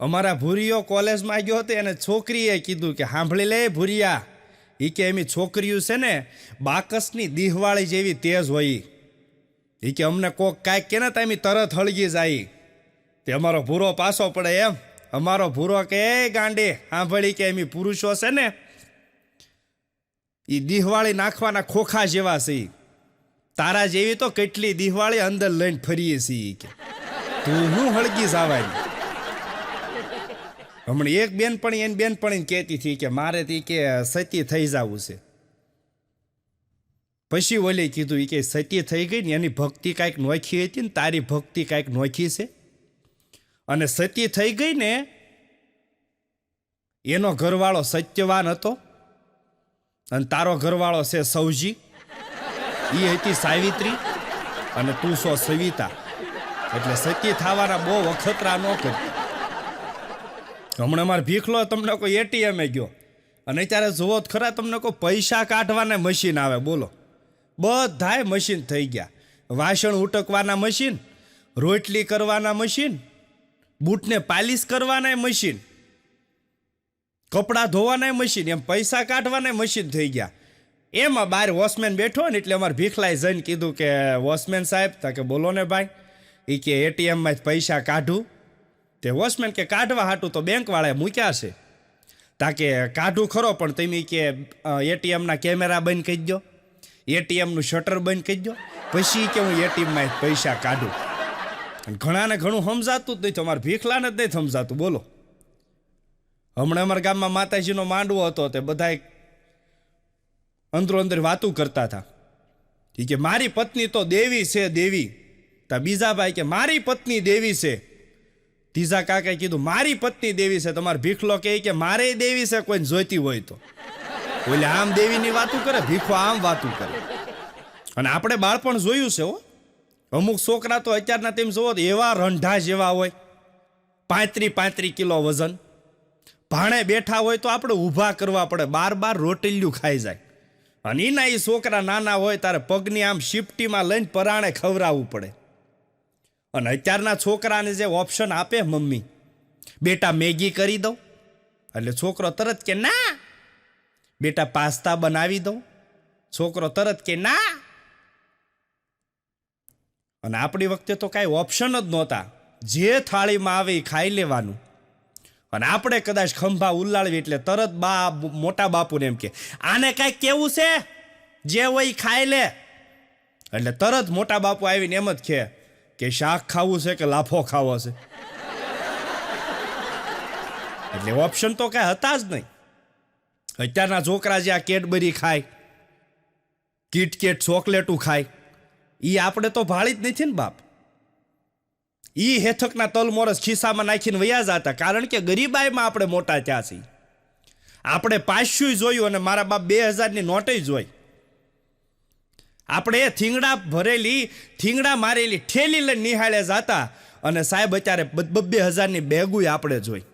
અમારા ભૂરીઓ કોલેજમાં ગયો હતો એને છોકરીએ કીધું કે સાંભળી લે ભૂરિયા, એ કે એમી છોકરીઓ છે ને બાકસની દિહવાળી જેવી તેજ હોય, એ કે અમને કોક કાંઈક કે ને તમે તરત હળગી જાય. તે અમારો ભૂરો પાછો પડે એમ. અમારો ભૂરો કે એ ગાંડી સાંભળી કે એમી પુરુષો છે ને એ દિહવાળી નાખવાના ખોખા જેવા છે, તારા જેવી તો કેટલી દિહવાળી અંદર લઈને ફરીએ છીએ કે તું હું હળગી જવાની. હમણાં એક બેનપણી એની બેનપણીને કહેતી હતી કે મારે તી કે સતી થઈ જવું છે. પછી ઓલે કીધું કે સતી થઈ ગઈ ને એની ભક્તિ કાંઈક નોખી હતી ને તારી ભક્તિ કાંઈક નોખી છે, અને સતી થઈ ગઈ ને એનો ઘરવાળો સત્યવાન હતો અને તારો ઘરવાળો છે સૌજી, એ હતી સાવિત્રી અને તું છો સવિતા, એટલે સતી થવાના બહુ વખતરા ન કરતી. હમણાં અમારે ભીખલો તમને કોઈ એટીએમે ગયો અને અત્યારે જુઓ ખરા તમને કોઈ પૈસા કાઢવાના મશીન આવે, બોલો બધાય મશીન થઈ ગયા. વાસણ ઉટકવાના મશીન, રોટલી કરવાના મશીન, બૂટને પાલિશ કરવાના મશીન, કપડાં ધોવાના મશીન, એમ પૈસા કાઢવાના મશીન થઈ ગયા. એમાં બહાર વોચમેન બેઠો ને એટલે અમારે ભીખલાએ જઈને કીધું કે વોચમેન સાહેબ તા કે બોલો ને ભાઈ, એ કે એટીએમમાં જ પૈસા કાઢું. તે વોચમેન કે કાઢવા હાટું તો બેંકવાળાએ મૂક્યા છે, તાકે કાઢું ખરો પણ તમે કે એટીએમના કેમેરા બંધ કરી દો, એટીએમનું શટર બંધ કરી દો, પછી કે હું એટીએમમાં પૈસા કાઢું. અને ઘણાને ઘણું સમજાતું જ નહીં, અમારે ભીખલાને જ નહીં સમજાતું. બોલો હમણાં અમારા ગામમાં માતાજીનો માંડવો હતો, તે બધા અંદરો અંદર વાતું કરતા હતા. એ કે મારી પત્ની તો દેવી છે દેવી. તા બીજા ભાઈ કે મારી પત્ની દેવી છે. ત્રીજા કાકાએ કીધું મારી પત્ની દેવી છે. તમારે ભીખલો કે મારે દેવી છે કોઈને જોઈતી હોય તો. એટલે આમ દેવીની વાતું કરે, ભીખો આમ વાતું કરે. અને આપણે બાળપણ જોયું છે હો, અમુક છોકરા તો અત્યારના તેમ જોવો તો એવા રંઢા જેવા હોય, 35 કિલો વજન, ભાણે બેઠા હોય તો આપણે ઊભા કરવા પડે, બાર રોટલીયું ખાઈ જાય. અને એના એ છોકરા નાના હોય તારે પગની આમ શિફ્ટીમાં લઈને પરાણે ખવડાવવું પડે. અને અત્યારના છોકરાને જે ઓપ્શન આપે મમ્મી, બેટા મેગી કરી દઉં, એટલે છોકરો તરત કે ના. બેટા પાસ્તા બનાવી દઉં, છોકરો તરત કે ના. અને આપણી વખતે તો કાંઈ ઓપ્શન જ નહોતા, જે થાળીમાં આવે એ ખાઈ લેવાનું. અને આપણે કદાચ ખંભા ઉલાળવી એટલે તરત મોટા બાપુને એમ કે આને કાંઈક કેવું છે, જે હોય ખાઈ લે. એટલે તરત મોટા બાપુ આવીને એમ જ કે શાક ખાવું છે કે લાફો ખાવો છે. એટલે ઓપ્શન તો કાંઈ હતા જ નહીં. અત્યારના છોકરા જે આ કેડબરી ખાય, કિટકેટ ચોકલેટું ખાય, એ આપણે તો ભાળી જ નથી ને બાપ. એ હેથકના તલમોરસ ખિસ્સામાં નાખીને વયા જતા, કારણ કે ગરીબાઈમાં આપણે મોટા થયા છીએ. આપણે 500 જોયું અને મારા બાપ 2000ની નોટે જોઈ. આપણે થીંગડા મારેલી ઠેલી લઈને નિહાળે જતા, અને સાહેબ અત્યારે 2000ની બેગુય આપણે જોઈ.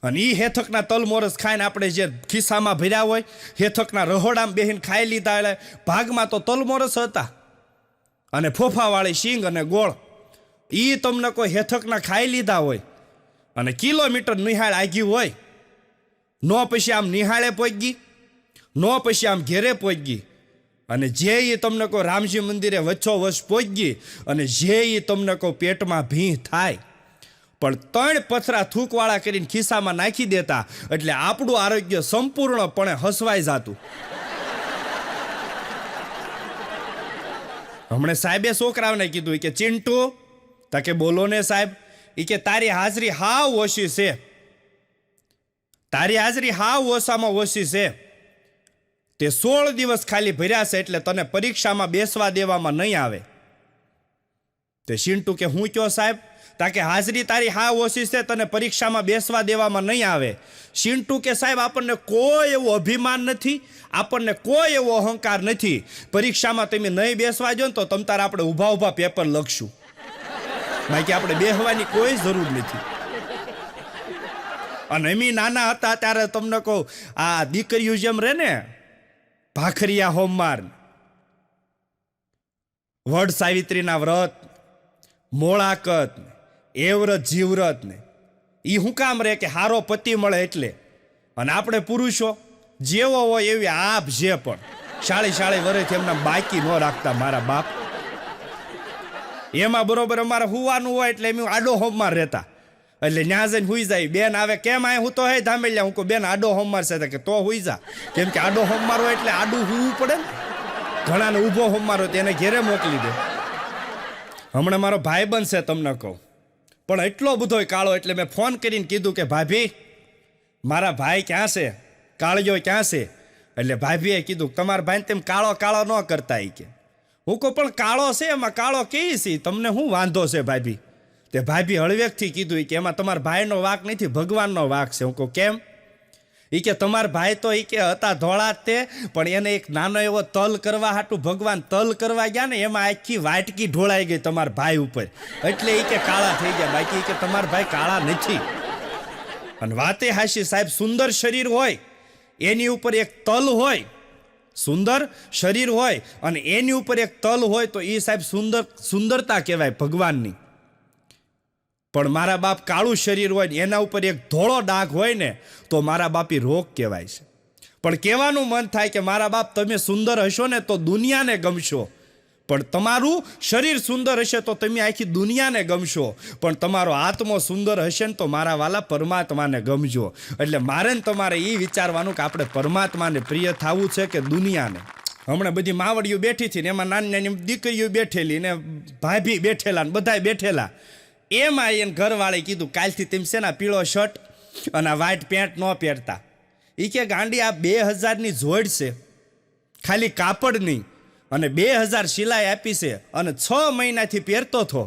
અને એ હેથકના તલમોરસ ખાઈને આપણે જે ખિસ્સામાં ભર્યા હોય, હેથકના રહોડામાં બેહીને ખાઈ લીધા, એટલે ભાગમાં તો તલમોરસ હતા અને ફોફાવાળી શીંગ અને ગોળ. એ તમને કોઈ હેથકના ખાઈ લીધા હોય અને કિલોમીટર નિહાળ આગી હોય, નો પછી આમ નિહાળે પહોંચી, નો પછી આમ ઘેરે પહોંચી, અને જે એ તમને કોઈ રામજી મંદિરે વચ્ચોવચ પહોંચી, અને જે એ તમને કોઈ પેટમાં ભીં થાય, પણ 3 પથરા થૂકવાળા કરીને ખિસ્સામાં નાખી દેતા, એટલે આપણું આરોગ્ય સંપૂર્ણપણે હસવાઈ જતું. હમણાં સાહેબે છોકરાઓને કીધું કે ચિંટુ તાકે બોલો ને સાહેબ, એ કે તારી હાજરી હાવ ઓછી છે, તારી હાજરી હાવ ઓછામાં ઓછી છે. તે 16 દિવસ ખાલી ભર્યા છે, એટલે તને પરીક્ષામાં બેસવા દેવામાં નહીં આવે. તે ચિંટુ કે હું કયો સાહેબ? તાકે હાજરી તારી હાવ ઓછી છે, તને પરીક્ષામાં બેસવા દેવામાં નહીં આવે. ચિંટુ કે સાહેબ આપણને કોઈ એવું અભિમાન નથી, આપણને કોઈ એવો અહંકાર નથી. પરીક્ષામાં તમે નહીં બેસવા જો ને તો તમ તારે આપણે ઊભા પેપર લખશું, બાકી આપણે બેસવાની કોઈ જરૂર નથી. અને એમ નાના હતા ત્યારે તમને કહું, આ દીકરીઓ જેમ રહે ને, ભાખરિયા હોમવાર, વડ સાવિત્રીના વ્રત, મોળાકત, એ વ્રત જીવ્રત ને એ શું કામ રહે કે હારો પતિ મળે એટલે. અને આપણે પુરુષો જેવો હોય એવી આપ જે પણ 40 વર્ષથી એમના બાકી ન રાખતા મારા બાપ. એમાં બરોબર અમારે હુવાનું હોય એટલે એમ આડો હોમમાં રહેતા. એટલે ન્યા જઈને હુઈ જાય. બેન આવે કેમ આય હું તો હે ધામેલિયા. હું કહું બેન આડો હોમમાર છે કે તો હુઈ જા. કેમ કે આડો હોમમાર હોય એટલે આડું હુવું પડે ને. ઘણાને ઊભો હોમમાર હોય તેને ઘેરે મોકલી દે. હમણાં મારો ભાઈ બનશે તમને કહું, પણ એટલો બધો કાળો એટલે મેં ફોન કરીને કીધું કે ભાભી મારા ભાઈ ક્યાં છે, કાળિયો ક્યાં છે? એટલે ભાભીએ કીધું તમારા ભાઈને તેમ કાળો કાળો ન કરતા એ કે. હું કહું પણ કાળો છે એમાં કાળો કેવી છે, તમને શું વાંધો છે ભાભી? તે ભાભી હળવેકથી કીધું કે એમાં તમારા ભાઈનો વાંક નથી, ભગવાનનો વાંક છે. હું કહું કેમ? એ કે તમારા ભાઈ તો એ કે હતા ધોળા જ તે, પણ એને એક નાનો એવો તલ કરવા હાટું ભગવાન તલ કરવા ગયા ને એમાં આખી વાટકી ઢોળાઈ ગઈ તમારા ભાઈ ઉપર, એટલે એ કે કાળા થઈ ગયા. બાકી કે તમારા ભાઈ કાળા નથી. અને વાતે હાશી સાહેબ, સુંદર શરીર હોય એની ઉપર એક તલ હોય, સુંદર શરીર હોય અને એની ઉપર એક તલ હોય તો એ સાહેબ સુંદરતા કહેવાય ભગવાનની. પણ મારા બાપ કાળું શરીર હોય ને એના ઉપર એક ધોળો ડાઘ હોય ને તો મારા બાપી રોગ કહેવાય છે. પણ કહેવાનું મન થાય કે મારા બાપ તમે સુંદર હશો ને તો દુનિયાને ગમશો, પણ તમારું શરીર સુંદર હશે તો તમે આખી દુનિયાને ગમશો, પણ તમારો આત્મો સુંદર હશે ને તો મારા વાલા પરમાત્માને ગમજો. એટલે મારે ને તમારે એ વિચારવાનું કે આપણે પરમાત્માને પ્રિય થવું છે કે દુનિયાને. હમણાં બધી માવડીઓ બેઠી હતી ને એમાં નાની નાની દીકરીઓ બેઠેલી ને ભાભી બેઠેલા ને બધાય બેઠેલા. એમાં એને ઘરવાળે કીધું કાલથી તેમ છે ને પીળો શર્ટ અને વ્હાઈટ પેન્ટ ન પહેરતા. એ કે ગાંડી આ 2000ની જોડ છે, ખાલી કાપડ નહીં, અને 2000 સિલાઈ આપી છે અને 6 મહિનાથી પહેરતો હતો.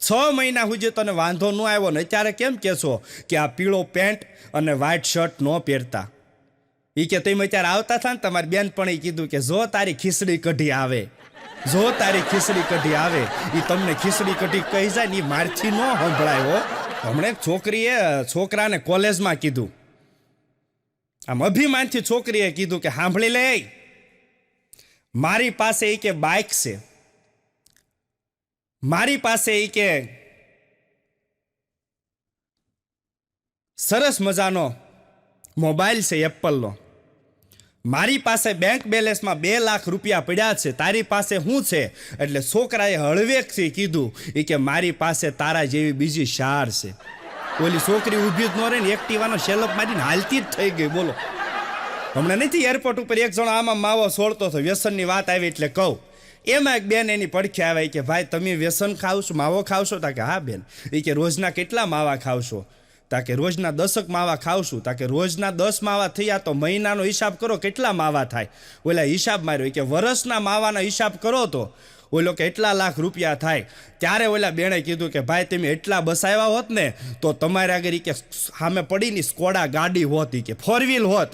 6 મહિના સુધી તને વાંધો ન આવ્યો ને અત્યારે કેમ કહેશો કે આ પીળો પેન્ટ અને વ્હાઈટ શર્ટ ન પહેરતા? એ કે તમે અત્યારે આવતા હતા ને તમારી બેનપણી કીધું કે જો તારી ખીચડી કઢી આવે, જો તારી ખીચડી કઢી આવે. એ તમને ખીચડી કઢી કહી જાય ને એ મારથી ન સંભળાયો. હમણાં એક છોકરીએ છોકરાને કોલેજમાં કીધું, આમ અભિમાનથી છોકરીએ કીધું કે સાંભળી લે, મારી પાસે એ કે બાઇક છે, મારી પાસે એ કે સરસ મજાનો મોબાઈલ છે એપલનો, મારી પાસે બેંક બેલેન્સમાં 2 લાખ રૂપિયા પડ્યા છે, તારી પાસે શું છે? એટલે છોકરાએ હળવેકથી કીધું એ કે મારી પાસે તારા જેવી બીજી શાર છે. ઓલી છોકરી ઊભી જ ન રહી ને એક્ટિવાનો શેલપ મારીને હાલતી જ થઈ ગઈ. બોલો, હમણાં નથી એરપોર્ટ ઉપર એક જણો આમાં માવો છોડતો હતો, વ્યસનની વાત આવી એટલે કહું. એમાં એક બેન એની પડખે આવે કે ભાઈ તમે વ્યસન ખાવશો, માવો ખાવશો? તા કે હા બેન. એ કે રોજના કેટલા માવા ખાવશો? તા કે રોજના 10 માવા ખાવશું. તા કે રોજના 10 માવા થયા તો મહિનાનો હિસાબ કરો કેટલા માવા થાય? ઓલા હિસાબ માર્યો કે વર્ષના માવાનો હિસાબ કરો તો ઓલો કે એટલા લાખ રૂપિયા થાય. ત્યારે ઓલા બેણે કીધું કે ભાઈ તમે એટલા બસાવ્યા હોત ને તો તમારે આગળ કે સામે પડીને સ્કોડા ગાડી હોત, કે 4 વ્હીલ હોત.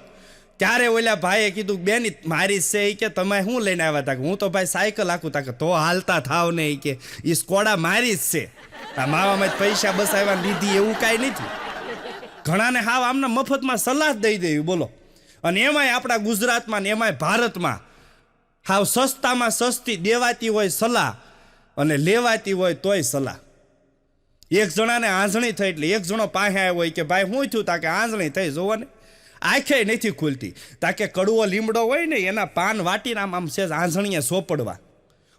ત્યારે ઓલા ભાઈએ કીધું બેન મારી છે કે તમે શું લઈને આવ્યા? હતા કે હું તો ભાઈ સાયકલ આખું. તા કે તો હાલતા થાવ ને કે એ સ્કોડા મારી જ છે, આ માવામાં જ પૈસા બસાવ્યા લીધી એવું કાંઈ નથી. ઘણાને હાવ આમને મફતમાં સલાહ દઈ દેવી. બોલો, અને એમાંય આપણા ગુજરાતમાં ને એમાંય ભારતમાં હાવ સસ્તામાં સસ્તી દેવાતી હોય સલાહ અને લેવાતી હોય તોય સલાહ. એક જણાને આંજણી થઈ એટલે એક જણો પાસે આવ્યો હોય કે ભાઈ શું થયું? તા કે આંજણી થઈ, જોવો ને આંખે નથી ખુલતી. તા કે કડવો લીમડો હોય ને એના પાન વાટીને આમ સેજ આંજણીએ સોપડવા.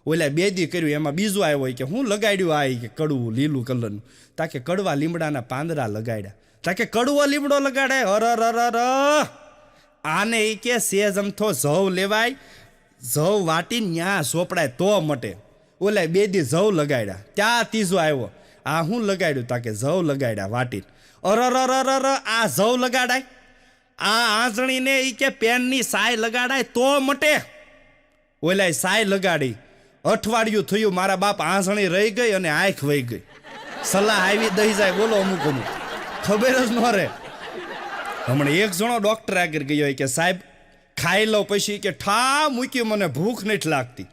ઓલા બેદી કર્યું. એમાં બીજું આવ્યો હોય કે હું લગાડ્યું આ કે કડવું લીલું કલરનું. તા કે કડવા લીમડાના પાંદડા લગાડ્યા. તા કે કડવો લીમડો લગાડાય? અરર આને એ કે સેજ અમથો જવ લેવાય, જવ વાટીને ન્યા સોપડાય તો મટે. ઓલા બેદી જવ લગાડ્યા. ત્યાં ત્રીજો આવ્યો, આ હું લગાડ્યું? તા કે જવ લગાડ્યા વાટીને. અરર આ જવ લગાડાય? આ આંજણીને એ કે પેનની સાય લગાડાય તો મટે. ઓલા સાય લગાડી, અઠવાડિયું થયું, મારા બાપ આંજણી રહી ગઈ અને આંખ વહી ગઈ. સલાહ આવી દઈ જાય. બોલો, અમુક ખબર જ ન રહે. હમણાં એક જણો ડોક્ટર આગળ ગયો કે સાહેબ ખાઈ લો, પછી કે ઠા મૂકી મને ભૂખ નથી લાગતી.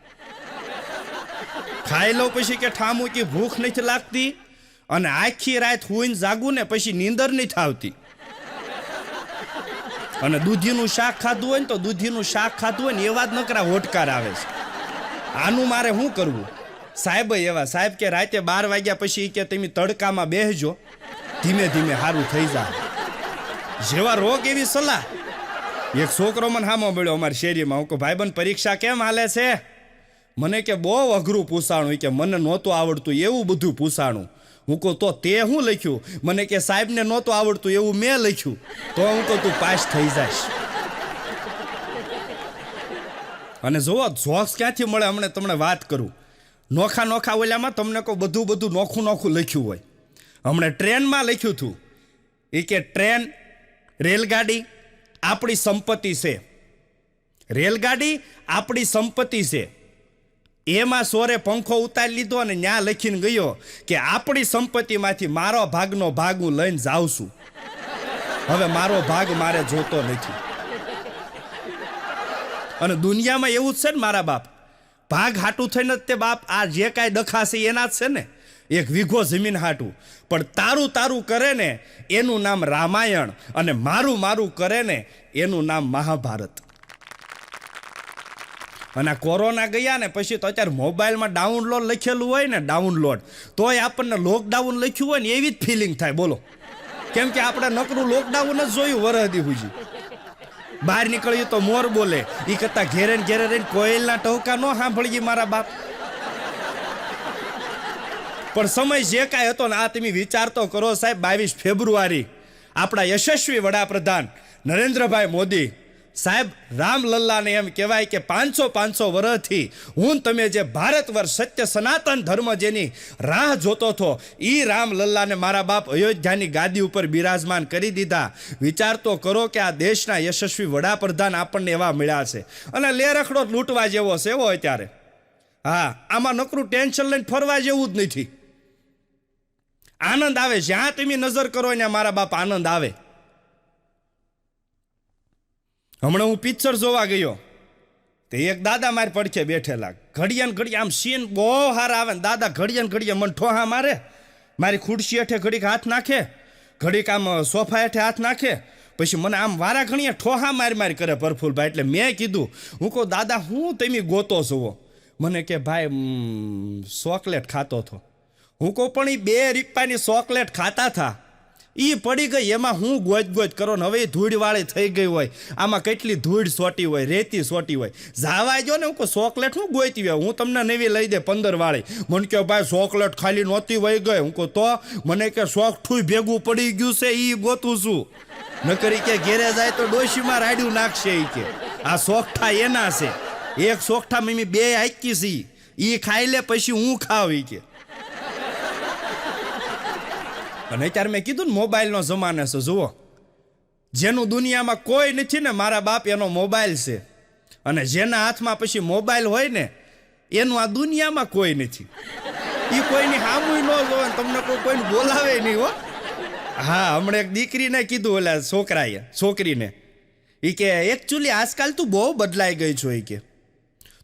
ખાઈ લો પછી કે ઠા મૂકી ભૂખ નથી લાગતી અને આખી રાત હુઈને જાગું ને પછી નીંદર નથી આવતી. અને દૂધીનું શાક ખાધું હોય ને તો દૂધીનું શાક ખાધું હોય ને એવા જ નકરા હોટકાર આવે છે. આનું મારે શું કરવું? સાહેબ એવા સાહેબ કે રાતે 12 વાગ્યા પછી કે તમે તડકામાં બેસજો ધીમે ધીમે સારું થઈ જાય. જેવા રોગ એવી સલાહ. એક છોકરો મને હામો મળ્યો અમારી શેરીમાં. હું કહું ભાઈબંધ પરીક્ષા કેમ હાલે છે? મને કે બહુ અઘરું પૂછાણું, કે મને નહોતું આવડતું એવું બધું પૂછાણું. હું કહું તો તે શું લખ્યું? મને કે સાહેબને નહોતું આવડતું એવું મેં લખ્યું. તો હું કહું તું પાસ થઈ જઈશ. અને જુઓ જોક્સ ક્યાંથી મળે. હમણાં તમને વાત કરું, નોખા નોખા ઓલામાં તમને કહું બધું નોખું નોખું લખ્યું હોય. હમણાં ટ્રેનમાં લખ્યું હતું એ કે ટ્રેન રેલગાડી આપણી સંપત્તિ છે. રેલગાડી આપણી સંપત્તિ છે. એમાં સોરે પંખો ઉતારી લીધો અને ન્યા લખીને ગયો કે આપણી સંપત્તિમાંથી મારો ભાગનો ભાગ હું લઈને જાઉં છું. હવે મારો ભાગ મારે જોતો નથી. અને દુનિયામાં એવું જ છે ને મારા બાપ, ભાગ હાટું થઈને જ તે બાપ આ જે કાંઈ દખાશે એના જ છે ને. એક વીઘો જમીન હાટું પણ તારું તારું કરે ને એનું નામ રામાયણ, અને મારું મારું કરે ને એનું નામ મહાભારત. અને કોરોના ગયા ને પછી તો અત્યારે મોબાઈલમાં ડાઉનલોડ લખેલું હોય ને, ડાઉનલોડ, તોય આપણને લોકડાઉન લખ્યું હોય ને એવી જ ફિલિંગ થાય. બોલો, કેમ કે આપણે નકરું લોકડાઉન જ જોયું વરહદી હુજી. બહાર નીકળ્યું તો મોર બોલે, એ કરતા ઘેરે ને ઘેરે રહીને કોયલના ટહુકા ન સાંભળીએ મારા બાપ. પણ સમય જે કાંઈ હતો ને આ તમે વિચાર તો કરો સાહેબ. 22 ફેબ્રુઆરી આપણા યશસ્વી વડાપ્રધાન નરેન્દ્રભાઈ મોદી સાહેબ રામલલ્લાને એમ કહેવાય કે 500 વર્ષથી હું તમે જે ભારત વર્ષ સત્ય સનાતન ધર્મ જેની રાહ જોતો હતો એ રામલલ્લાને મારા બાપ અયોધ્યાની ગાદી ઉપર બિરાજમાન કરી દીધા. વિચાર તો કરો કે આ દેશના યશસ્વી વડાપ્રધાન આપણને એવા મળ્યા છે. અને લેરખડો લૂંટવા જેવો છે એવો અત્યારે. હા, આમાં નકરું ટેન્શન લઈને ફરવા જેવું જ નથી. આનંદ આવે, જ્યાં તમે નજર કરો ને મારા બાપ આનંદ આવે. હમણાં હું પિક્ચર જોવા ગયો તો એક દાદા મારી પડખે બેઠેલા. ઘડિયા ને ઘડિયા આમ સીન બહુ સારા આવે ને દાદા ઘડિયા ને ઘડિયા મને ઠોહા મારે. મારી ખુરશી હેઠે ઘડીક હાથ નાખે, ઘડીક આમ સોફા હેઠે હાથ નાખે, પછી મને આમ વારા ઘણીએ ઠોહા મારી કરે પ્રફુલભાઈ. એટલે મેં કીધું, હું કહું દાદા હું તમે ગોતો છો? મને કે ભાઈ ચોકલેટ ખાતો હતો. હું કહું પણ એ 2 રૂપિયાની ચોકલેટ ખાતા હતા, એ પડી ગઈ, એમાં હું ગોજ કરો ને. હવે એ ધૂળવાળી થઈ ગઈ હોય, આમાં કેટલી ધૂળ સોટી હોય, રેતી સોટી હોય. જાવા જો ને હું કહું ચોકલેટ હું ગોઈતી હોય, હું તમને નવી લઈ દે 15 વાળી. મને કે ભાઈ ચોકલેટ ખાલી નહોતી વહી ગઈ. હું કહું તો મને કે સોકઠું ભેગું પડી ગયું છે એ ગોતું છું. નકરી કે ઘેરે જાય તો ડોશીમાં રાડ્યું નાખશે. એ કે આ સોકઠા એના છે. એક સોકઠા મમ્મી 2 હાકી છે, એ ખાઈ લે પછી હું ખાવ. એ કે અને અત્યારે મેં કીધું ને મોબાઈલનો જમાનો છે. જુઓ, જેનું દુનિયામાં કોઈ નથી ને મારા બાપ એનો મોબાઈલ છે. અને જેના હાથમાં પછી મોબાઈલ હોય ને એનું આ દુનિયામાં કોઈ નથી. એ કોઈની સામું ન જોવે, તમને કોઈને બોલાવે નહીં હો. હા, હમણાં એક દીકરીને કીધું ઓલા છોકરીને, એ કે એકચ્યુઅલી આજકાલ તું બહુ બદલાઈ ગઈ છો. એ કે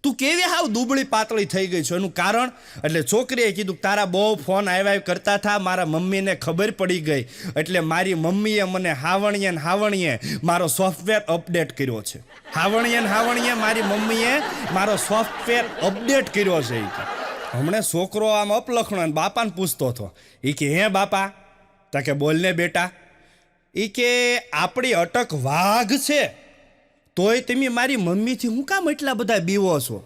તું કેવી હાવ દુબળી પાતળી થઈ ગઈ છો, એનું કારણ? એટલે છોકરીએ કીધું તારા બહુ ફોન આવ્યા કરતા હતા, મારા મમ્મીને ખબર પડી ગઈ, એટલે મારી મમ્મીએ મને હાવણીએ મારો સોફ્ટવેર અપડેટ કર્યો છે. હાવણીએ મારી મમ્મીએ મારો સોફ્ટવેર અપડેટ કર્યો છે. એ કે હમણાં છોકરો આમ અપલખણો બાપાને પૂછતો હતો. એ કે હે બાપા? તા કે બોલને બેટા. એ કે આપણી અટક વાઘ છે, તોય તમે મારી મમ્મીથી હું કામ એટલા બધા બીવો છો?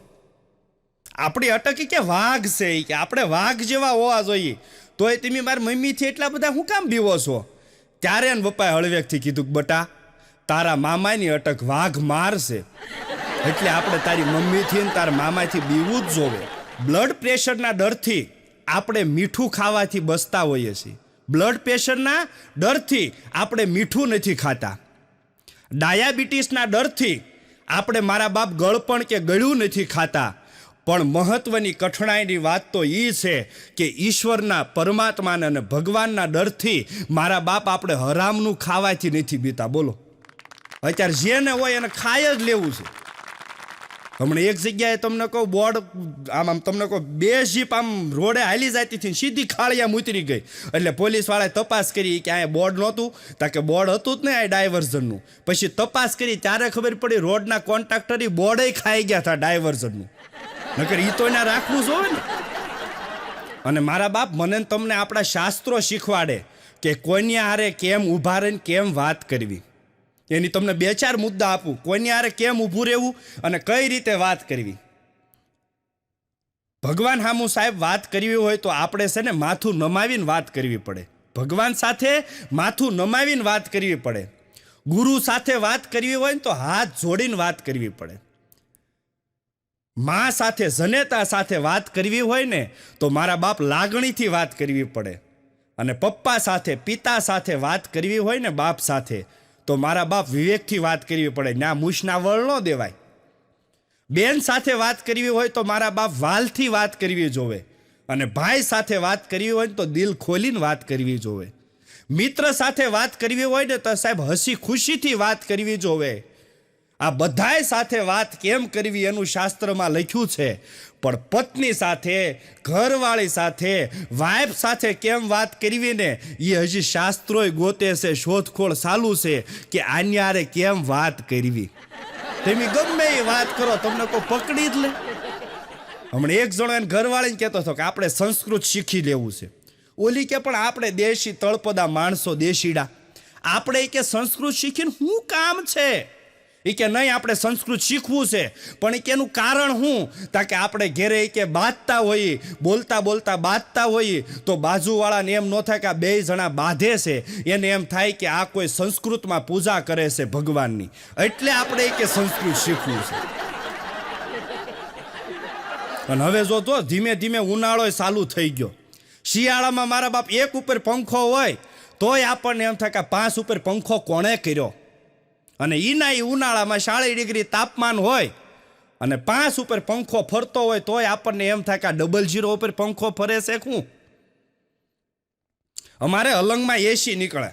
આપણી અટકી કે વાઘ છે, કે આપણે વાઘ જેવા હોવા જોઈએ, તોય તમે મારી મમ્મીથી એટલા બધા હું કામ બીવો છો? ત્યારે એને પપ્પાએ હળવેકથી કીધું કે બટા તારા મામાની અટક વાઘ મારશે, એટલે આપણે તારી મમ્મીથી ને તારા મામાથી બીવું જ જોવે. બ્લડ પ્રેશરના ડરથી આપણે મીઠું ખાવાથી બચતા હોઈએ છીએ. બ્લડ પ્રેશરના ડરથી આપણે મીઠું નથી ખાતા. ડાયાબિટીસના ડરથી આપણે મારા બાપ ગળપણ કે ગળ્યું નથી ખાતા. પણ મહત્વની કઠણાઈની વાત તો એ છે કે ઈશ્વરના, પરમાત્માના અને ભગવાનના ડરથી મારા બાપ આપણે હરામનું ખાવાથી નથી બીતા. બોલો, અત્યારે જેને હોય એને ખાઈ જ લેવું છે. હમણાં એક જગ્યાએ તમને કહું બોર્ડ આમ તમને કહું 2 જીપ આમ રોડે હાલી જતી હતી, સીધી ખાળિયામાં ઉતરી ગઈ. એટલે પોલીસવાળાએ તપાસ કરી કે અહીંયા બોર્ડ નહોતું, તાકે બોર્ડ હતું જ ને આ ડાયવર્ઝનનું. પછી તપાસ કરી ત્યારે ખબર પડી રોડના કોન્ટ્રાક્ટરે બોર્ડે ખાઈ ગયા હતા ડાયવર્ઝનનું. નકર એ તો એના રાખવું જોવે ને. અને મારા બાપ મને તમને આપણા શાસ્ત્રો શીખવાડે કે કોઈની હારે કેમ ઊભા રહીને કેમ વાત કરવી. એની તમને 2-4 મુદ્દા આપું. કોઈની હારે કેમ ઊભું રહેવું અને કઈ રીતે વાત કરવી. ભગવાન સામું સાહેબ વાત કરવી હોય તો આપણે છે ને માથું નમાવીને વાત કરવી પડે. ભગવાન સાથે માથું નમાવીને વાત કરવી પડે. ગુરુ સાથે વાત કરવી હોય ને તો હાથ જોડીને વાત કરવી પડે. મા સાથે જનેતા સાથે વાત કરવી હોય ને તો મારા બાપ લાગણીથી વાત કરવી પડે. અને પપ્પા સાથે પિતા સાથે વાત કરવી હોય ને બાપ સાથે તો મારા બાપ વિવેકથી વાત કરવી પડે. ના મૂછના વળ ન દેવાય. બેન સાથે વાત કરવી હોય તો મારા બાપ વાલથી વાત કરવી જોવે. અને ભાઈ સાથે વાત કરવી હોય ને તો દિલ ખોલીને વાત કરવી જોવે. મિત્ર સાથે વાત કરવી હોય ને તો સાહેબ હસી ખુશીથી વાત કરવી જોવે. આ બધાય સાથે વાત કેમ કરવી એનું શાસ્ત્રમાં લખ્યું છે. પણ પત્ની સાથે, ઘરવાળી સાથે, વાઇફ સાથે કેમ વાત કરવી ને એ હજી શાસ્ત્રોય ગોતે છે, શોધખોળ ચાલુ છે કે આની હારે કેમ વાત કરવી. તમે ગમે એ વાત કરો તમને કોઈ પકડી જ લે. હમણાં એક જણો એને ઘરવાળીને કહેતો હતો કે આપણે સંસ્કૃત શીખી લેવું છે. ઓલી કે પણ આપણે દેશી તળપદા માણસો દેશીડા, આપણે કે સંસ્કૃત શીખીને શું કામ છે. એ કે નહીં આપણે સંસ્કૃત શીખવું છે પણ એ કે એનું કારણ શું તા કે આપણે ઘેરે કે બાંધતા હોઈએ, બોલતા બોલતા બાંધતા હોઈએ તો બાજુવાળાને એમ ન થાય કે આ 2 જણા બાંધે છે, એને એમ થાય કે આ કોઈ સંસ્કૃતમાં પૂજા કરે છે ભગવાનની, એટલે આપણે કે સંસ્કૃત શીખવું છે. અને હવે જો તો ધીમે ધીમે ઉનાળો ચાલુ થઈ ગયો. શિયાળામાં મારા બાપ 1 ઉપર પંખો હોય તોય આપણને એમ થાય કે 5 ઉપર પંખો કોણે કર્યો. અને ઈના ઉનાળામાં 40 ડિગ્રી તાપમાન હોય અને 5 ઉપર પંખો ફરતો હોય તોય આપણને એમ થાય કે આ 00 ઉપર પંખો ફરે છે શું. અમારે અલંગમાં એસી નીકળે.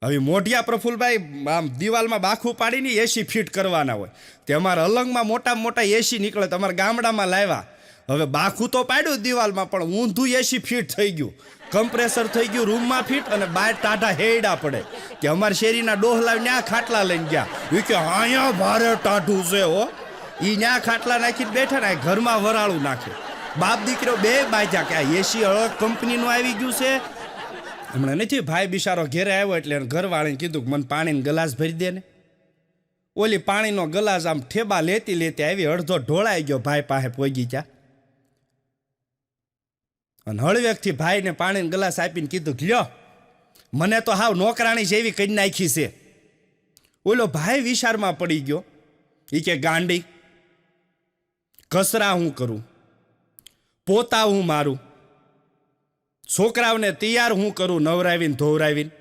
હવે મોઢિયા પ્રફુલભાઈ આમ દિવાલમાં બાખું પાડીને એસી ફિટ કરવાના હોય તે અમારા અલંગમાં મોટા એસી નીકળે. તમારા ગામડામાં લાવ્યા. હવે બાખું તો પાડ્યું દિવાલમાં પણ ઊંધું એસી ફિટ થઈ ગયું, કમ્પ્રેસર થઈ ગયું રૂમમાં ફિટ અને બહાર ટાઢા હેડા પડે કે અમારા શેરીના ડોહલા ન્યા ખાટલા લઈને ગયા. એ કે અહીંયા ભારે ટાઢું છે હો. એ ન્યા ખાટલા નાખીને બેઠા ને ઘરમાં વરાળું નાખે. બાપ દીકરો 2 બાજ્યા કે આ એસી અલગ કંપનીનું આવી ગયું છે. હમણાં નથી ભાઈ બિચારો ઘેરે આવ્યો એટલે ઘરવાળીને કીધું કે મને પાણીનો ગ્લાસ ભરી દે ને. ઓલી પાણીનો ગ્લાસ આમ ઠેબા લેતી આવી, અડધો ઢોળાઈ ગયો ભાઈ પાસે પોગી ગયા. અને હળવેકથી ભાઈને પાણીનો ગ્લાસ આપીને કીધું લ્યો મને તો હાવ નોકરાણી જેવી કરી નાખી છે. ઓલો ભાઈ વિચારમાં પડી ગયો. એ કે ગાંડી, કસરા હું કરું, પોતા હું મારું, છોકરાઓને તૈયાર હું કરું નવરાવીને ધોવરાવીને,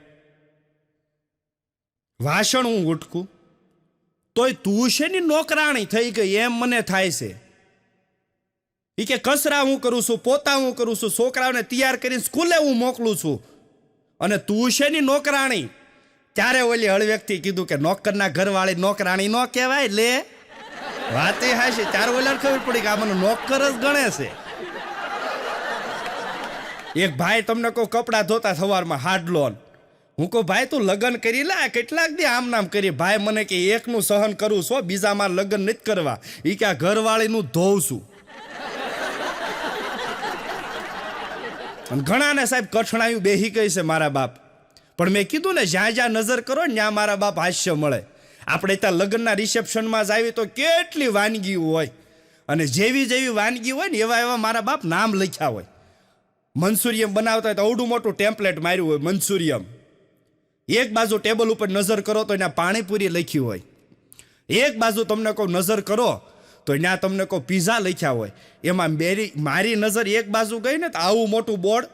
વાસણ હું ઉટકું, તોય તું છે ને નોકરાણી થઈ ગઈ એમ મને થાય છે. એ કે કસરા હું કરું છું, પોતા હું કરું છું, છોકરાઓને તૈયાર કરીને સ્કૂલે હું મોકલું છું અને તું છે ને નોકરાણી. ત્યારે ઓલી હળવેકથી કીધું કે નોકરના ઘરવાળી નોકરાણી ન કહેવાય. લે વાત એ હાશે. ત્યારે ઓલા ખબર પડી કે આ મને નોકર જ ગણે છે. એક ભાઈ તમને કહું કપડાં ધોતા સવારમાં હાડલો. હું કહું ભાઈ તું લગ્ન કરી લે, કેટલાક દી આમ નામ કરી. ભાઈ મને કે એકનું સહન કરું છો, બીજામાં લગ્ન નથી કરવા. એ કે આ ઘરવાળીનું ધોઉં છું. અને ઘણાને સાહેબ કઠણાયું બેહી ગઈ છે મારા બાપ. પણ મેં કીધું ને જ્યાં જ્યાં નજર કરો ને ત્યાં મારા બાપ હાસ્ય મળે. આપણે ત્યાં લગ્નના રિસેપ્શનમાં જ આવી તો કેટલી વાનગી હોય અને જેવી વાનગી હોય ને એવા મારા બાપ નામ લખ્યા હોય. મંચુરિયમ બનાવતા હોય તો અવડું મોટું ટેમ્પલેટ માર્યું હોય મંચુરિયમ. એક બાજુ ટેબલ ઉપર નજર કરો તો એના પાણીપુરી લખ્યું હોય. એક બાજુ તમને કહું નજર કરો તો ત્યાં તમને કહું પીઝા લખ્યા હોય. એમાં મારી નજર એક બાજુ ગઈ ને તો આવું મોટું બોર્ડ,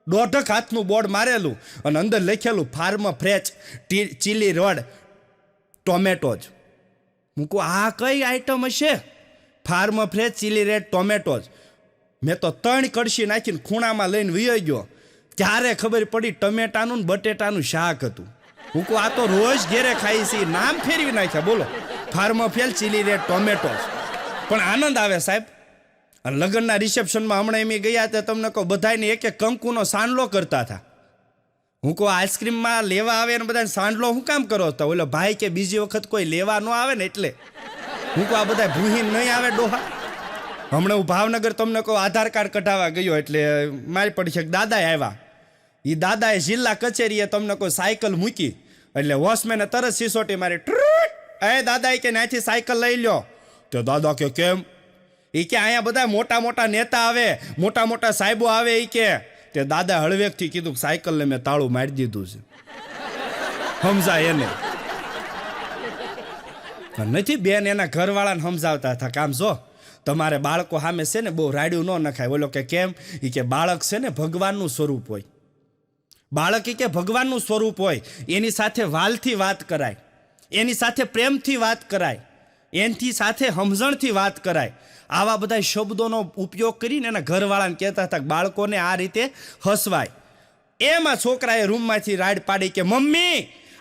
1.5 હાથનું બોર્ડ મારેલું અને અંદર લખેલું farm fresh chilli red tomatoes. હું કહું આ કઈ આઈટમ હશે? Farm fresh chilli red tomatoes. મેં તો 3 કડશી નાખીને ખૂણામાં લઈને વયો ગયો. ત્યારે ખબર પડી ટમેટાનું ને બટેટાનું શાક હતું. હું કહું આ તો રોજ ઘેરે ખાઈ છે. નામ ફેરવી નાખ્યા બોલો, ફાર્મ ફ્રેશ ચીલી રેડ ટોમેટોજ. પણ આનંદ આવે સાહેબ. અને લગ્નના રિસેપ્શનમાં હમણાં એમ ગયા હતા તમને કહું બધાને એક કંકુનો સાંડલો કરતા હતા. હું કહું આઈસ્ક્રીમમાં લેવા આવે ને બધાને સાંડલો હું કામ કરો હતા? ઓલો ભાઈ કે બીજી વખત કોઈ લેવા ન આવે ને એટલે. હું કહું આ બધા ભૂહીન નહીં આવે ડોહા. હમણાં હું ભાવનગર તમને કહું આધાર કાર્ડ કઢાવવા ગયો એટલે મારી પડી છે દાદા આવ્યા એ દાદાએ જિલ્લા કચેરીએ તમને કોઈ સાયકલ મૂકી એટલે વોચમેને તરત સિસોટી મારી, ટ્રુટ, એ દાદા કે ત્યાંથી સાયકલ લઈ લ્યો. તો દાદા કે કેમ? એ કે અહીંયા બધા મોટા મોટા નેતા આવે, મોટા મોટા સાહેબો આવે. એ કે તે દાદા હળવેકથી કીધું સાયકલને મેં તાળું મારી દીધું છે. સમજાય એને નથી. બેન એના ઘરવાળાને સમજાવતા હતા કામ જો તમારે બાળકો સામે છે ને બહુ રાડ્યું ન નખાય. બોલો કે કેમ? એ કે બાળક છે ને ભગવાનનું સ્વરૂપ હોય. બાળક એ કે ભગવાનનું સ્વરૂપ હોય, એની સાથે વાલથી વાત કરાય, એની સાથે પ્રેમથી વાત કરાય, એની સાથે સમજણથી વાત કરાય. આવા બધા શબ્દોનો ઉપયોગ કરીને એના ઘરવાળાને કહેતા હતા કે બાળકોને આ રીતે હસવાય. એમાં છોકરાએ રૂમમાંથી રાડ પાડી કે મમ્મી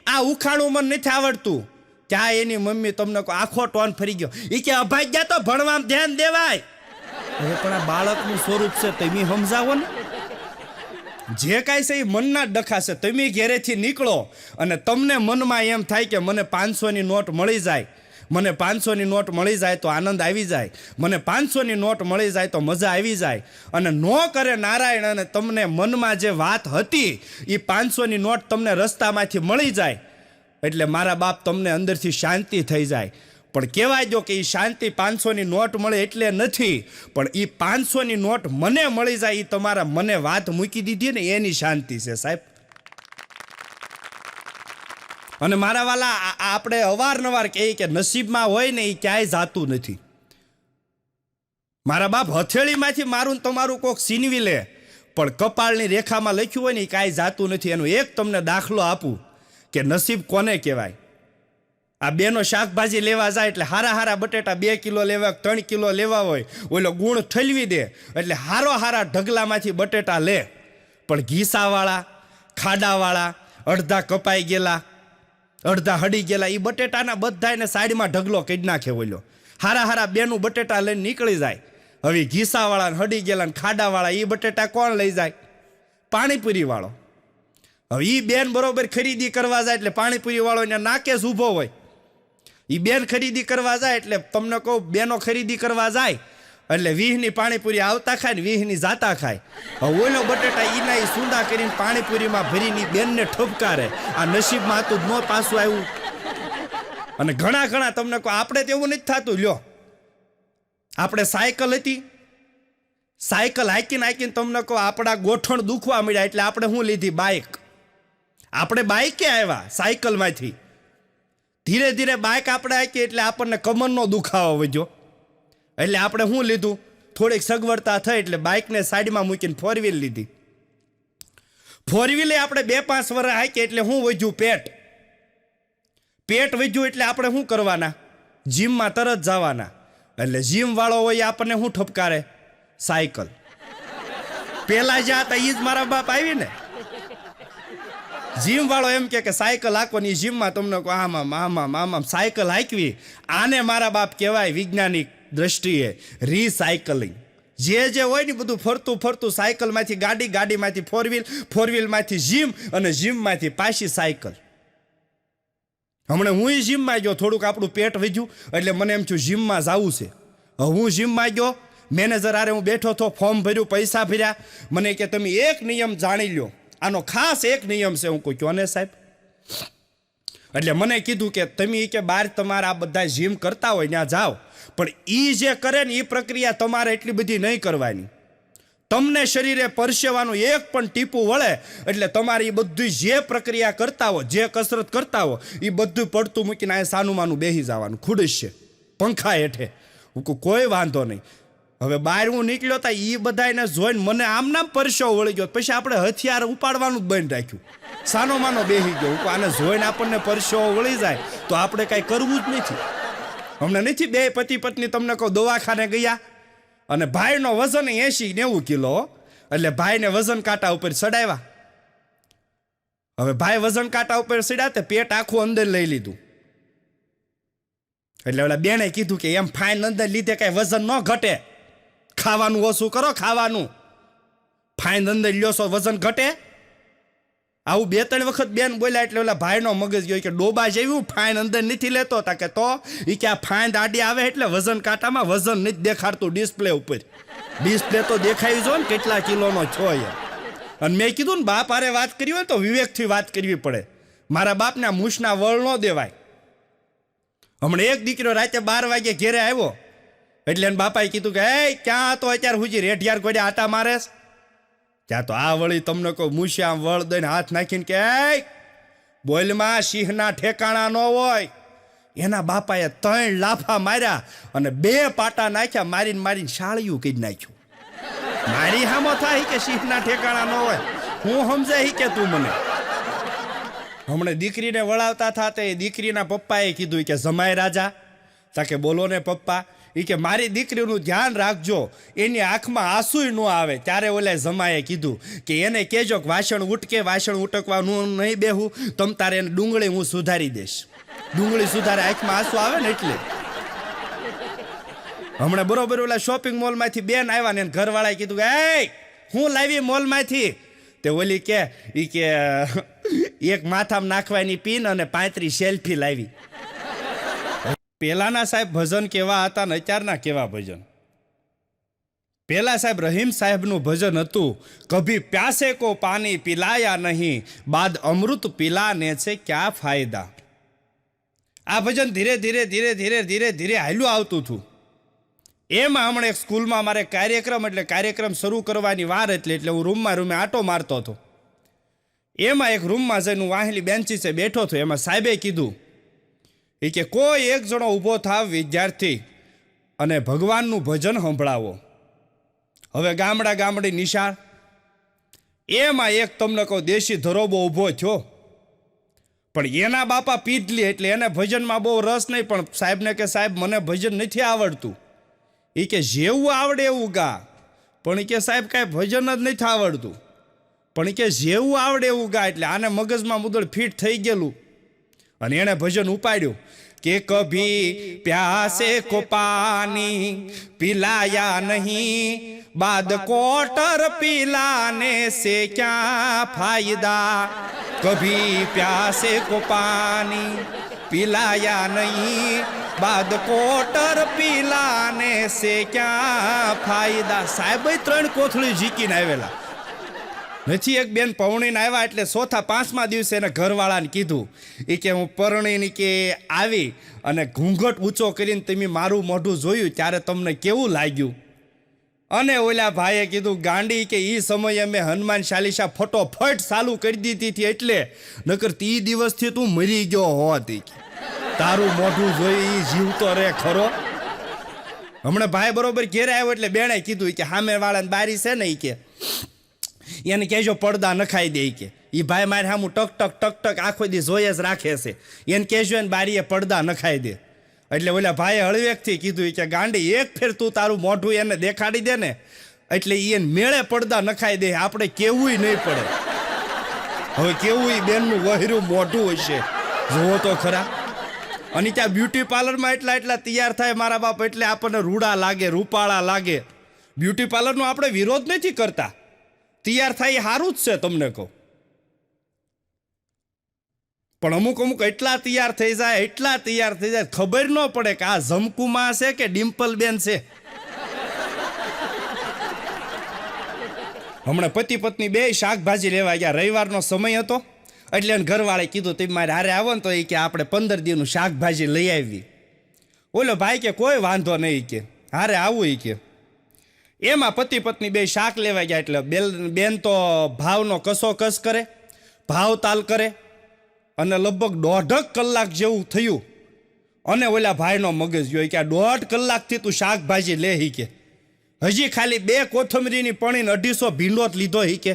આ ઉખાણું મને નથી આવડતું. ત્યાં એની મમ્મી તમને આખો ટોન ફરી ગયો. એ કે અભાગ્યા તો ભણવામાં ધ્યાન દેવાય. હવે પણ આ બાળકનું સ્વરૂપ છે, તમે સમજાવો ને. જે કાંઈ છે એ મનના જ ડખા છે. તમે ઘેરેથી નીકળો અને તમને મનમાં એમ થાય કે મને 500ની નોટ મળી જાય, મને 500ની નોટ મળી જાય તો આનંદ આવી જાય, મને 500ની નોટ મળી જાય તો મજા આવી જાય. અને નો કરે નારાયણ અને તમને મનમાં જે વાત હતી એ 500ની નોટ તમને રસ્તામાંથી મળી જાય એટલે મારા બાપ તમને અંદરથી શાંતિ થઈ જાય. પણ કહેવાય જો કે એ શાંતિ 500ની નોટ મળે એટલે નથી, પણ એ 500ની નોટ મને મળી જાય એ તમારા મને વાત મૂકી દીધી ને એની શાંતિ છે સાહેબ. અને મારા વાલા આપણે અવારનવાર કહીએ કે નસીબમાં હોય ને એ ક્યાંય જાતું નથી. મારા બાપ હથેળીમાંથી મારું તમારું કોક સીનવી લે પણ કપાળની રેખામાં લખ્યું હોય ને એ કાંઈ જાતું નથી. એનો એક તમને દાખલો આપું કે નસીબ કોને કહેવાય. આ બેનો શાકભાજી લેવા જાય એટલે હારા બટેટા 2 કિલો લેવા 3 કિલો લેવા હોય, ઓલો ગુણ ઠલવી દે એટલે હારા ઢગલામાંથી બટેટા લે. પણ ઘીસાવાળા, ખાડાવાળા, અડધા કપાઈ ગયેલા, અડધા હડી ગયેલા એ બટેટાના બધાને સાઈડમાં ઢગલો કરી નાખે. ઓલો હારા બેનું બટેટા લઈને નીકળી જાય. હવે ઘીસાવાળા, હડી ગયેલા ને ખાડાવાળા એ બટેટા કોણ લઈ જાય? પાણીપુરી વાળો. હવે એ બેન બરોબર ખરીદી કરવા જાય એટલે પાણીપુરી વાળો એને નાકે જ ઊભો હોય. એ બેન ખરીદી કરવા જાય એટલે તમને કહું બેનો ખરીદી કરવા જાય એટલે 20ની પાણીપુરી આવતા ખાય ને 20ની જાતા ખાય. હવે ઓલો બટેટા ઈના ઈ સુંદા કરીને પાણીપુરીમાં ભરીને બેનને ઠપકારે. આ નસીબમાં હતું ન પાછું આવ્યું. અને ઘણા તમને કહો આપણે તો એવું નથી થતું. લ્યો આપણે સાયકલ હતી, સાયકલ હાંકીને તમને કહો આપણા ગોઠણ દુખવા મળ્યા એટલે આપણે શું લીધી? બાઇક. આપણે બાઇકે આવ્યા સાયકલમાંથી. ધીરે ધીરે બાઇક આપણે હાંકી એટલે આપણને કમરનો દુખાવો વધ્યો એટલે આપણે શું લીધું? થોડીક સગવડતા થઈ એટલે બાઇકને સાઈડમાં મૂકીને 4 વ્હીલ લીધી. 4 વ્હીલે આપણે 2-5 વર્ષ હાંકી એટલે શું વધ્યું? પેટ વધ્યું એટલે આપણે શું કરવાના? જીમમાં તરત જવાના. એટલે જીમ વાળો હોય આપણને શું ઠપકારે? સાયકલ. પેલા જ્યાં હતા એ જ મારા બાપ આવી ને. જીમ વાળો એમ કે સાયકલ હાંકવાની, જીમમાં તમને આમ સાયકલ હાંકવી. આને મારા બાપ કહેવાય વૈજ્ઞાનિક દ્રષ્ટિએ રીસાયકલિંગ. જે હોય ને બધું ફરતું સાયકલમાંથી ગાડી, ગાડીમાંથી 4 વ્હીલ, 4 વ્હીલમાંથી જીમ અને જીમમાંથી પાછી સાયકલ. હમણાં હું જીમમાં ગયો, થોડુંક આપણું પેટ વધ્યું એટલે મને એમ થયું જીમમાં જવું છે. હું જીમમાં ગયો, મેનેજર આરે હું બેઠો હતો, ફોર્મ ભર્યું, પૈસા ભર્યા. મને કે તમે એક નિયમ જાણી લો, આનો ખાસ એક નિયમ છે. હું કહું કયો ને સાહેબ? એટલે મને કીધું કે તમે કે બહાર તમારા આ બધા જીમ કરતા હોય ત્યાં જાઓ, પણ એ જે કરે ને એ પ્રક્રિયા તમારે એટલી બધી નહીં કરવાની. તમને શરીરે પરસેવાનું એક પણ ટીપું વળે એટલે તમારે એ બધું જે પ્રક્રિયા કરતા હો, જે કસરત કરતા હો એ બધું પડતું મૂકીને આ સાનું માનું બેસી જવાનું ખુડશ છે પંખા હેઠે. હું કહું કોઈ વાંધો નહીં. હવે બહાર હું નીકળ્યો હતા એ બધાને જોઈને મને આમનામ પરસેવો વળી ગયો. પછી આપણે હથિયાર ઉપાડવાનું જ બંધ રાખ્યું, સાનો માનો બેસી ગયો. હું આને જોઈને આપણને પરસેવો વળી જાય તો આપણે કાંઈ કરવું જ નથી. હમણાં નથી 2 પતિ પત્ની તમને કહું દવાખાને ગયા અને ભાઈનો વજન 80-90 કિલો એટલે ભાઈને વજન કાંટા ઉપર ચડાવ્યા. હવે ભાઈ વજન કાંટા ઉપર ચડ્યા તે પેટ આખું અંદર લઈ લીધું. એટલે ઓલા બેને કીધું કે એમ ફાઇન અંદર લીધે કાંઈ વજન ન ઘટે, ખાવાનું ઓછું કરો, ખાવાનું. ફાઇન અંદર લ્યો છો વજન ઘટે? આવું 2-3 વખત બેન બોલ્યા એટલે ઓલા ભાઈનો મગજ ગયો કે ડોબા જેવું ફાઇન અંદર નથી લેતો. તા કે તો એ કે આ ફાઇન આડી આવે એટલે વજન કાંટામાં વજન નથી દેખાડતું ડિસ્પ્લે ઉપર. ડિસ્પ્લે તો દેખાવી જો ને કેટલા કિલોનો છો યાર. અને મેં કીધું ને બાપ હારે વાત કરવી હોય તો વિવેકથી વાત કરવી પડે. મારા બાપને મૂછના વળ ન દેવાય. હમણાં એક દીકરો રાતે 12 વાગે ઘેરે આવ્યો એટલે એને બાપાએ કીધું કે એ ક્યાં તો અત્યાર સુધી રેઢિયાર ગોડે આટા મારેસ? ત્યાં તો આ વળી તમને કોઈ મૂછે આમ વળ દઈને હાથ નાખીને કે એ બોલમાં સિંહના ઠેકાણા ન હોય. એના બાપાએ 3 લાફા માર્યા અને 2 પાટા નાખ્યા, મારીને મારીને શાળિયું કઈ નાખ્યું. મારી હામો થાય કે સિંહના ઠેકાણા ન હોય, હું સમજાય કે તું મને. હમણાં દીકરીને વળાવતા થાતે દીકરીના પપ્પાએ કીધું કે જમાય રાજા તાકે બોલો ને પપ્પા, એ કે મારી દીકરીનું ધ્યાન રાખજો, એની આંખમાં આંસુય ન આવે. ત્યારે ઓલા જમાએ કીધું કે એને કહેજો કે વાસણ ઉટકવાનું નહીં બેહું, તમ તારે એને ડુંગળી હું સુધારી દઈશ. ડુંગળી સુધારે આંખમાં આંસુ આવે ને એટલે. હમણાં બરોબર ઓલા શોપિંગ મોલમાંથી બેન આવ્યા ને ઘરવાળાએ કીધું કે એ હું લાવી મોલમાંથી? તે ઓલી કે ઈ કે એક માથામાં નાખવાની પીન અને 35 સેલ્ફી લાવી. પેલાના સાહેબ ભજન કેવા હતા ને અત્યારના કેવા ભજન. પેલા સાહેબ રહીમ સાહેબનું ભજન હતું, કભી પ્યાસે કો પાણી પિલાયા નહીં, બાદ અમૃત પિલાને છે ક્યા ફાયદા. આ ભજન ધીરે ધીરે ધીરે ધીરે ધીરે ધીરે હાલ્યું આવતું હતું. એમાં હમણાં એક સ્કૂલમાં મારે કાર્યક્રમ શરૂ કરવાની વાર એટલે હું રૂમે આટો મારતો હતો. એમાં એક રૂમમાં જઈને હું વાહેલી બેન્ચીસે બેઠો હતો. એમાં સાહેબે કીધું એ કે કોઈ એક જણો ઊભો થાવ વિદ્યાર્થી અને ભગવાનનું ભજન સંભળાવો. હવે ગામડી નિશાળ એમાં એક તમને કહું દેશી ધરોબો ઊભો થયો, પણ એના બાપા પીધલી એટલે એને ભજનમાં બહુ રસ નહીં. પણ સાહેબને કે સાહેબ મને ભજન નથી આવડતું. એ કે જેવું આવડે એવું ગા. પણ એ કે સાહેબ કાંઈ ભજન જ નથી આવડતું. પણ એ કે જેવું આવડે એવું ગા. એટલે આને મગજમાં મુદળ ફિટ થઈ ગયેલું અને એણે ભજન ઉપાડ્યું કે કભી પ્યાસે કો પાની પિલાયા નહીં, બાદ કોટર પિલાને સે ક્યા ફાયદા. કભી પ્યાસે કો પાની પિલાયા નહીં, બાદ કોટર પિલાને સે ક્યા ફાયદા. સાહેબ 3 કોથળી ઝીકીને આવેલા નથી. એક બેન પૌણીને આવ્યા એટલે 4-5મા દિવસે એને ઘરવાળાને કીધું એ કે હું પરણીને કે આવી અને ઘૂંઘટ ઊંચો કરીને તમે મારું મોઢું જોયું ત્યારે તમને કેવું લાગ્યું? અને ઓલા ભાઈએ કીધું ગાંડી કે એ સમયે મેં હનુમાન ચાલીસા ફટોફટ ચાલુ કરી દીધી હતી એટલે નકર 30 દિવસથી તું મરી ગયો હોત. તારું મોઢું જોઈ એ જીવતો રે ખરો. હમણાં ભાઈ બરોબર ઘેરે આવ્યો એટલે બેણે કીધું કે સામે વાળાને બારી છે ને કે એને કહેજો પડદા નખાઈ દે. કે એ ભાઈ મારે સામું ટક ટક ટક ટક આખો દી જોઈ જ રાખે છે. એને કહેજો એને બારીએ પડદા નખાઈ દે. એટલે ઓલા ભાઈએ હળવેકથી કીધું કે ગાંડી એક ફેર તું તારું મોઢું એને દેખાડી દે ને એટલે એને મેળે પડદા નખાઈ દે, આપણે કેવુંય નહીં પડે. હવે કેવું એ બેનનું વહેરું મોઢું હશે જોવો તો ખરા. અને ત્યાં બ્યુટી પાર્લરમાં એટલા તૈયાર થાય મારા બાપ એટલે આપણને રૂડા લાગે, રૂપાળા લાગે. બ્યુટી પાર્લરનો આપણે વિરોધ નથી કરતા, તૈયાર થાય એ સારું જ છે તમને કહું. પણ અમુક એટલા તૈયાર થઈ જાય ખબર ન પડે કે આ ઝમકુમાં છે કે ડિમ્પલ બેન છે. હમણાં પતિ પત્ની 2 શાકભાજી લેવા ગયા. રવિવારનો સમય હતો એટલે એને ઘરવાળે કીધું તમે મારે હારે આવો ને તો એ કે આપણે 15 દિવસનું શાકભાજી લઈ આવી. ઓલો ભાઈ કે કોઈ વાંધો નહીં કે હારે આવું. એ કે એમાં પતિ પત્ની 2 શાક લેવા ગયા એટલે બેન તો ભાવનો કસોકસ કરે, ભાવ તાલ કરે અને લગભગ 1.5 કલાક જેવું થયું. અને ઓલા ભાઈનો મગજ ગયો કે આ 1.5 કલાકથી તું શાકભાજી લે. હી કે હજી ખાલી 2 કોથમરીની પણીને 250 ભીંડો જ લીધો. હી કે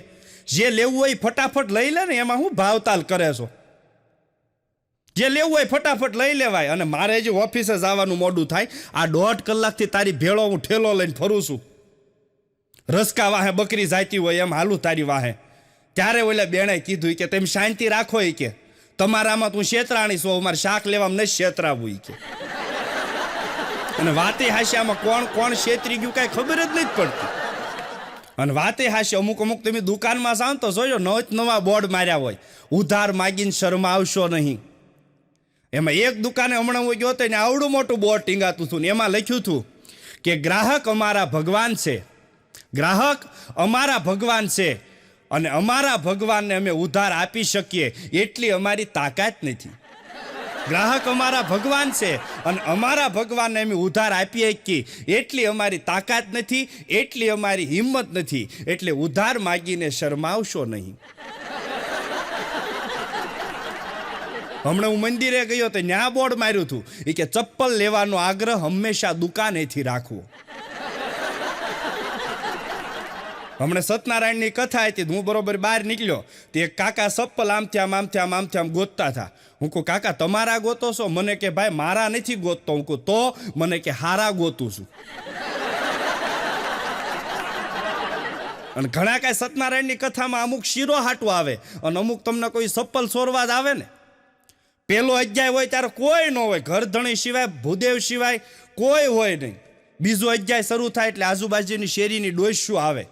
જે લેવું હોય ફટાફટ લઈ લે ને, એમાં હું ભાવતાલ કરે છો? જે લેવું હોય ફટાફટ લઈ લેવાય. અને મારે હજી ઓફિસે જવાનું મોડું થાય. આ 1.5 કલાકથી તારી ભેળો હું ઠેલો લઈને ફરું છું. રસકા વાહે બકરી જાતી હોય એમ હાલું તારી વાહે. ત્યારે ઓલા બેણે કીધું કે તમે શાંતિ રાખો. એ કે તમારામાં તું શેતરાણી છો, અમારે શાક લેવામાં નથી શેતરાવું. કે અને વાતે હાસ્યામાં કોણ શેતરી ગયું કાંઈ ખબર જ નથી પડતી. અને વાતે હાસ્ય અમુક તમે દુકાનમાં જાઓ તો જોજો નવા બોર્ડ માર્યા હોય, ઉધાર માગીને શર્મા આવશો નહીં. એમાં એક દુકાને હમણાં હું ગયો તો ને આવડું મોટું બોર્ડ ટીંગાતું હતું ને એમાં લખ્યું હતું કે ગ્રાહક અમારા ભગવાન છે, ગ્રાહક અમારા ભગવાન છે, અને અમારા ભગવાનને અમે ઉધાર આપી શકીએ એટલી અમારી તાકાત નથી. ગ્રાહક અમારા ભગવાન છે અને અમારા ભગવાનને અમે ઉધાર આપીએ શકીએ એટલી અમારી તાકાત નથી, એટલી અમારી હિંમત નથી. એટલે ઉધાર માગીને શરમાવશો નહીં. હમણાં હું મંદિરે ગયો તો ન્યા બોર્ડ માર્યું હતું કે ચપ્પલ લેવાનો આગ્રહ હંમેશા દુકાનેથી રાખવો. હમણાં સત્યનારાયણની કથા હતી, હું બરોબર બહાર નીકળ્યો તે એક કાકા ચપ્પલ આમથી આમ ગોતતા હતા. હું કહું કાકા તમારા ગોતો છો? મને કે ભાઈ મારા નથી ગોતતો. હું કહું તો? મને કે હારા ગોતું છું. અને ઘણા કાંઈ સત્યનારાયણની કથામાં અમુક શીરો હાટું આવે અને અમુક તમને કોઈ ચપ્પલ સોરવા જ આવે ને. પેલો અધ્યાય હોય ત્યારે કોઈ ન હોય, ઘરધણી સિવાય ભૂદેવ સિવાય કોઈ હોય નહીં. બીજો અધ્યાય શરૂ થાય એટલે આજુબાજુની શેરીની ડોસ્યું આવે.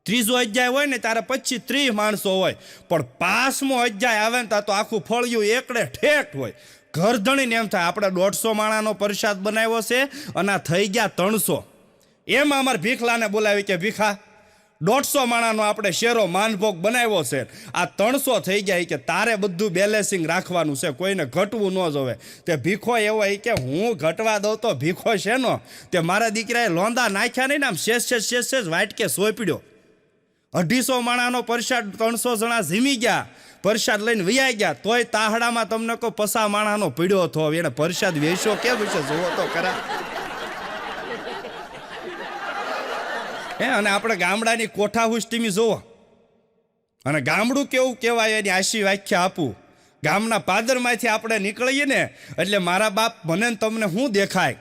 ત્રીજો અધ્યાય હોય ને ત્યારે 25-30 માણસો હોય. પણ 5મો અધ્યાય આવે ને તો આખું ફળિયું એકડે ઠેઠ હોય. ઘરધણીને એમ થાય આપણે 150 માણાનો પ્રસાદ બનાવ્યો છે અને આ થઈ ગયા 300. એમાં અમારે ભીખલાને બોલાવી કે ભીખા 150 માણાનો આપણે શેરો માનભોગ બનાવ્યો છે, આ 300 થઈ ગયા કે તારે બધું બેલેન્સિંગ રાખવાનું છે, કોઈને ઘટવું ન જોવે. તે ભીખો એવો કે હું ઘટવા દઉં તો ભીખો શેનો? તે મારા દીકરાએ લોંદા નાખ્યા નહીં ને આમ શેષ વાટકે સોંપડ્યો. 250 માણાનો પ્રસાદ 300 જણા ઝીમી ગયા, પ્રસાદ લઈને વૈયા ગયા. તોય તાહડામાં તમને કહો 50 માણાનો પીડ્યો હતો. એને પ્રસાદ વેચ્યો કેમ છે જોવો તો ખરા. અને આપણે ગામડાની કોઠાહૂસ તમે જોવો, અને ગામડું કેવું કહેવાય એની આશી વ્યાખ્યા આપું. ગામના પાદરમાંથી આપણે નીકળીએ ને એટલે મારા બાપ મને તમને શું દેખાય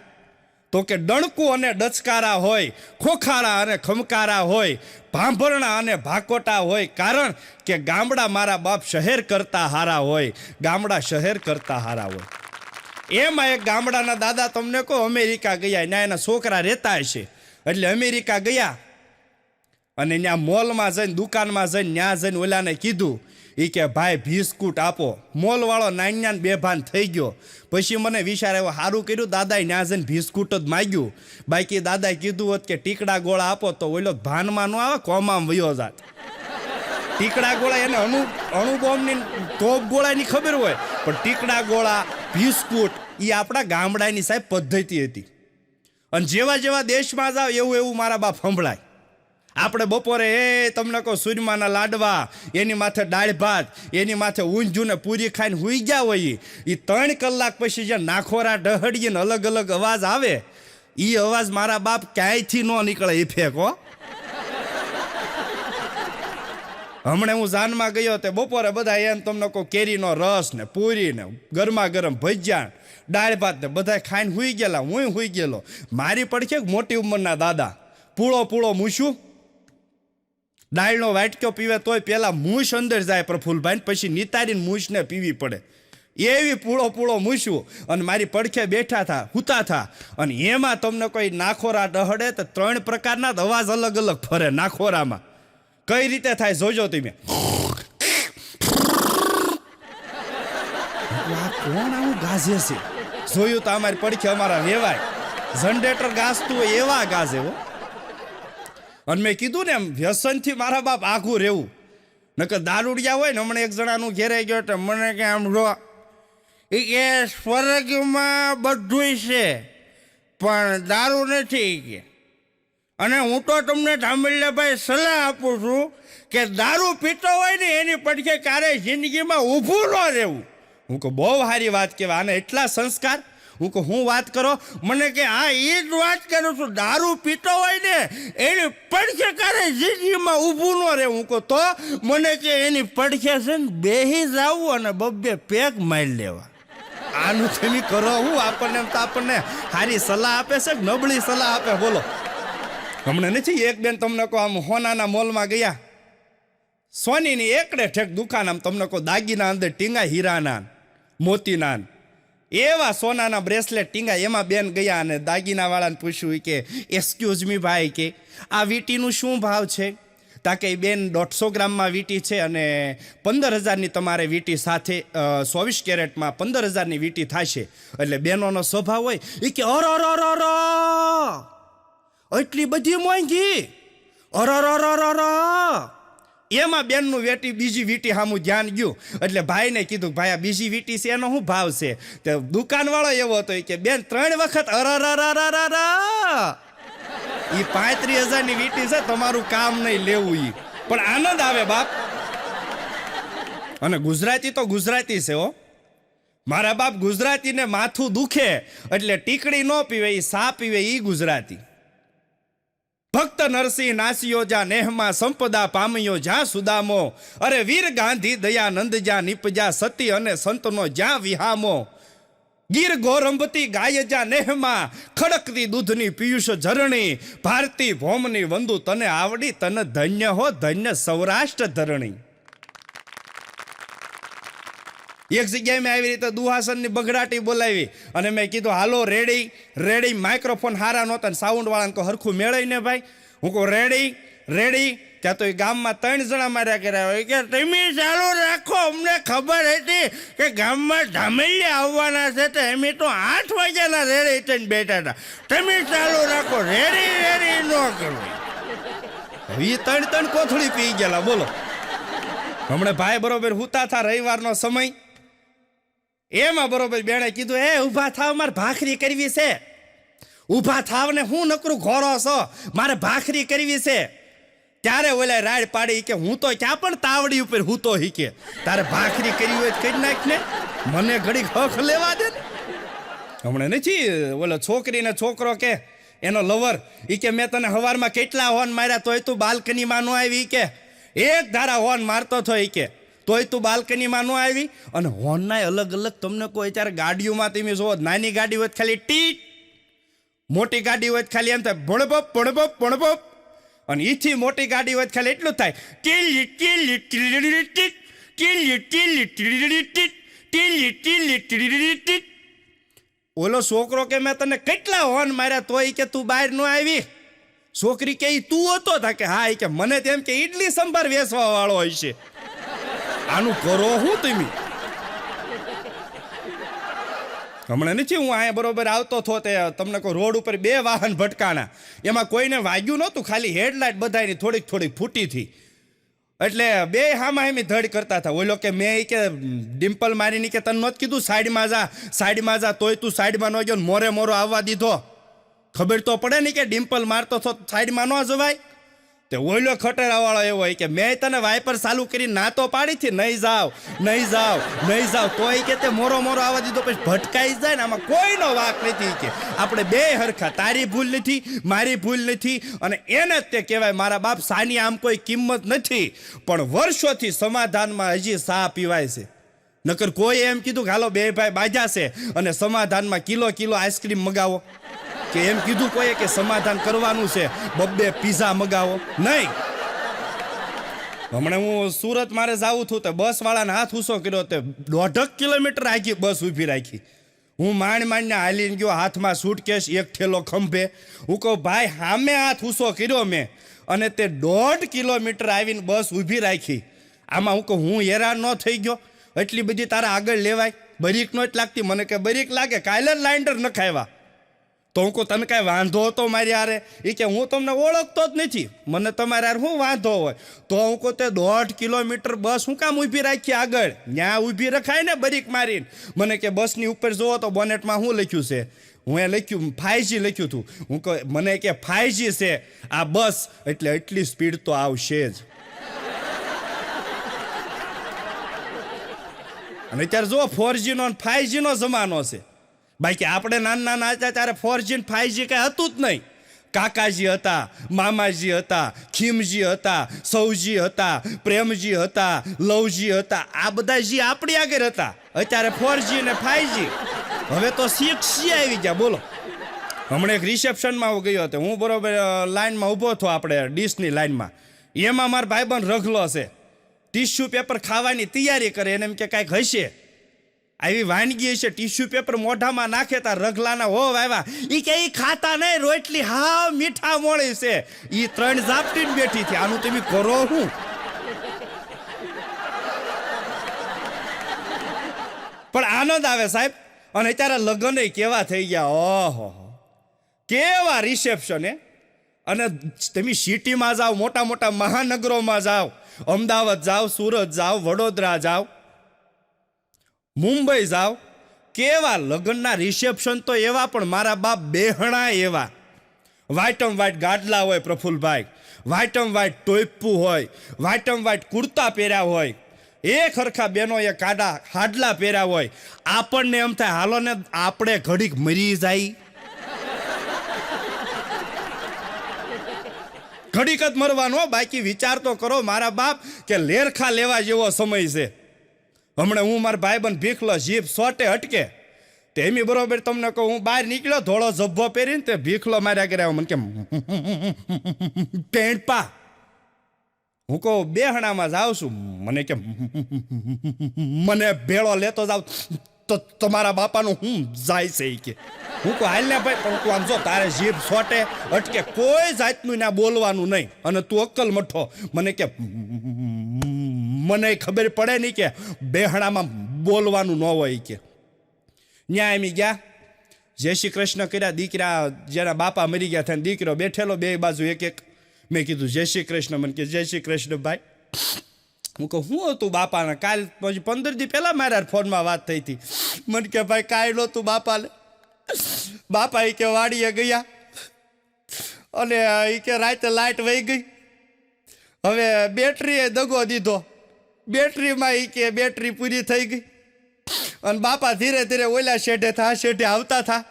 તો કે ડણકું અને ડચકારા હોય, ખોખારા અને ખમકારા હોય, ભાંભરણા અને ભાકોટા હોય. કારણ કે ગામડા મારા બાપ શહેર કરતા હારા હોય, ગામડા શહેર કરતા હારા હોય. એમાં એક ગામડાના દાદા તમને કહો અમેરિકા ગયા, ત્યાં એના છોકરા રહેતા હશે એટલે અમેરિકા ગયા અને ત્યાં મોલમાં જઈને દુકાનમાં જઈને ત્યાં જઈને ઓલાને કીધું કે ભાઈ બિસ્કુટ આપો. મોલવાળો નાન્યાન બેભાન થઈ ગયો. પછી મને વિચાર આવ્યો સારું કર્યું દાદાએ ત્યાં જઈને બિસ્કુટ જ માગ્યું. બાકી દાદાએ કીધું હોત કે ટીકડા ગોળા આપો તો ઓલો ભાનમાં ન આવે, કોમામ વયો જાત. ટીકડા ગોળા એને અણુબોમની તોપ ગોળાની ખબર હોય, પણ ટીકડા ગોળા બિસ્કુટ એ આપણા ગામડાની સાહેબ પદ્ધતિ હતી. અને જેવા જેવા દેશમાં જાવ એવું એવું મારા બાપ સંભળાય. આપણે બપોરે તમને કહો સુરમાના લાડવા, એની માથે દાળ ભાત, એની માથે ઊંધિયું ને પૂરી ખાઈને હુઈ ગયા હોય. એ 3 કલાક પછી જે નાખોરા ડહડીએ ને અલગ અલગ અવાજ આવે, એ અવાજ મારા બાપ ક્યાંયથી ન નીકળે એ ફેંકો. હમણાં હું જાનમાં ગયો તે બપોરે બધા એમ તમને કહો કેરીનો રસ ને પૂરી ને ગરમા ગરમ ભજીયા દાળ ભાત ને બધા ખાઈને હુઈ ગયેલા. હું હુઈ ગયેલો. મારી પડખે મોટી ઉંમરના દાદા પૂળો મૂછું દાળનો વાટક્યો પીવે તોય પેલા મૂછ અંદર જાય પ્રફુલભાઈ, પછી નિતારીને મૂછને પીવી પડે. એવી પૂળો મૂછું અને મારી પડખે બેઠા થા હુતા થા. અને એમાં તમને કોઈ નાખોરા ડહડે તો 3 પ્રકારના જ અવાજ અલગ અલગ ફરે નાખોરામાં. કઈ રીતે થાય જોજો તમે. કોણ આવું ગાજે છે? જોયું તો અમારી પડખે અમારા વેવાય જનરેટર ગાજતું હોય એવા ગાજે હો. અને મેં કીધું ને એમ વ્યસનથી મારા બાપ આઘું રહેવું. નકર દારૂડિયા હોય ને, હમણાં એક જણાનું ઘેરે ગયો તો મને કે આમ રો એ સ્વર્ગમાં બધું છે પણ દારૂ નથી કે. અને હું તો તમને ધામેલિયાભાઈ સલાહ આપું છું કે દારૂ પીતો હોય ને એની પડખે ક્યારેય જિંદગીમાં ઊભું ન રહેવું. હું કહું બહુ સારી વાત કહેવાય, આને એટલા સંસ્કાર. હું કહું હું વાત કરો? મને કે હા એ જ વાત કરું છું, દારૂ પીતો હોય ને એની પડખે ક્યારેય જિંદગીમાં ઊભું ન રહેવું. હું કહું તો? મને કે એની પડખે છે ને બેહી જવું અને 2 પેક મારી લેવા. આનું તમે કરો હું? આપણને એમ તો આપણને સારી સલાહ આપે છે કે નબળી સલાહ આપે બોલો? હમણાં નથી એક બેન તમને કહો આમ હોનાના મોલમાં ગયા, સોનીની એકડે ઠેક દુકાન, આમ તમને કહો દાગીના અંદર ટીંગા હીરાના મોતીના એવા સોનાના બ્રેસલેટ ટીંગા. એમાં બેન ગયા અને દાગીના વાળાને પૂછ્યું કે એક્સક્યુઝ મી ભાઈ કે આ વીટીનું શું ભાવ છે? તાકે બેન 150 ગ્રામમાં વીટી છે અને 15,000ની તમારે વીટી સાથે 24 કેરેટમાં 15,000ની વીટી થશે. એટલે બેનોનો સ્વભાવ હોય એ કે અર એટલી બધી મોંઘી, અર એમાં બેનનું વેટી બીજી વીટી સામું ધ્યાન ગયું એટલે ભાઈને કીધું ભાઈ આ બીજી વીટી છે એનો શું ભાવ છે? તે દુકાનવાળો એવો હતો કે બેન 3 વખત ઈ 35,000ની વીટી છે, તમારું કામ નહીં લેવું. ઈ પણ આનંદ આવે બાપ. અને ગુજરાતી તો ગુજરાતી છે હો. મારા બાપ ગુજરાતીને માથું દુખે એટલે ટીકડી ન પીવે, ઈ સા પીવે, ઈ ગુજરાતી. ભક્ત નરસિંહ નાસિયો જા નેહમાં સંપદા પામ્યો જ્યાં સુદામો, અરે વીર ગાંધી દયાનંદ જ્યાં નિપજા સતી અને સંતનો જ્યાં વિહામો, ગીર ગોરંભતી ગાય જા નેહમાં ખડકતી દૂધની પિયુષ ઝરણી, ભારતી ભોમની વંદુ તને આવડી તને ધન્ય હો ધન્ય સૌરાષ્ટ્ર ધરણી. એક જગ્યાએ મેં આવી રીતે દુહાસનની બગડાટી બોલાવી અને મેં કીધું હાલો રેડી રેડી. માઇક્રોફોન હારા નહોતા ને સાઉન્ડ વાળાને કહો હરખું મેળાય ને ભાઈ. હું કહું રેડી રેડી. ત્યાં તો એ ગામમાં 3 જણા માર્યા કર્યા હોય કે તમે ચાલુ રાખો, અમને ખબર હતી કે ગામમાં ધામેલિયા આવવાના છે તો એમ તો 8 વાગ્યાના રેડી થઈને બેઠા હતા. તમે ચાલુ રાખો, રેડી રેડી ન કરવું. એ 3 કોથળી પી ગયેલા બોલો. હમણાં ભાઈ બરોબર હુતા થા રવિવારનો સમય, એમાં બરોબર બેણે કીધું એ ઊભા થાવ, મારે ભાખરી કરવી છે. ઊભા થાવ ને હું નકરું ઘોરો છો, મારે ભાખરી કરવી છે. ત્યારે ઓલા રાડ પાડી કે હું તો ક્યાં પણ તાવડી ઉપર હું તો હીકે, તારે ભાખરી કરવી હોય કરી નાખ ને, મને ઘડી હક લેવા દે ને. હમણાં નથી ઓલો છોકરીને છોકરો કે એનો લવર ઈ કે મેં તને હવારમાં કેટલા હોર્ન માર્યા તોય તું બાલ્કનીમાં ન આવી. કે એક ધારા હોર્ન મારતો થો ઈ કે તોય તું બાલ્કનીમાં ન આવી. અને હોર્નના અલગ અલગ તમને કોઈ ત્યારે ગાડીઓમાં તમે જોવો, નાની ગાડી હોય ખાલી ટીટ, મોટી ગાડી હોય ખાલી એમ થાય ભણબપ ભણબપ ભણબપ, અને ઈથી મોટી ગાડી હોય ખાલી એટલું થાય ટીલી ટીલી ટીલી ટીટ ટીલી ટીલી ટીલી ટીટ ટીલી ટીલી ટીલી ટીટ. ઓલો છોકરો કે મેં તને કેટલા હોર્ન માર્યા તોય કે તું બહાર ન આવી. છોકરી કે તું હતો તા કે હા. કે મને તેમ કે ઈડલી સંભાર વેચવા વાળો હોય છે. આનું કરો હું તમે. હમણાં નથી હું અહીંયા બરોબર આવતો થો તે તમને કોઈ રોડ ઉપર 2 વાહન ભટકાણા, એમાં કોઈને વાગ્યું નહોતું, ખાલી હેડલાઇટ બધાની થોડીક થોડીક ફૂટી હતી. એટલે 2 હામા હેમી ધડ કરતા હતા. ઓલો કે મેં કે ડિમ્પલ મારીની કે તને નહોતું કીધું સાઈડમાં જા સાઈડમાં જા, તોય તું સાઈડમાં ન ગયો, મોરે મોરો આવવા દીધો. ખબર તો પડે ને કે ડિમ્પલ મારતો થો સાઈડમાં ન જવાય. તે ઓલો ખટેરાવાળો એવો હોય કે મેં તને વાઇપર ચાલુ કરી ના તો પાડી હતી, નહીં જાવ નહીં જાવ નહીં જાવ, તોય કે તે મોરો મોરો આવવા દીધો. પછી ભટકાઈ જાય ને, આમાં કોઈનો વાંક નથી. કે આપણે 2 હરખા, તારી ભૂલ નથી મારી ભૂલ નથી. અને એને જ તે કહેવાય મારા બાપ સાની આમ કોઈ કિંમત નથી, પણ વર્ષોથી સમાધાનમાં હજી સા પીવાય છે. નકર કોઈ એમ કીધું કે હાલો 2 ભાઈ બાજા છે અને સમાધાનમાં કિલો આઈસ્ક્રીમ મગાવો, કે એમ કીધું કોઈએ કે સમાધાન કરવાનું છે 2 પીઝા મગાવો નહીં. હમણાં હું સુરત મારે જાવું છું તો બસ વાળાને હાથ ઊંચો કર્યો, તે 1.5 કિલોમીટર આગી બસ ઊભી રાખી. હું માંડ હાલીને ગયો, હાથમાં સૂટકેસ, એક થેલો ખંભે. હું કહું ભાઈ સામે હાથ ઊંચો કર્યો મેં, અને તે 1.5 કિલોમીટર આવીને બસ ઊભી રાખી. આમાં હું કહું હું હેરાન ન થઈ ગયો? એટલી બધી તારા આગળ લેવાય? બરીક નો જ લાગતી? મને કે બરીક લાગે, કાલે જ લાઇન્ડર ન ખાવા. તો હું કહું તને કાંઈ વાંધો હતો મારી હારે? એ કે હું તમને ઓળખતો જ નથી, મને તમારે હારે શું વાંધો હોય? તો હું કહું તે 1.5 કિલોમીટર બસ હું કામ ઊભી રાખી આગળ? ત્યાં ઊભી રખાય ને બરીક મારીને. મને કે બસની ઉપર જોવો તો બોનેટમાં શું લખ્યું છે? હું એ લખ્યું 5G લખ્યું હતું. હું કહું મને કે 5G છે આ બસ, એટલે એટલી સ્પીડ તો આવશે જ. અને અત્યારે જો 4G નો 5G નો જમાનો છે. બાકી આપણે નાના હતા ત્યારે 4G ને 5G કાંઈ હતું જ નહીં. કાકાજી હતા, મામાજી હતા, ખીમજી હતા, સૌજી હતા, પ્રેમજી હતા, લવજી હતા. આ બધા જી આપણી આગળ હતા. અત્યારે 4G ને 5G, હવે તો 6G આવી ગયા બોલો. હમણાં એક રિસેપ્શનમાં ગયો હતો હું, બરોબર લાઈનમાં ઊભો હતો આપણે ડીશની લાઈનમાં. એમાં મારા ભાઈબંધ રઘલો છે, ટીશ્યુ પેપર ખાવાની તૈયારી કરે. એને એમ કે કાંઈક હશે આવી વાનગી છે, ટીશ્યુ પેપર મોઢામાં નાખે તાર રઘલાના હો આવ્યા. ઈ કે ઈ ખાતા નહીં, રોટલી હાવ મીઠા મોળી છે. ઈ 3 ઝાપટીને બેઠી છે. આનું તમે કરો હું? પણ આનંદ આવે સાહેબ. અને અત્યારે લગ્ન કેવા થઈ ગયા, ઓહો કેવા રિસેપ્શન. અને તમે સિટીમાં જાઓ, મોટા મોટા મહાનગરોમાં જાઓ, અમદાવાદ જાઓ, સુરત જાઓ, વડોદરા જાઓ, મુંબઈ જાઓ, કેવા લગ્નના રિસેપ્શન તો એવા, પણ મારા બાપ બેહણા એવા. વ્હાઇટમ વ્હાઇટ ગાડલા હોય પ્રફુલભાઈ, વ્હાઇટમ વ્હાઇટ ટોયપું હોય, વ્હાઇટમ વ્હાઇટ કુર્તા પહેર્યા હોય, એક હરખા બહેનોએ કાડા હાડલા પહેર્યા હોય. આપણને એમ થાય હાલો ને આપણે ઘડીક મરી જાય, ઘડીક જ મરવાનો. બાકી વિચાર તો કરો મારા બાપ કે લેરખા લેવા જેવો સમય છે. હમણાં હું મારા ભાઈબંધ ભીખલો જીભ સોટે હટકે તેમી બરોબર તમને કહું, હું બહાર નીકળ્યો ધોળો ઝભ્ભો પહેરીને, તે ભીખલો માર્યા કર્યા. મને કે પેન્ટ પા. હું કહું બેહણામાં જાઉં છું. મને કે મને ભેળો લેતો જાવ તો તમારા બાપાનું હું જાય છે કે. હું કહું હાલ ને ભાઈ, પણ તું આમ જો તારે જીભ સોટે અટકે, કોઈ જાતનું ના બોલવાનું નહીં, અને તું અક્કલ મઠો. મને કે મને ખબર પડે નહીં કે બેહણામાં બોલવાનું ન હોય કે. ન્યા એમ ગયા, જય શ્રી કૃષ્ણ કર્યા. દીકરા જેના બાપા મરી ગયા થાય, દીકરો બેઠેલો બે બાજુ એક એક. મેં કીધું જય શ્રી કૃષ્ણ. મને કે જય શ્રી કૃષ્ણ ભાઈ. હું કહું શું હતું બાપાને? કાલ પછી 15 દી પહેલાં મારા ફોનમાં વાત થઈ હતી. મને કે ભાઈ કાંઈ નહોતું બાપાને. બાપા એ કે વાડીએ ગયા અને એ કે રાતે લાઇટ વહી ગઈ. હવે બેટરીએ દગો દીધો, બેટરીમાં એ કે બેટરી પૂરી થઈ ગઈ, અને બાપા ધીરે ધીરે ઓલા શેઢે શેઢે આવતા હતા.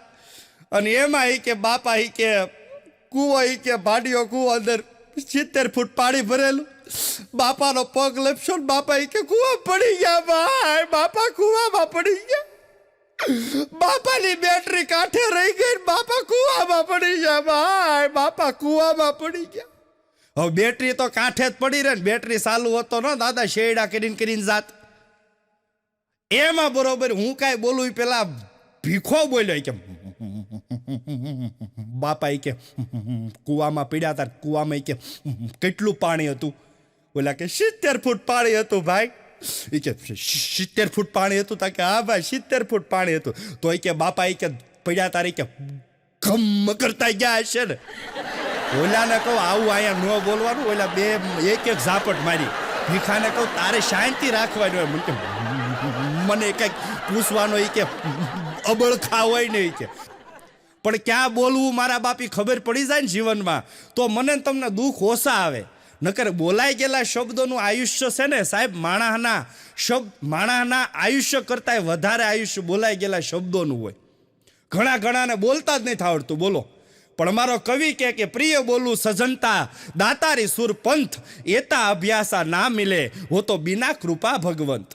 અને એમાં એ કે બાપા એ કે કૂવો એ કે ભાડિયો કૂવો, અંદર 70 ફૂટ પાણી ભરેલું. બાપાનો પગ લપસ્યો ને બાપા એ કે કૂવા પડી ગયા ભાઈ, બાપા કૂવામાં પડી ગયા. બાપાની બેટરી કાંઠે રહી ગઈ, બાપા કૂવામાં પડી ગયા ભાઈ, બાપા કૂવામાં પડી ગયા. હવે બેટરી તો કાંઠે જ પડી રહે ને, બેટરી ચાલુ હતો ને દાદા, શેડા કરીને જાત. એમાં બરોબર હું કાંઈ બોલું પેલા ભીખો બોલ્યો કે બાપા એ કે કૂવામાં પીડ્યા હતા. કૂવામાં કે કેટલું પાણી હતું? ઓલા કે 70 ફૂટ પાણી હતું ભાઈ. એ કે 70 ફૂટ પાણી હતું? તા કે હા ભાઈ 70 ફૂટ પાણી હતું. તો એ કે બાપા એ કે પડ્યા તારી કે ગમ કરતા ગયા હશે ને. ઓલાને કહું આવું અહીંયા ન બોલવાનું. ઓલા બે એક એક ઝાપટ મારી. ભીખાને કહું તારે શાંતિ રાખવાની હોય. મને કે મને કંઈક પૂછવાનો એ કે અબળખા હોય ને એ કે. પણ ક્યાં બોલવું મારા બાપી ખબર પડી જાય ને જીવનમાં, તો મને તમને દુઃખ ઓછા આવે. નકર બોલાઈ ગયેલા શબ્દોનું આયુષ્ય છે ને સાહેબ, માણસના આયુષ્ય કરતાં વધારે આયુષ્ય બોલાઈ ગયેલા શબ્દોનું હોય. ઘણાને બોલતા જ નથી આવડતું, બોલો. પણ અમારો કવિ કે પ્રિય બોલું સજનતા દાતારી સુર પંથ, એતા અભ્યાસા ના મિલે હો તો બિના કૃપા ભગવંત.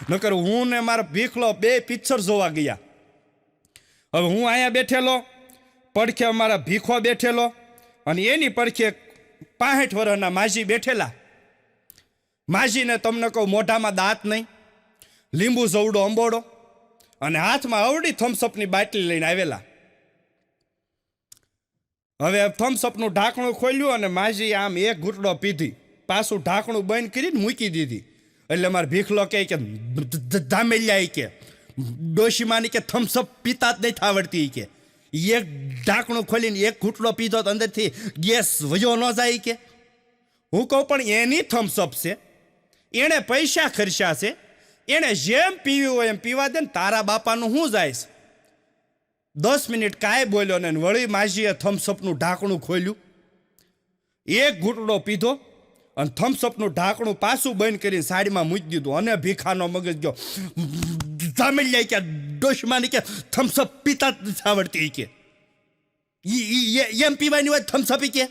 નકર હું ને મારા ભીખલો બે પિક્ચર જોવા ગયા. હવે હું અહીંયા બેઠેલો, પડખે અમારા ભીખો બેઠેલો, અને એની પડખે 65 વર્ષના માજી બેઠેલા. માજીને તમને કહું મોઢામાં દાંત નહીં, લીંબુ જવડો અંબોડો, અને હાથમાં અવડી થમ્સઅપની બાટલી લઈને આવેલા. હવે થમ્સઅપનું ઢાંકણું ખોલ્યું અને માજી આમ એક ઘૂંટડો પીધી, પાછું ઢાંકણું બંધ કરીને મૂકી દીધી. એટલે મારે ભીખલો કે ધામેલિયા કે ડોશીમાની કે થમ્સઅપ પીતા જ નથી આવડતી કે. એક ઢાંકણું ખોલીને એક ઘૂંટડો પીધો તો અંદરથી ગેસ વયો ન જાય કે. હું કહું પણ એની થમ્સઅપ છે, એણે પૈસા ખર્ચ્યા છે, એણે જેમ પીવ્યું હોય એમ પીવા દે ને, તારા બાપાનું શું જાય છે? 10 મિનિટ કાંઈ બોલ્યો ને વળી માજીએ થમ્સઅપનું ઢાંકણું ખોલ્યું, એક ઘૂંટડો પીધો અને થમ્સઅપનું ઢાંકણું પાછું બંધ કરીને સાઈડમાં મૂકી દીધું. અને ભીખાનો મગજ ગયો ધામેલિયા કે ડોશમાની કે થમ્સઅપ પીતા જ આવડતી કે એમ પીવાની હોય થમ્સઅપ કે.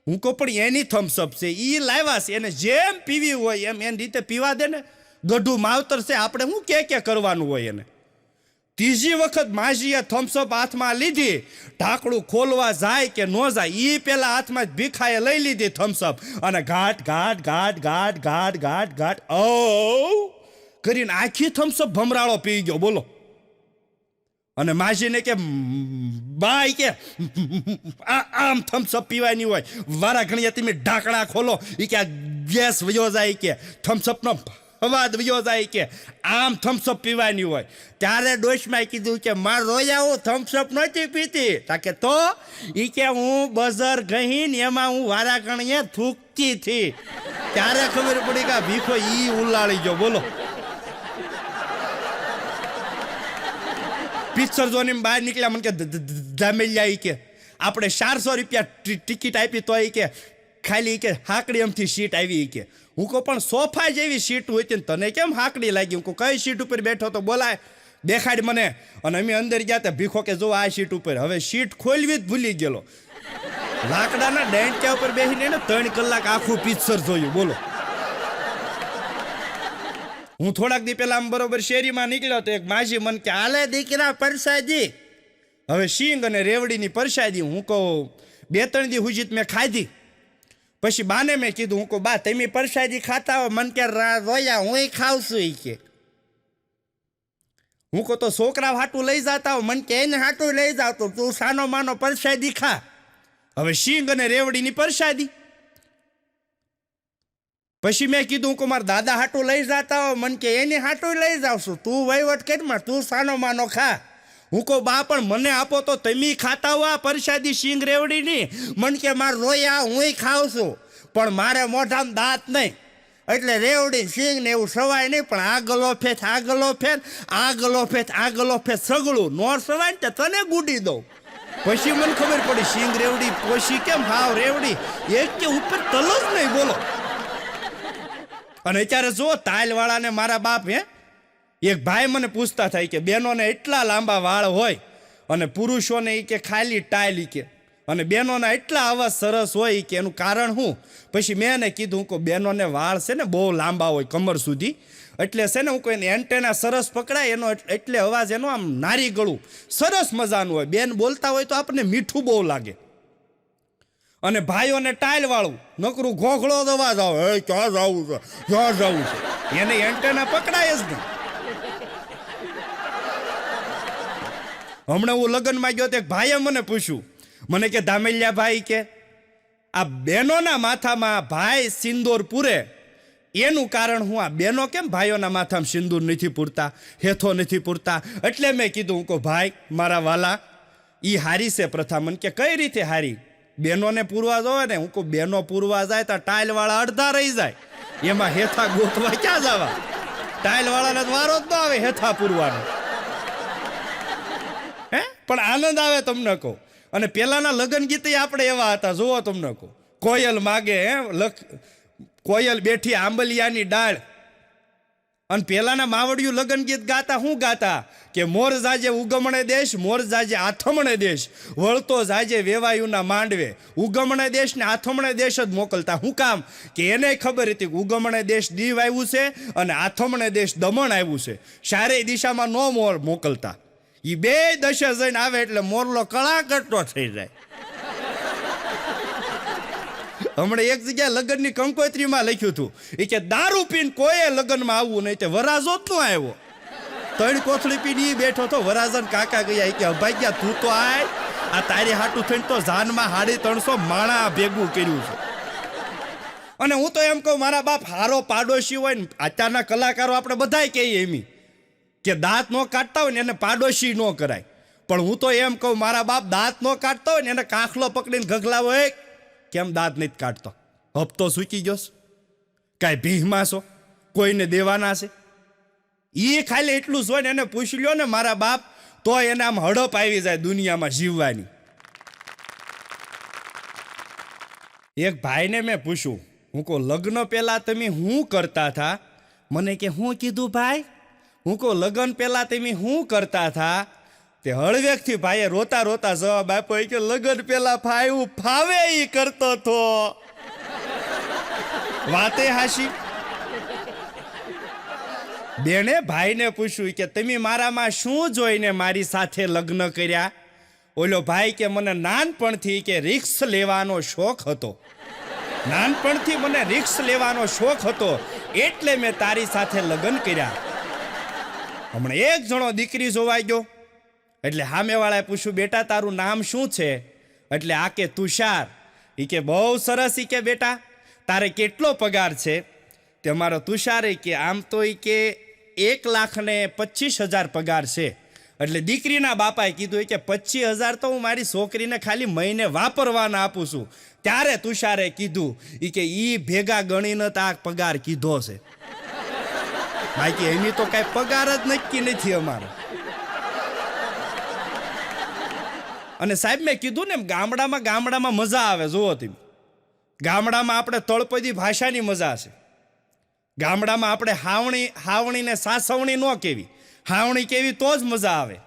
હું કહું પણ એની થમ્સઅપ છે, એ લાવ્યા છે, એને જેમ પીવી હોય એમ એની રીતે પીવા દે ને. ગઢું માવતર છે, આપણે શું કે કરવાનું હોય એને. ત્રીજી વખત માજીએ થમ્સઅપ હાથમાં લીધી, ઢાંકણું ખોલવા જાય કે ન જાય એ પેલા હાથમાં જ ભીખાએ લઈ લીધી થમ્સઅપ, અને ઘાટ ઘાટ ઘાટ ઘાટ ઘાટ ઘાટ ઘાટ કરીને આખી થમ્સઅપ ભમરાળો પી ગયો, બોલો. અને માજીને કે બાઈ કે આમ થમ્સઅપ પીવાની હોય, વારા ઘણીએ તમે ઢાંકણા ખોલો એ કે આ ગેસ વયો જાય કે થમ્સઅપનો અવાજ વયો જાય કે આમ થમ્સઅપ પીવાની હોય. ત્યારે ડોશમાં કીધું કે માર રોયા હું થમ્સઅપ નહોતી પીતી. તાકે તો એ કે હું બઝર ગહીને એમાં હું વારા ગણીએ થૂકતી થી. ત્યારે ખબર પડી કે ભીખો ઈ ઉલાળી ગયો. બોલો, પિક્ચર જોને બહાર નીકળ્યા. મને કે ધામેલિયા કે આપણે 400 રૂપિયા ટિકિટ આપી તો એ કે ખાલી કે હાકડી એમથી સીટ આવી કે. હું કહું પણ સોફા જેવી સીટ હોય ને તને કેમ હાકડી લાગી? હું કહું કઈ સીટ ઉપર બેઠો તો બોલાય, દેખાડ મને. અને અમે અંદર ગયા હતા. ભીખો કે જો આ સીટ ઉપર. હવે સીટ ખોલવી જ ભૂલી ગયેલો. લાકડાના ડેંટિયા ઉપર બેસીને 3 કલાક આખું પિક્ચર જોયું. બોલો, હું થોડાક દી પહેલા આમ બરોબર શેરીમાં નીકળ્યો તો એક માજી મન કે હાલે દીકરા પરસાદી. હવે શીંગ અને રેવડીની પરસાદી હું કહું 2-3 દી હુજીત મેં ખાધી. પછી બાને મેં કીધું, હું કહું બા તમે પરસાદી ખાતા હો? મન કે રોયા હું ખાઉં છું એ કે. હું કહું તો છોકરા હાટું લઈ જતા હો? મન કે એને હાટું લઈ જાવ તો તું સાનો માનો પરસાદી ખા. હવે શીંગ અને રેવડીની પરસાદી. પછી મેં કીધું, હું કહું મારા દાદા હાટું લઈ જતા હો? મન કે એને હાટું લઈ જાવ છું, તું વહીવટ કરીમાં તું સાનો માનો ખા. હું કહું બા પણ મને આપો તો તમે ખાતા હો આ પરસાદી શીંગ રેવડીની? મન કે માર રોયા હું ખાઉં છું પણ મારે મોઢામાં દાંત નહીં, એટલે રેવડી શીંગ ને એવું સવાય નહીં. પણ આગલો ફેથ આગલો ફેથ સગળું નો સવાય ને તને ગુડી દઉં. પછી મને ખબર પડી શીંગ રેવડી પોશી કેમ હાવ રેવડી એક કે ઉપર તલ જ નહીં. બોલો, અને અત્યારે જો તાલવાળાને મારા બાપ એક ભાઈ મને પૂછતા થાય કે બહેનોને એટલા લાંબા વાળ હોય અને પુરુષોને કે ખાલી ટાઈલ કે, અને બહેનોના એટલા અવાજ સરસ હોય કે એનું કારણ શું? પછી મેં એને કીધું કે બહેનોને વાળ છે ને બહુ લાંબા હોય કમર સુધી, એટલે છે ને હું કોઈ એન્ટેના સરસ પકડાય એનો, એટલે અવાજ એનો આમ નારી ગળું સરસ મજાનું હોય. બેન બોલતા હોય તો આપણને મીઠું બહુ લાગે. અને ભાઈઓને ટાઈલ વાળું નકરું ઘોઘળો અવાજ આવે, ક્યાં જવું છે ક્યાં જવું છે, એને એન્ટેના પકડાય જ નહીં. હમણાં હું લગ્નમાં ગયો તો એક ભાઈએ મને પૂછ્યું, મને કે ધામેલિયા ભાઈ કે આ બહેનોના માથામાં ભાઈ સિંદૂર પૂરે એનું કારણ હું? આ બહેનો કેમ ભાઈઓના માથામાં સિંદૂર નથી પૂરતા, હેથો નથી પૂરતા? એટલે મેં કીધું, હું કહું ભાઈ મારા વાલા ઈ હારી છે પ્રથા. મને કે કઈ રીતે હારી? બહેનોને પૂરવા જોવે ને. હું કહું બહેનો પૂરવા જાય તો ટાઈલ વાળા અડધા રહી જાય, એમાં હેથા ગોતવા ક્યાં જવા? ટાઈલ વાળાને વારો જ ન આવે હેથા પૂરવાનો. પણ આનંદ આવે તમને કહું. અને પેલાના લગ્ન ગીત આપણે એવા હતા, જુઓ તમને કહું. કોયલ માગે કોયલ બેઠી આંબલિયાની ડાળ. અને પેલાના માવડિયું લગ્ન ગીત ગાતા શું ગાતા કે મોર જાજે ઉગમણે દેશ, મોર જાજે આથમણે દેશ, વળતો જાજે વેવાયુના માંડવે. ઉગમણે દેશ ને આથમણે દેશ જ મોકલતા. શું કામ? કે એને ખબર હતી કે ઉગમણે દેશ દીવ આવ્યું છે અને આથમણે દેશ દમણ આવ્યું છે. ચારેય દિશામાં નો મોર મોકલતા. એ બે દશા જઈને આવે એટલે મોરલો કળાકટો થઈ જાય. હમણાં એક જગ્યાએ લગ્નની કંકોત્રીમાં લખ્યું હતું એ કે દારૂ પીને કોઈ લગ્નમાં આવવું નહીં, તે વરાજો જ ન આવ્યો. 3 કોથળી પીને એ બેઠો તો વરાજન કાકા ગયા કે અભાગ્યા તું તો આ તારી હાટું થઈને તો જાનમાં 350 માણા ભેગું કર્યું છે. અને હું તો એમ કહું મારા બાપ હારો પાડોશી હોય ને, અત્યારના કલાકારો આપણે બધાય કહીએ એમ કે દાંત ન કાઢતા હોય ને એને પાડોશી ન કરાય. પણ હું તો એમ કહું મારા બાપ દાંત ન કાઢતા હોય ને એને કાંખલો પકડીને ગગલાવો, કેમ દાંત નથી કાઢતો? હપ્તો સૂકી ગયો? કાંઈ ભીહમાં છો? કોઈને દેવાના છે? એ ખાલી એટલું જ હોય ને એને પૂછી લ્યો ને મારા બાપ, તો એને આમ હડપ આવી જાય દુનિયામાં જીવવાની. એક ભાઈને મેં પૂછ્યું, હું કહું લગ્ન પહેલા તમે શું કરતા હતા? મને કે શું કીધું ભાઈ? હું કહું લગ્ન પહેલા તમે શું કરતા હતા? તે હળવેકથી ભાઈએ રોતા રોતા જવાબ આપ્યો કે લગ્ન પહેલા ભાઈ હું ફાવે ઈ કરતો હતો. વાતે હાશી. બેને ભાઈને પૂછ્યું કે તમે મારામાં શું જોઈને મારી સાથે લગ્ન કર્યા? ઓલો ભાઈ કે મને નાનપણથી કે રિક્સ લેવાનો શોખ હતો. નાનપણથી મને રિક્સ લેવાનો શોખ હતો એટલે મેં તારી સાથે લગ્ન કર્યા. હમણાં એક જણો દીકરી જોવાઈ ગયો એટલે સામેવાળાએ પૂછ્યું બેટા તારું નામ શું છે? એટલે આ કે તુષાર. એ કે બહુ સરસ. એ કે બેટા તારે કેટલો પગાર છે? તે અમારો તુષારે કે આમ તો ઈ કે 1,25,000 પગાર છે. એટલે દીકરીના બાપાએ કીધું કે 25,000 તો હું મારી છોકરીને ખાલી મહિને વાપરવાના આપું છું. ત્યારે તુષારે કીધું કે ઈ ભેગા ગણીને તો આ પગાર કીધો છે. બાકી એની તો કઈ પગાર જ નક્કી નથી અમારો. અને સાહેબ મેં કીધું ને ગામડામાં મજા આવે. જુઓ તમે, ગામડામાં આપણે તળપદી ભાષાની મજા છે. ગામડામાં આપણે હાવણીને સાસવણી ન કેવી, હાવણી કેવી તો જ મજા આવે.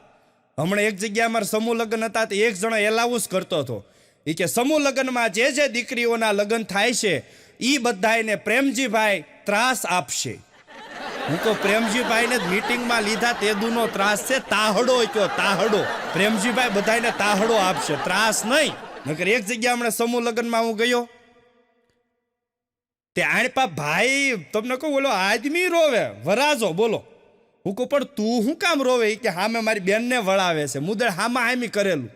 હમણાં એક જગ્યાએ અમારે સમૂહ લગ્ન હતા તો એક જણો એલાઉસ કરતો હતો. એ કે સમૂહ લગ્નમાં જે દીકરીઓના લગ્ન થાય છે એ બધાને પ્રેમજીભાઈ ત્રાસ આપશે. હું તો પ્રેમજીભાઈને જ મીટિંગમાં લીધા, તેદુનો ત્રાસ છે. તાહડો કયો, તાહડો. પ્રેમજીભાઈ બધાને તાહડો આપશે, ત્રાસ નહીં. નકર એક જગ્યા હમણાં સમૂહ લગ્નમાં હું ગયો, તે આણપા ભાઈ તમને કહું બોલો આદમી રોવે વરાજો બોલો. હું કહું પણ તું શું કામ રોવે? કે હામે મારી બેનને વળાવે છે. મુદળ હામી કરેલું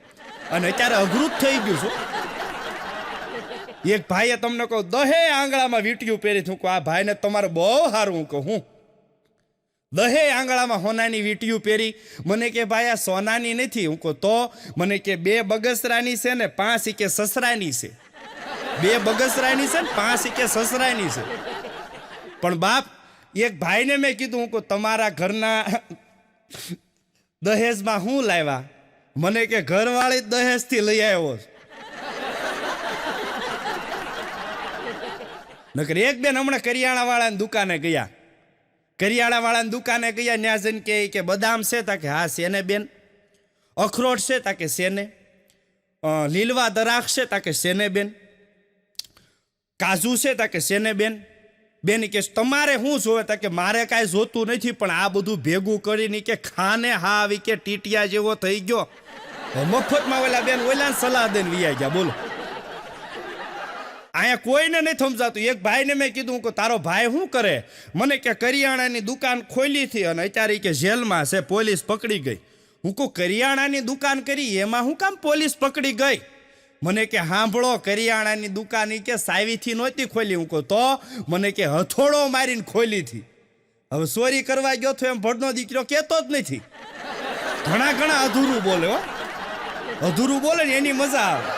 અને અત્યારે અઘરું જ થઈ ગયું છું. એક ભાઈએ તમને કહું 10 આંગળામાં વીંટિયું પહેરી. હું કહું આ ભાઈને તમારે બહુ સારું. હું કહું હું 10 આંગળામાં સોનાની વીંટિયું પહેરી. મને કે ભાઈ આ સોનાની નથી. હું કહું તો? મને કે 2 બગસરાની છે ને 5 કે સસરાની છે. 2 બગસરાની છે ને 5 કે સસરાની છે. પણ બાપ એક ભાઈને મેં કીધું, હું કહું તમારા ઘરના દહેજમાં શું લાવ્યા? મને કે ઘરવાળી દહેજથી લઈ આવ્યો. નકર એક બેન હમણાં કરિયાણાવાળાની દુકાને ગયા. કરિયાણાવાળાની દુકાને ગયા, ત્યાં જઈને કે બદામ છે? તા કે હા શેને બેન. અખરોટ છે? તા કે શેને. લીલવા દરાક્ષ છે? તા કે શેને બેન. કાજુ છે? તા કે શેને બેન. બેન કે તમારે શું જોવે? તા કે મારે કાંઈ જોતું નથી, પણ આ બધું ભેગું કરીને કે ખાને હા આવી કે ટીટિયા જેવો થઈ ગયો. મફતમાં ઓલા બેન ઓલા સલાહ દઈને વિયા ગયા. બોલો અહીંયા કોઈને નહીં સમજાતું. એક ભાઈને મેં કીધું કે તારો ભાઈ શું કરે? મને કે કરિયાણાની દુકાન ખોલી હતી અને અત્યારે કે જેલમાં છે, પોલીસ પકડી ગઈ. હું કહું કરિયાણાની દુકાન કરી એમાં શું કામ પોલીસ પકડી ગઈ? મને કે સાંભળો, કરિયાણાની દુકાન કે સાવીથી નહોતી ખોલી. હું કહું તો? મને કે હથોડો મારીને ખોલી હતી. હવે ચોરી કરવા ગયો તો એમ ભડનો દીકરો કહેતો જ નથી. ઘણા અધૂરું બોલે હો. અધૂરું બોલે ને એની મજા આવે.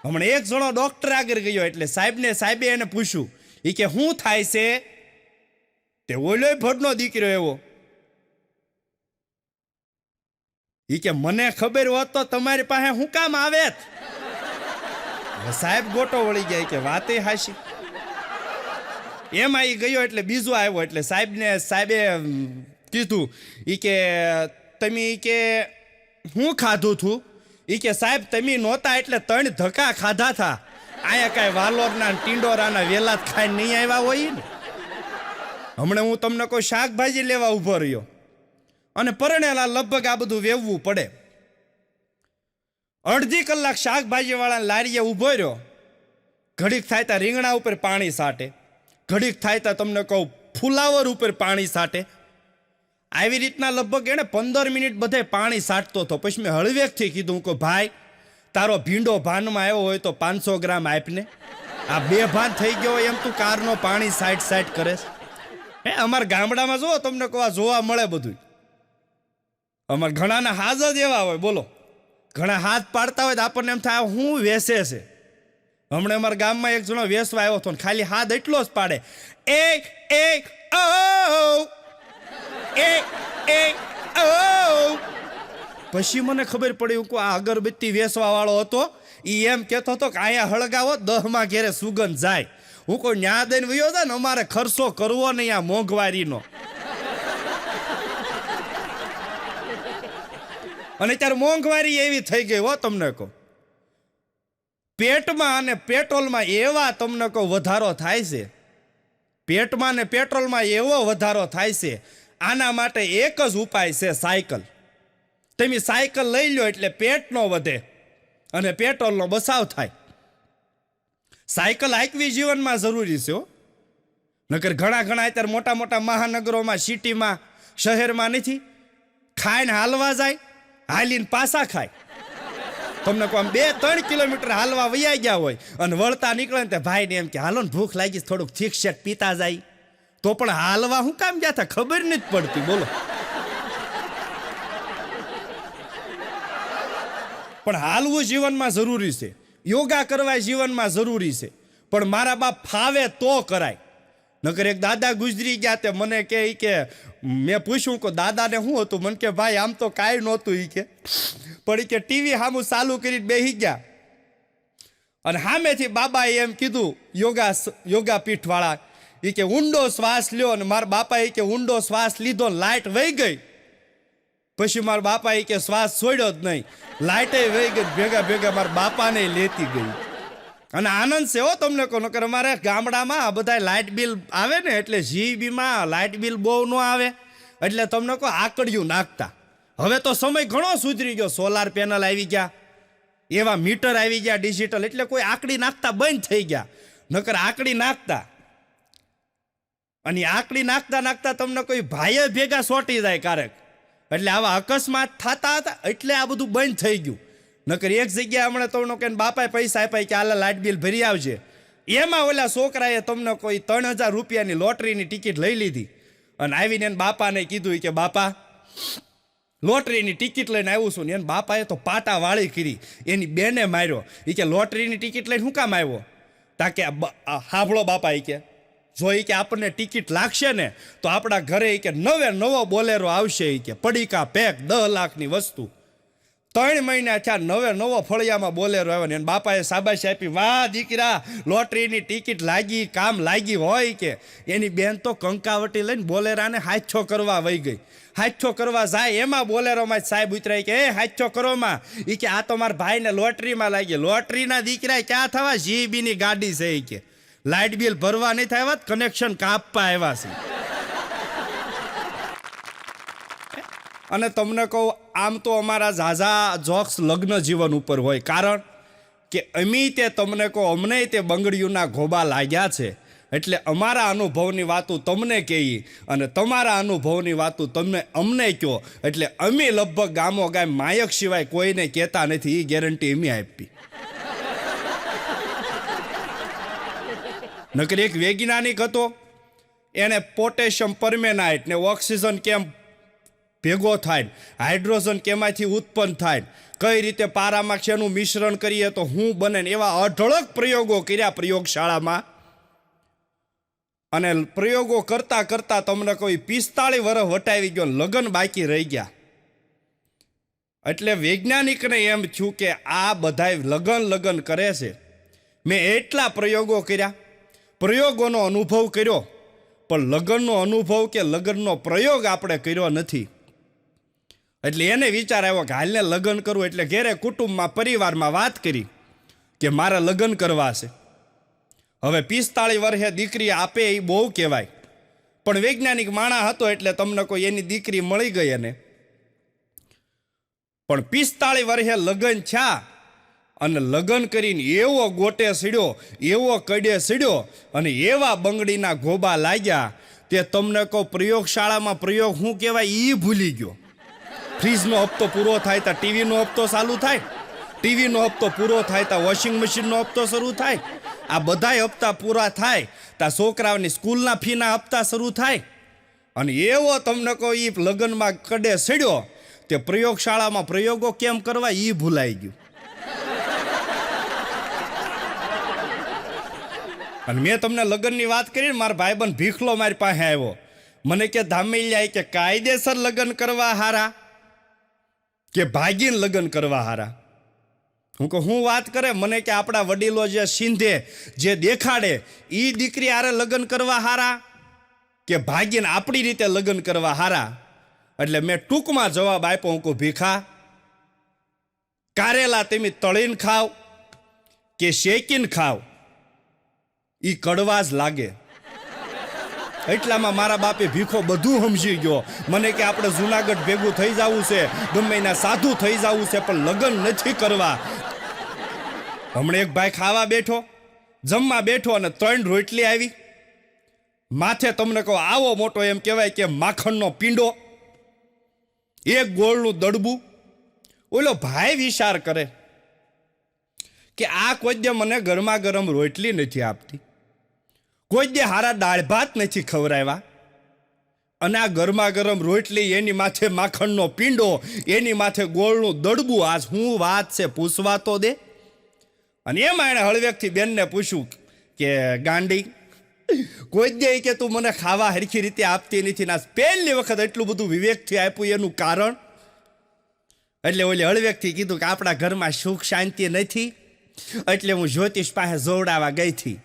હમણાં એક જણો ડોક્ટર આગળ ગયો એટલે સાહેબે એને પૂછ્યું કે શું થાય છે? તે ઓલો ભડનો દીકરો એવો કે મને ખબર હોત તો તમારી પાસે શું કામ આવે? સાહેબ ગોટો વળી ગયા કે વાતે હાશી. એમાં એ ગયો એટલે બીજો આવ્યો એટલે સાહેબે કીધું કે તમે કે હું ખાધું છું? કે સાહેબ તમે નહોતા એટલે 3 ધક્કા ખાધા થા. અહીંયા કાંઈ વાલોરના ટીંડોરાના વેલા ખાઈને નહીં આવ્યા હોય ને. હમણાં હું તમને કોઈ શાકભાજી લેવા ઊભો રહ્યો અને પરણેલા લગભગ આ બધું વેવવું પડે. અડધી કલાક શાકભાજી વાળા લારીએ ઊભો રહ્યો. ઘડીક થાય ત્યાં રીંગણા ઉપર પાણી સાટે, ઘડીક થાય ત્યાં તમને કહું ફુલાવર ઉપર પાણી સાટે. આવી રીતના લગભગ એને 15 મિનિટ બધે પાણી સાટતો હતો. પછી મેં હળવેકથી કીધું કે ભાઈ તારો ભીંડો ભાનમાં આવ્યો હોય તો 500 ગ્રામ આપને. આ 2 ભાન થઈ ગયો એમ તું કારનો પાણી સાઈડ કરે. અમારા ગામડામાં જુઓ તમને કહો જોવા મળે બધું. અમારા ઘણાના હાથ જ એવા હોય બોલો. ઘણા હાથ પાડતા હોય તો આપણને એમ થાય હું વેસે છે. હમણાં અમારા ગામમાં એક જણો વેસવા આવ્યો હતો ને ખાલી હાથ એટલો જ પાડે પછી મને ખબર પડી કે આ અગરબત્તી વેસવા વાળો હતો. એ એમ કહેતો હતો કે અહીંયા હળગાવો 10માં ઘેરે સુગંધ જાય. હું કોઈ ન્યા દઈને વયો જાય ને અમારે ખર્ચો કરવો નહીં આ મોંઘવારીનો. અને ત્યારે મોંઘવારી એવી થઈ ગઈ હો તમને કહો. પેટમાં અને પેટ્રોલમાં એવા તમને કહો વધારો થાય છે. પેટમાં ને પેટ્રોલમાં એવો વધારો થાય છે. આના માટે એક જ ઉપાય છે, સાયકલ. તમે સાયકલ લઈ લો એટલે પેટ ન વધે અને પેટ્રોલનો બચાવ થાય. સાયકલ હાંકવી જીવનમાં જરૂરી છે હો. નકર ઘણા અત્યારે મોટા મહાનગરોમાં, સિટીમાં, શહેરમાં નથી ખાઈને હાલવા જાય, હાલીને પાછા ખાય. તમને કોઈ 2-3 કિલોમીટર હાલવા વૈયા ગયા હોય અને વળતા નીકળે ને તે ભાઈને એમ કે હાલો ને ભૂખ લાગી છે, થોડુંક ચીકશેક પીતા જાય, તો પણ હાલવા શું કામ ગયા હતા ખબર નથી પડતી. બોલો. પણ હાલવું જીવનમાં જરૂરી છે, યોગા કરવા જીવનમાં જરૂરી છે, પણ મારા બાપ ફાવે તો કરાય. નકર એક દાદા ગુજરી ગયા તે મને કે મેં પૂછ્યું કે દાદાને શું હતું, મને કે ભાઈ આમ તો કાંઈ નહોતું ઈ કે, પણ કે ટીવી સામું ચાલુ કરીને બેસી ગયા અને સામેથી બાબાએ એમ કીધું યોગા પીઠવાળા એ કે ઊંડો શ્વાસ લ્યો, અને મારા બાપાએ કે ઊંડો શ્વાસ લીધો, લાઇટ વહી ગઈ. પછી મારા બાપાએ કે શ્વાસ છોડ્યો જ નહીં, લાઇટે વહી ગઈ, ભેગા ભેગા મારા બાપાને લેતી ગઈ. અને આનંદ છે હો તમને કહો, નકર અમારે ગામડામાં બધા લાઇટ બિલ આવે ને એટલે જીબીમાં લાઇટ બિલ બહુ ન આવે એટલે તમને કહો આકડિયું નાખતા. હવે તો સમય ઘણો સુધરી ગયો, સોલાર પેનલ આવી ગયા, એવા મીટર આવી ગયા ડિજિટલ, એટલે કોઈ આકડી નાખતા બંધ થઈ ગયા. નકર આકડી નાખતા, અને આકડી નાખતા નાખતા તમને કોઈ ભાઈએ ભેગા સોટી જાય ક્યારેક, એટલે આવા અકસ્માત થતા હતા, એટલે આ બધું બંધ થઈ ગયું. નકર એક જગ્યાએ હમણાં તમને કે બાપાએ પૈસા આપ્યા કે આલા લાઇટ બિલ ભરી આવજે, એમાં ઓલા છોકરાએ તમને કોઈ 3000 રૂપિયાની લોટરીની ટિકિટ લઈ લીધી અને આવીને એને બાપાને કીધું કે બાપા લોટરીની ટિકિટ લઈને આવ્યું છું ને. એને બાપાએ તો પાટા વાળી કરી, એની બેને માર્યો. એ કે લોટરીની ટિકિટ લઈને શું કામ આવ્યો? તાકે હાભળો બાપા, એ કે જો એ કે આપણને ટિકિટ લાગશે ને તો આપણા ઘરે એ કે નવો બોલેરો આવશે, એ કે પડીકા પેક 10 લાખની વસ્તુ. 3 મહિના થયા, નવો ફળિયામાં બોલેરો આવ્યો ને બાપાએ શાબાશી આપી, વાહ દીકરા લોટરીની ટિકિટ લાગી, કામ લાગી હોય. કે એની બેન તો કંકાવટી લઈને બોલેરાને હાથો કરવા વહી ગઈ. હાથો કરવા જાય એમાં બોલેરોમાં સાહેબ ઉતરાય કે હાથો કરોમાં, એ કે આ તો મારા ભાઈને લોટરીમાં લાગી. લોટરીના દીકરા ક્યાં થવા, જીબીની ગાડી છે, એ કે લાઇટ બિલ ભરવા નહીં થાય, કનેક્શન કાપવા આવ્યા છે. અને તમને કહું, આમ તો અમારા ઝાઝા જોક્સ લગ્ન જીવન ઉપર હોય, કારણ કે તે તમને કહો અમને તે બંગડીઓના ઘોબા લાગ્યા છે, એટલે અમારા અનુભવની વાતો તમને કહી અને તમારા અનુભવની વાતો તમે અમને કહો, એટલે અમે લગભગ ગામો ગામ માયક સિવાય કોઈને કહેતા નથી, એ ગેરંટી અમે આપી. નકર એક વૈજ્ઞાનિક હતો, એને પોટેશિયમ પરમેનાઇટ ને ઓક્સિજન કેમ ભેગો થાય, હાઇડ્રોજન કેમાંથી ઉત્પન્ન થાય, કઈ રીતે પારામાં શેનું મિશ્રણ કરીએ તો શું બને, એવા અઢળક પ્રયોગો કર્યા પ્રયોગશાળામાં. અને પ્રયોગો કરતા કરતા તમને કોઈ 45 વર્ષ વટાવી ગયો, લગ્ન બાકી રહી ગયા. એટલે વૈજ્ઞાનિકને એમ થયું કે આ બધાય લગન કરે છે, મેં એટલા પ્રયોગો કર્યા, પ્રયોગોનો અનુભવ કર્યો, પણ લગ્નનો અનુભવ કે લગ્નનો પ્રયોગ આપણે કર્યો નથી. એટલે એને વિચાર આવ્યો કે હાલને લગ્ન કરવું, એટલે ઘેરે કુટુંબમાં પરિવારમાં વાત કરી કે મારે લગ્ન કરવા છે. હવે 45 વર્ષે દીકરી આપે એ બહુ કહેવાય, પણ વૈજ્ઞાનિક માણા હતો એટલે તમને કોઈ એની દીકરી મળી ગઈ એને. પણ 45 વર્ષે લગ્ન થયા અને લગ્ન કરીને એવો ગોટે સીડ્યો, એવો કડે સીડ્યો અને એવા બંગડીના ઘોબા લાગ્યા તે તમને કહો પ્રયોગશાળામાં પ્રયોગ શું કહેવાય એ ભૂલી ગયો. ફ્રીજનો હપ્તો પૂરો થાય તો ટીવીનો હપ્તો ચાલુ થાય, ટીવીનો હપ્તો પૂરો થાય તો વોશિંગ મશીનનો હપ્તો શરૂ થાય, આ બધાય હપ્તા પૂરા થાય તો છોકરાઓની સ્કૂલના ફીના હપ્તા શરૂ થાય. અને એવો તમને કહો એ લગ્નમાં કડે સડ્યો તે પ્રયોગશાળામાં પ્રયોગો કેમ કરવા એ ભૂલાઈ ગયું. અને મેં તમને લગ્નની વાત કરી, મારા ભાઈબંધ ભીખલો મારી પાસે આવ્યો, મને કે ધામેલિયા કે કાયદેસર લગ્ન કરવા હારા કે ભાગીને લગ્ન કરવા હારા? હું કહું હું વાત કરે? મને કે આપણા વડીલો જે સિંધે જે દેખાડે એ દીકરી હારે લગ્ન કરવા હારા કે ભાગીને આપણી રીતે લગ્ન કરવા હારા? એટલે મેં ટૂંકમાં જવાબ આપ્યો, હું કહું ભીખા, કારેલા તમે તળીને ખાવ કે શેકીને ખાવ એ કડવા જ લાગે. એટલામાં મારા બાપે ભીખો બધું સમજી ગયો. મને કે આપણે જુનાગઢ ભેગું થઈ જવું છે, ગમે એના સાધુ થઈ જવું છે, પણ લગ્ન નથી કરવા. હમણાં એક ભાઈ ખાવા બેઠો, જમવા બેઠો અને 3 રોટલી આવી, માથે તમને કહો આવો મોટો એમ કહેવાય કે માખણનો પીંડો, એક ગોળનું દડબું. ઓલો ભાઈ વિચાર કરે કે આ કોઈ દે મને ગરમા ગરમ રોટલી નથી આપતી, કોઈ દે હારા દાળ ભાત નથી ખવડાવ્યા, અને આ ગરમા ગરમ રોટલી, એની માથે માખણનો પીંડો, એની માથે ગોળનું દડબું, આ શું વાત છે પૂછવા તો દે. અને એમાં એણે હળવેકથી બેનને પૂછ્યું કે ગાંડી, કોઈ દે કે તું મને ખાવા હરખી રીતે આપતી નથી, ના પહેલી વખત એટલું બધું વિવેકથી આપ્યું, એનું કારણ? એટલે ઓલી હળવેકથી કીધું કે આપણા ઘરમાં સુખ શાંતિ નથી, એટલે હું જ્યોતિષ પાસે જોવડાવવા ગઈ હતી.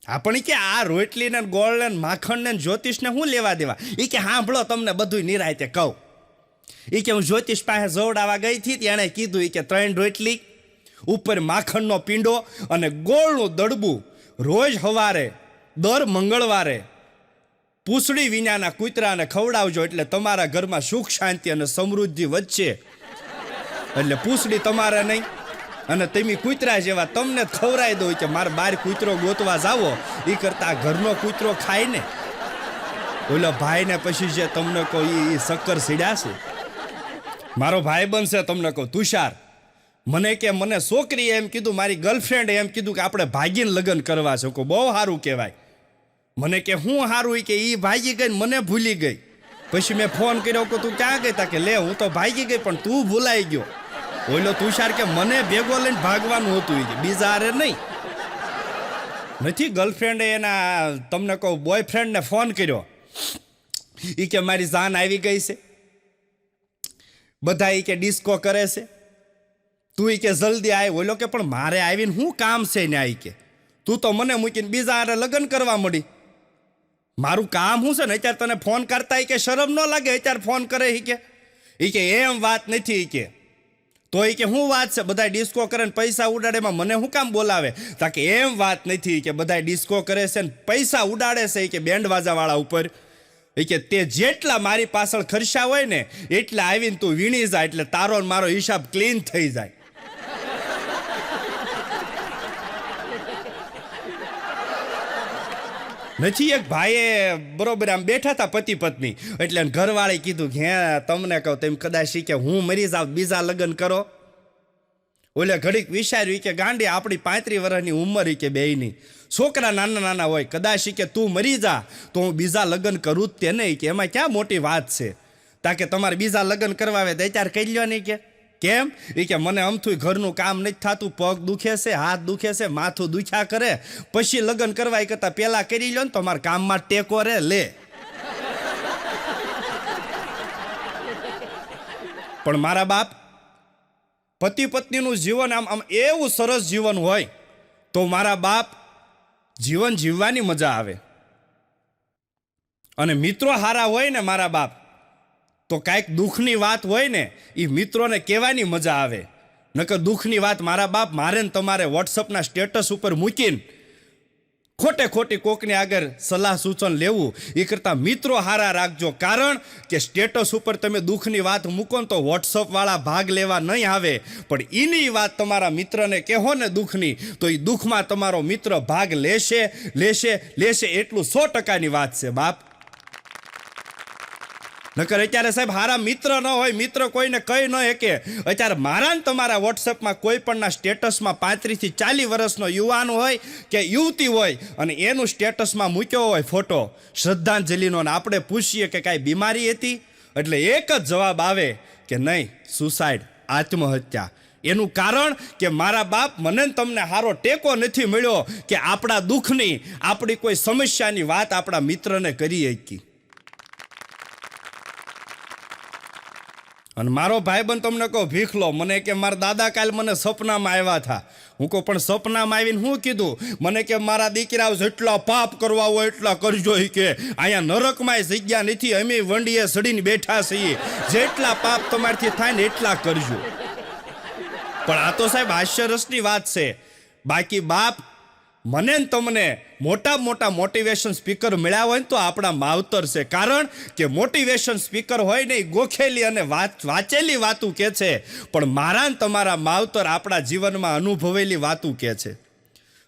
આપણે કે આ રોટલીને ગોળને માખણને જ્યોતિષને શું લેવા દેવા? એ કે સાંભળો તમને બધું નિરાયતે કહું. એ કે હું જ્યોતિષ પાસે જોવડાવવા ગઈ હતી, એણે કીધું એ કે 3 રોટલી ઉપર માખણનો પીંડો અને ગોળનું દડબું રોજ સવારે દર મંગળવારે પૂંછડી વિનાના કૂતરાને ખવડાવજો, એટલે તમારા ઘરમાં સુખ શાંતિ અને સમૃદ્ધિ વધશે. એટલે પૂંછડી તમારે નહીં, અને તમે કૂતરા જેવા તમને ખવડાવી દો કે મારે બહાર કૂતરો ગોતવા જાવો, એ કરતા ઘરનો કૂતરો ખાય ને. ઓલો ભાઈને પછી જે તમને કહો એ શક્કર સીડ્યા છે. મારો ભાઈ બનશે, તમને કહું તુષાર, મને કે મને છોકરીએ એમ કીધું, મારી ગર્લફ્રેન્ડે એમ કીધું કે આપણે ભાગીને લગ્ન કરવા છે. બહુ સારું કહેવાય. મને કે હું સારું, કે એ ભાગી ગઈ મને ભૂલી ગઈ. પછી મેં ફોન કર્યો કે તું ક્યાં ગઈ? તા કે લે હું તો ભાગી ગઈ પણ તું ભૂલાઈ ગયો. ઓલો તુષાર કે મને ભેગો લઈને ભાગવાનું હતું, કે બીજા હારે નહીં. નથી ગર્લફ્રેન્ડે એના તમને કહું બોયફ્રેન્ડને ફોન કર્યો, એ કે મારી જાન આવી ગઈ છે, બધા એ કે ડિસ્કો કરે છે, તું કે જલ્દી આવ. ઓલો કે પણ મારે આવીને શું કામ છે ને? આ કે તું તો મને મૂકીને બીજા હારે લગ્ન કરવા મળી, મારું કામ શું છે ને? અત્યારે તને ફોન કરતા કે શરમ ન લાગે? અત્યારે ફોન કરે એ કે એમ વાત નથી, કે તો એ કે શું વાત છે? બધા ડિસ્કો કરે ને પૈસા ઉડાડે, એમાં મને શું કામ બોલાવે? તા કે એમ વાત નથી, કે બધા ડિસ્કો કરે છે ને પૈસા ઉડાડે છે, કે બેન્ડ વાજાવાળા ઉપર. એ કે તે જેટલા મારી પાછળ ખર્ચા હોય ને એટલા આવીને તું વીણી જાય, એટલે તારો મારો હિસાબ ક્લીન થઈ જાય. નથી એક ભાઈએ બરોબર આમ બેઠા હતા પતિ પત્ની, એટલે ઘરવાળે કીધું કે હે તમને કહું તેમ કદાચ કે હું મરી જાઉં બીજા લગ્ન કરો. ઓલે ઘડીક વિચાર્યું કે ગાંડી આપણી 35 વર્ષની ઉંમર કે બેયની, છોકરા નાના નાના હોય, કદાચ કે તું મરી જા તો હું બીજા લગ્ન કરું જ તે નહીં, કે એમાં ક્યાં મોટી વાત છે? તાકે તમારે બીજા લગ્ન કરવા આવે તો અત્યારે કહી લ્યો નહીં. કે કેમ? એ કે મને અમથું ઘરનું કામ નથી થતું, પગ દુખે છે, હાથ દુખે છે, માથું દુખ્યા કરે, પછી લગ્ન કરવા કરતા પહેલા કરી લ્યો ને તો મારા કામમાં ટેકો રે લે. પણ મારા બાપ, પતિ પત્નીનું જીવન આમ એવું સરસ જીવન હોય તો મારા બાપ જીવન જીવવાની મજા આવે. અને મિત્રો હારા હોય ને મારા બાપ, તો કાંઈક દુઃખની વાત હોય ને એ મિત્રોને કહેવાની મજા આવે. નકર દુઃખની વાત મારા બાપ મારે ને તમારે વોટ્સઅપના સ્ટેટસ ઉપર મૂકીને ખોટે ખોટી કોકને આગળ સલાહ સૂચન લેવું, એ કરતાં મિત્રો હારા રાખજો. કારણ કે સ્ટેટસ ઉપર તમે દુઃખની વાત મૂકો ને તો વોટ્સઅપવાળા ભાગ લેવા નહીં આવે, પણ એની વાત તમારા મિત્રને કહો ને દુઃખની, તો એ દુઃખમાં તમારો મિત્ર ભાગ લેશે લેશે લેશે, એટલું 100%ની વાત છે બાપ. નકર અત્યારે સાહેબ હારા મિત્ર ન હોય, મિત્ર કોઈને કહી ન શકે. અત્યારે મારા ને તમારા વોટ્સએપમાં કોઈ પણના સ્ટેટસમાં 35 થી 40 વર્ષનો યુવાન હોય કે યુવતી હોય અને એનું સ્ટેટસમાં મૂક્યો હોય ફોટો શ્રદ્ધાંજલિનો, ને આપણે પૂછીએ કે કાંઈ બીમારી હતી, એટલે એક જ જવાબ આવે કે નહીં, સુસાઇડ, આત્મહત્યા. એનું કારણ કે મારા બાપ મને તમને હારો ટેકો નથી મળ્યો કે આપણા દુઃખની, આપણી કોઈ સમસ્યાની વાત આપણા મિત્રને કરી શકી. અને મારો ભાઈબંધ તમને કહો ભીખલો, મને કે મારા દાદા કાલ મને સપનામાં આવ્યા હતા. હું કહું પણ સપનામાં આવીને શું કીધું? મને કે મારા દીકરાઓ જેટલા પાપ કરવા હોય એટલા કરજો, કે અહીંયા નરકમાં જગ્યા નથી, અમે વંડીએ સડીને બેઠા છીએ, જેટલા પાપ તમારથી થાય ને એટલા કરજો. પણ આ તો સાહેબ હાસ્યરસની વાત છે. બાકી બાપ, મને ને તમને મોટા મોટિવેશન સ્પીકર મળ્યા હોય ને તો આપણા માવતર છે. કારણ કે મોટિવેશન સ્પીકર હોય ને એ ગોખેલી અને વાંચેલી વાતું કે છે, પણ મારા ને તમારા માવતર આપણા જીવનમાં અનુભવેલી વાતું કે છે.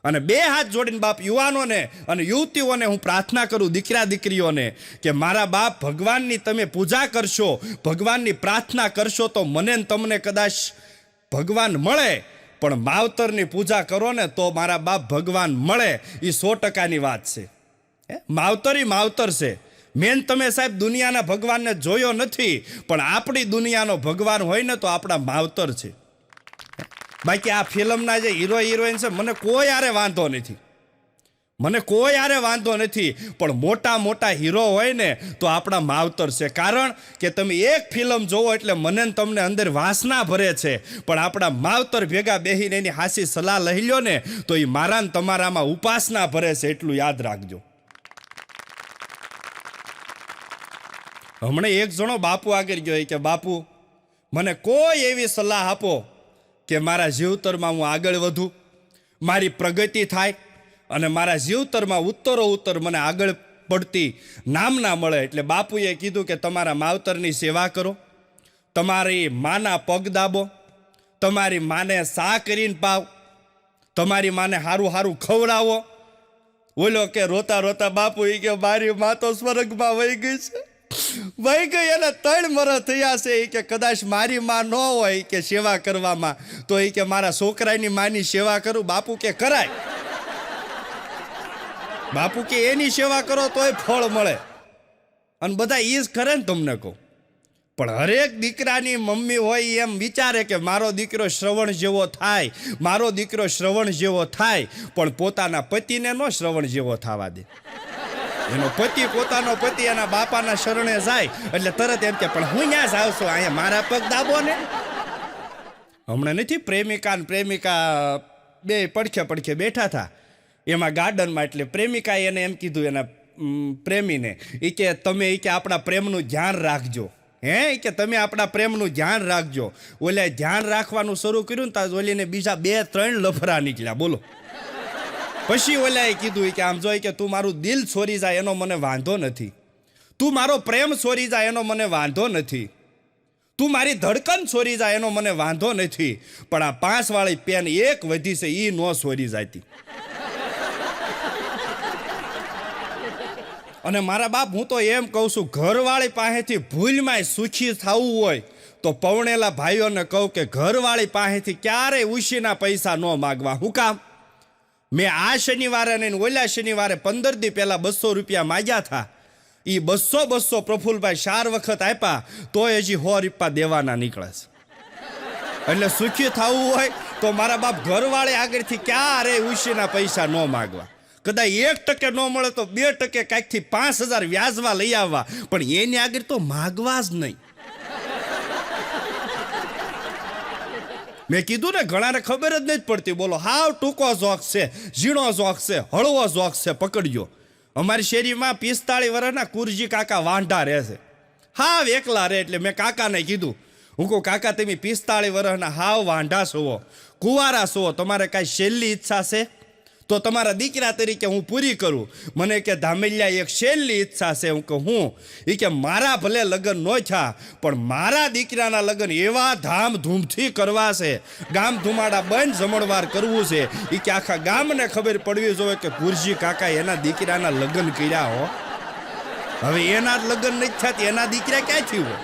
અને 2 હાથ જોડીને બાપ યુવાનોને અને યુવતીઓને હું પ્રાર્થના કરું, દીકરા દીકરીઓને, કે મારા બાપ ભગવાનની તમે પૂજા કરશો, ભગવાનની પ્રાર્થના કરશો તો મને ને તમને કદાચ ભગવાન મળે, પણ માવતરની પૂજા કરો ને તો મારા બાપ ભગવાન મળે, એ 100%ની વાત છે. માવતર છે. મેન તમે સાહેબ દુનિયાના ભગવાનને જોયો નથી, પણ આપણી દુનિયાનો ભગવાન હોય ને તો આપણા માવતર છે. બાકી આ ફિલ્મના જે હીરો હિરોઈન છે મને કોઈ આરે વાંધો નથી, પણ મોટા મોટા હીરો હોય ને તો આપણા માવતર છે. કારણ કે તમે એક ફિલ્મ જોવો એટલે મને ને તમને અંદર વાસના ભરે છે, પણ આપણા માવતર ભેગા બેહીને એની હાસી સલાહ લઈ લ્યો ને તો એ મારા ને તમારામાં ઉપાસના ભરે છે, એટલું યાદ રાખજો. હમણાં એક જણો બાપુ આગળ ગયો કે બાપુ મને કોઈ એવી સલાહ આપો કે મારા જીવતરમાં હું આગળ વધું, મારી પ્રગતિ થાય અને મારા જીવતરમાં ઉત્તર મને આગળ પડતી નામના મળે. એટલે બાપુએ કીધું કે તમારા માવતરની સેવા કરો, તમારી માના પગ દાબો, તમારી માને સા કરીને પાવ, તમારી માને હારું હારું ખવડાવો. બોલો કે રોતા રોતા બાપુ એ કે મારી મા તો સ્વર્ગમાં વહી ગઈ છે, વહી ગઈ એને 3 વર્ષ થયા છે. એ કે કદાચ મારી માં ન હોય કે સેવા કરવામાં તો એ કે મારા છોકરાની માની સેવા કરું. બાપુ કે કરાય, બાપુ કે એની સેવા કરો તોય ફળ મળે. અને બધા એ જ કરે ને તમને કહું. પણ હરેક દીકરાની મમ્મી હોય એમ વિચારે કે મારો દીકરો શ્રવણ જેવો થાય, મારો દીકરો શ્રવણ જેવો થાય, પણ પોતાના પતિને ન શ્રવણ જેવો થવા દે. એનો પતિ પોતાનો પતિ એના બાપાના શરણે જાય એટલે તરત એમ કે પણ હું ત્યાં જાઉં છું, અહીંયા મારા પગ દાબો ને. હમણાં નથી પ્રેમિકા ને પ્રેમિકા બે પડખે બેઠા હતા એમાં ગાર્ડનમાં. એટલે પ્રેમિકાએ એને એમ કીધું એના પ્રેમીને, એ કે તમે એ કે આપણા પ્રેમનું ધ્યાન રાખજો. કે તમે આપણા પ્રેમનું ધ્યાન રાખજો. ઓલે ધ્યાન રાખવાનું શરૂ કર્યું ને તો ઓલીને બીજા 2-3 લફરા નીકળ્યા. બોલો. પછી ઓલાએ કીધું કે આમ જોઈ કે તું મારું દિલ છોરી જાય એનો મને વાંધો નથી, તું મારો પ્રેમ છોરી જાય એનો મને વાંધો નથી, તું મારી ધડકન છોરી જાય એનો મને વાંધો નથી, પણ આ 5 વાળી પેન એક વધી છે એ નો છોરી જાતી. અને મારા બાપ હું તો એમ કહું છું, ઘરવાળી પાસેથી ભૂલમાંય સુખી થવું હોય તો પવણેલા ભાઈઓને કહું કે ઘરવાળી પાસેથી ક્યારેય ઉશીના પૈસા ન માગવા. હું કામ? મેં આ શનિવારે ને ઓલા શનિવારે 15 દી પહેલા 200 રૂપિયા માગ્યા હતા. એ 200 પ્રફુલભાઈ 4 વખત આપ્યા તોય હજી 100 રૂપિયા દેવાના નીકળે છે. એટલે સુખી થવું હોય તો મારા બાપ ઘરવાળે આગળથી ક્યારેય ઉશીના પૈસા ન માગવા. કદાચ 1% ન મળે તો 2% કાંઈકથી 5000 વ્યાજમાં લઈ આવવા, પણ એની આગળ તો માગવા જ નહીં. મેં કીધું ને ઘણાને ખબર જ નથી પડતી. બોલો હાવ ટૂંકો જોક છે, ઝીણો જોક છે, હળવો જોક છે, પકડજો. અમારી શેરીમાં 45 વર્ષના કુરજી કાકા વાંઢા રહે છે, હાવ એકલા રહે. એટલે મેં કાકાને કીધું, હું કહું કાકા તમે 45 વર્ષના હાવ વાંઢા છો, કુંવારા છો, તમારે કાંઈ છેલ્લી ઈચ્છા છે તો તમારા દીકરા તરીકે હું પૂરી કરું. મને કે ધામેલિયા એક છેલ્લી ઈચ્છા છે. હું કહું હું? એ કે મારા ભલે લગ્ન ન થયા પણ મારા દીકરાના લગ્ન એવા ધામધૂમથી કરવા છે, ગામ ધુમાડા બંધ જમણવાર કરવું છે. એ કે આખા ગામને ખબર પડવી જોઈએ કે કુરજી કાકા એના દીકરાના લગ્ન કર્યા હો. હવે એના લગ્ન નથી થયા એના દીકરા ક્યાંથી હોય?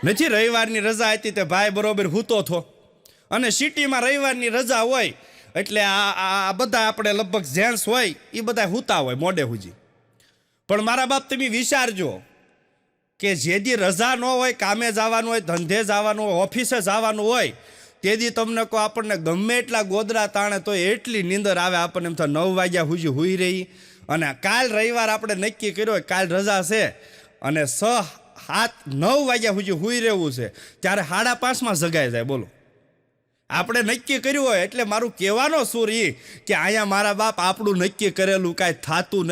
નથી રવિવારની રજા હતી તે ભાઈ બરોબર હૂતો થો, અને સિટીમાં રવિવારની રજા હોય એટલે આ બધા આપણે લગભગ જેન્ટ્સ હોય એ બધા હૂતા હોય મોડે હુજી. પણ મારા બાપ તમે વિચારજો કે જે દી રજા ન હોય, કામે જવાનું હોય, ધંધે જવાનું હોય, ઓફિસે જવાનું હોય, તે દી તમને કહો આપણને ગમે એટલા ગોદરા તાણે તો એટલી નીંદર આવે આપણને એમ થાય 9 વાગ્યા સુધી હુઈ રહી. અને કાલ રવિવાર આપણે નક્કી કર્યો કાલ રજા છે અને 6-7-9 વાગ્યા સુધી હુઈ રહેવું છે, ત્યારે 5:30માં જગાઈ જાય. બોલો આપણે નક્કી કર્યું હોય. એટલે મારું કહેવાનો સુર એ કે અહીંયા મારા બાપ આપણું નક્કી કરેલું કાંઈ થતું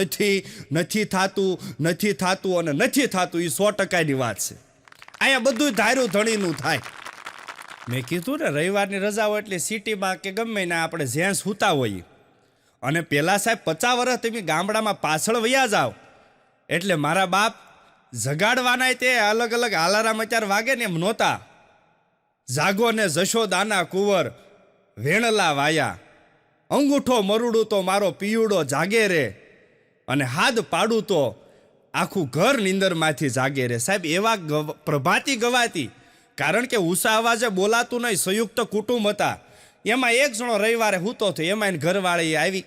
નથી થતું અને નથી થતું. એ 100%ની વાત છે. અહીંયા બધું ધાર્યું ધણીનું થાય. મેં કીધું ને રવિવારની રજા હોય એટલે સિટીમાં કે ગમે ને આપણે જેન્ટ્સ સૂતા હોઈએ. અને પહેલાં સાહેબ 50 વર્ષ તમે ગામડામાં પાછળ વયા જાઓ એટલે મારા બાપ જગાડવાના તે અલગ અલગ આલારામ અત્યારે વાગે ને એમ નહોતા. જાગો ને જશોદાના કુંવર વેણલા વાયા, અંગૂઠો મરુડું તો મારો પિયુડો જાગે રે, અને હાથ પાડું તો આખું ઘર નીંદરમાંથી જાગે રે. સાહેબ એવા પ્રભાતી ગવાતી કારણ કે ઊંચા અવાજે બોલાતું નહીં, સંયુક્ત કુટુંબ હતા. એમાં એક જણો રવિવારે હૂતો થયો, એમાં એને ઘરવાળી આવી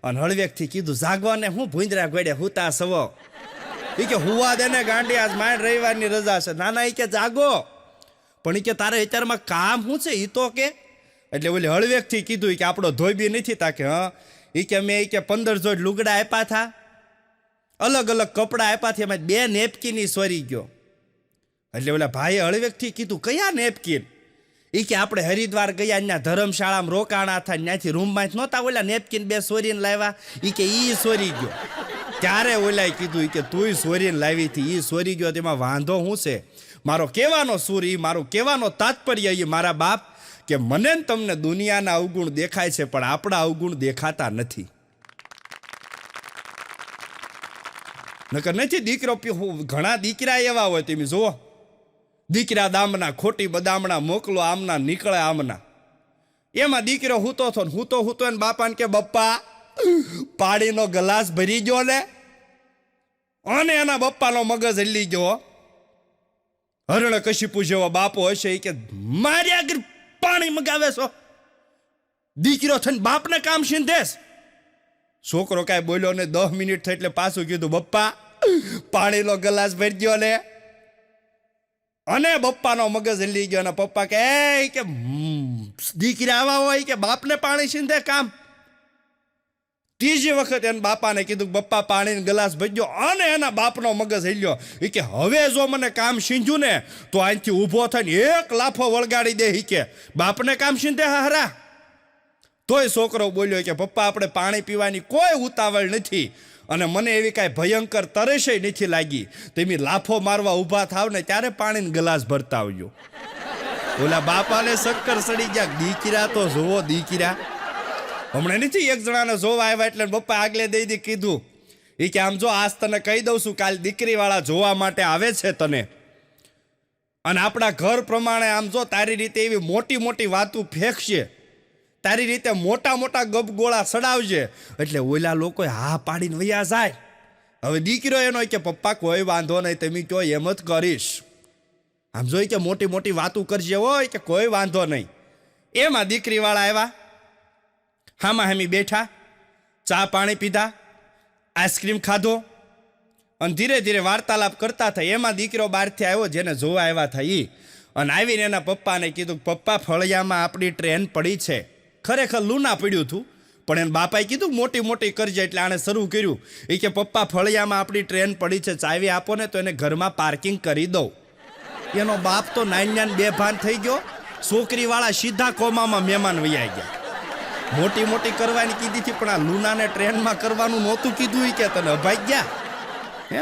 અને હળવેકથી કીધું, જાગવાને હું ભૂંદરા ગોડે હૂતા સવો. એ કે હુવા દે ને ગાંડી, આજ મારે રવિવારની રજા છે. નાના એ કે જાગો, પણ એ કે તારે અત્યારમાં કામ શું છે એ તો કે. એટલે ઓલી હળવેકથી કીધું કે આપણો ધોબી નથી તાકે. હા, એ કે મેં 15 જોડ લુગડા આપ્યા હતા, અલગ અલગ કપડાં આપ્યા હતા, એમાં 2 નેપકીન સોરી ગયો. એટલે ઓલા ભાઈએ હળવેકથી કીધું, કયા નેપકીન? એ કે આપણે હરિદ્વાર ગયા, ત્યાં ધર્મશાળામાં રોકાણા હતા, ત્યાંથી રૂમમાં નહોતા ઓલા નેપકીન 2 સોરીને લાવ્યા. એ કે ઈ સોરી ગયો. ત્યારે ઓલાએ કીધું કે તુંય સોરીને લાવી હતી, ઈ સોરી ગયો, તેમાં વાંધો શું છે? મારો કહેવાનો સૂર, ઈ મારું કહેવાનો તાત્પર્ય એ મારા બાપ કે મને ને તમને દુનિયાના અવગુણ દેખાય છે, પણ આપણા અવગુણ દેખાતા નથી. નકર નથી દીકરો, ઘણા દીકરા એવા હોય તમે જુઓ, દીકરા દામના, ખોટી બદામણા મોકલો આમના, નીકળે આમના. એમાં દીકરો હૂતો થો, હૂતો એને બાપાને કે બપ્પા પાણીનો ગ્લાસ ભરી ગયો ને, અને એના બપ્પાનો મગજ હલી ગયો. હરણ કશીપુ જેવો બાપો હશે એ કે મારી આગળ પાણી મગાવે છો, દીકરો થઈને બાપને કામ શીંધેશ. છોકરો કાંઈ બોલ્યો ને, 10 મિનિટ થઈ એટલે પાછું કીધું, બપ્પા પાણીનો ગ્લાસ ભરી ગયો ને, અને બપ્પાનો મગજ હલી ગયો. અને પપ્પા કે દીકરા આવા હોય કે બાપને પાણી શીંધે કામ. ત્રીજી વખત એને બાપાને કીધું, બપ્પા પાણીનો ગ્લાસ ભર્યો, અને એના બાપનો મગજ હિલ્યો. એ કે હવે જો મને કામ શીંજ્યું ને તો અહીંથી ઊભો થઈને 1 લાફો વળગાડી દે. ઈ કે બાપને કામ શીંધે હારા. તોય છોકરો બોલ્યો કે પપ્પા આપણે પાણી પીવાની કોઈ ઉતાવળ નથી, અને મને એવી કાંઈ ભયંકર તરસે નથી લાગી. તમે લાફો મારવા ઊભા થાવ ને ત્યારે પાણીનો ગ્લાસ ભરતા આવજો. ઓલા બાપાને શક્કર સડી ગયા. દીકરા તો જોવો, દીકરા હમણાં નથી એક જણાને જોવા આવ્યા, એટલે પપ્પા આગલે દઈ કીધું, એ કે આમ જો આજ તને કહી દઉં છું, કાલ દીકરીવાળા જોવા માટે આવે છે તને, અને આપણા ઘર પ્રમાણે આમ જો તારી રીતે એવી મોટી મોટી વાતો ફેંકશે, તારી રીતે મોટા મોટા ગપગોળા સડાવજે. એટલે ઓલા લોકો હા પાડીને વયા જાય. હવે દીકરો એનો કે પપ્પા કોઈ વાંધો નહીં, તમે કહો એમ જ કરીશ. આમ જોઈ કે મોટી મોટી વાતો કરજે હોય કે કોઈ વાંધો નહીં. એમાં દીકરીવાળા આવ્યા, હામાં હામી બેઠા, ચા પાણી પીધા, આઈસ્ક્રીમ ખાધો, અને ધીરે ધીરે વાર્તાલાપ કરતા થાય. એમાં દીકરો બહારથી આવ્યો, જેને જોવા આવ્યા હતા એ, અને આવીને એના પપ્પાને કીધું, પપ્પા ફળિયામાં આપણી ટ્રેન પડી છે. ખરેખર લૂના પડ્યું હતું, પણ એને બાપાએ કીધું મોટી મોટી કરજે, એટલે આણે શરૂ કર્યું. એ કે પપ્પા ફળિયામાં આપણી ટ્રેન પડી છે, ચાવી આપો ને તો એને ઘરમાં પાર્કિંગ કરી દઉં. એનો બાપ તો નાન્યાન બેભાન થઈ ગયો. છોકરીવાળા સીધા કોમામાં મહેમાન વૈયા ગયા. મોટી મોટી કરવાની કીધી હતી, પણ આ લૂનાને ટ્રેનમાં કરવાનું નહોતું કીધું કે તને અભાઈ ગયા.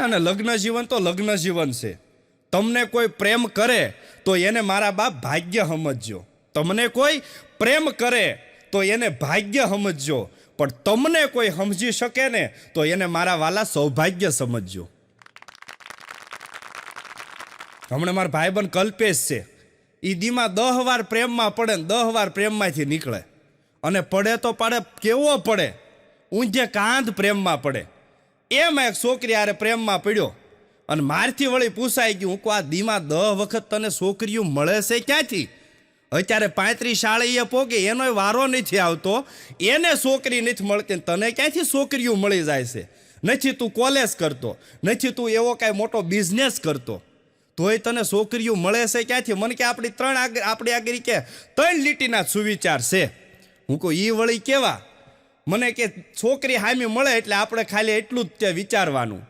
અને લગ્ન જીવન તો લગ્ન જીવન છે. તમને કોઈ પ્રેમ કરે તો એને મારા બાપ ભાગ્ય સમજજો. તમને કોઈ પ્રેમ કરે તો એને ભાગ્ય સમજજો, પણ તમને કોઈ સમજી શકે ને તો એને મારા વાલા સૌભાગ્ય સમજજો. હમણાં મારા ભાઈબંધ કલ્પેશ છે, એ દીમાં 10 વાર પ્રેમમાં પડે ને 10 વાર પ્રેમમાંથી નીકળે. અને પડે તો પડે, કેવો પડે, ઊંધે કાંધ પ્રેમમાં પડે. એમાં એક છોકરી આરે પ્રેમમાં પડ્યો, અને મારથી વળી પૂછાઈ ગયું, હું આ દીમાં 10 વખત તને છોકરીઓ મળે છે ક્યાંથી? અત્યારે 35 શાળીએ પોગે, એનો વારો નથી આવતો, એને છોકરી નથી મળતી, તને ક્યાંથી છોકરીઓ મળી જાય છે? નથી તું કોલેજ કરતો, નથી તું એવો કાંઈ મોટો બિઝનેસ કરતો, તોય તને છોકરીઓ મળે છે ક્યાંથી? મને કે આપણી આગળ કે 3 લીટીના સુવિચાર છે. હું કહું ઈ વળી કેવા? મને કે છોકરી હામી મળે એટલે આપણે ખાલી એટલું જ તે વિચારવાનું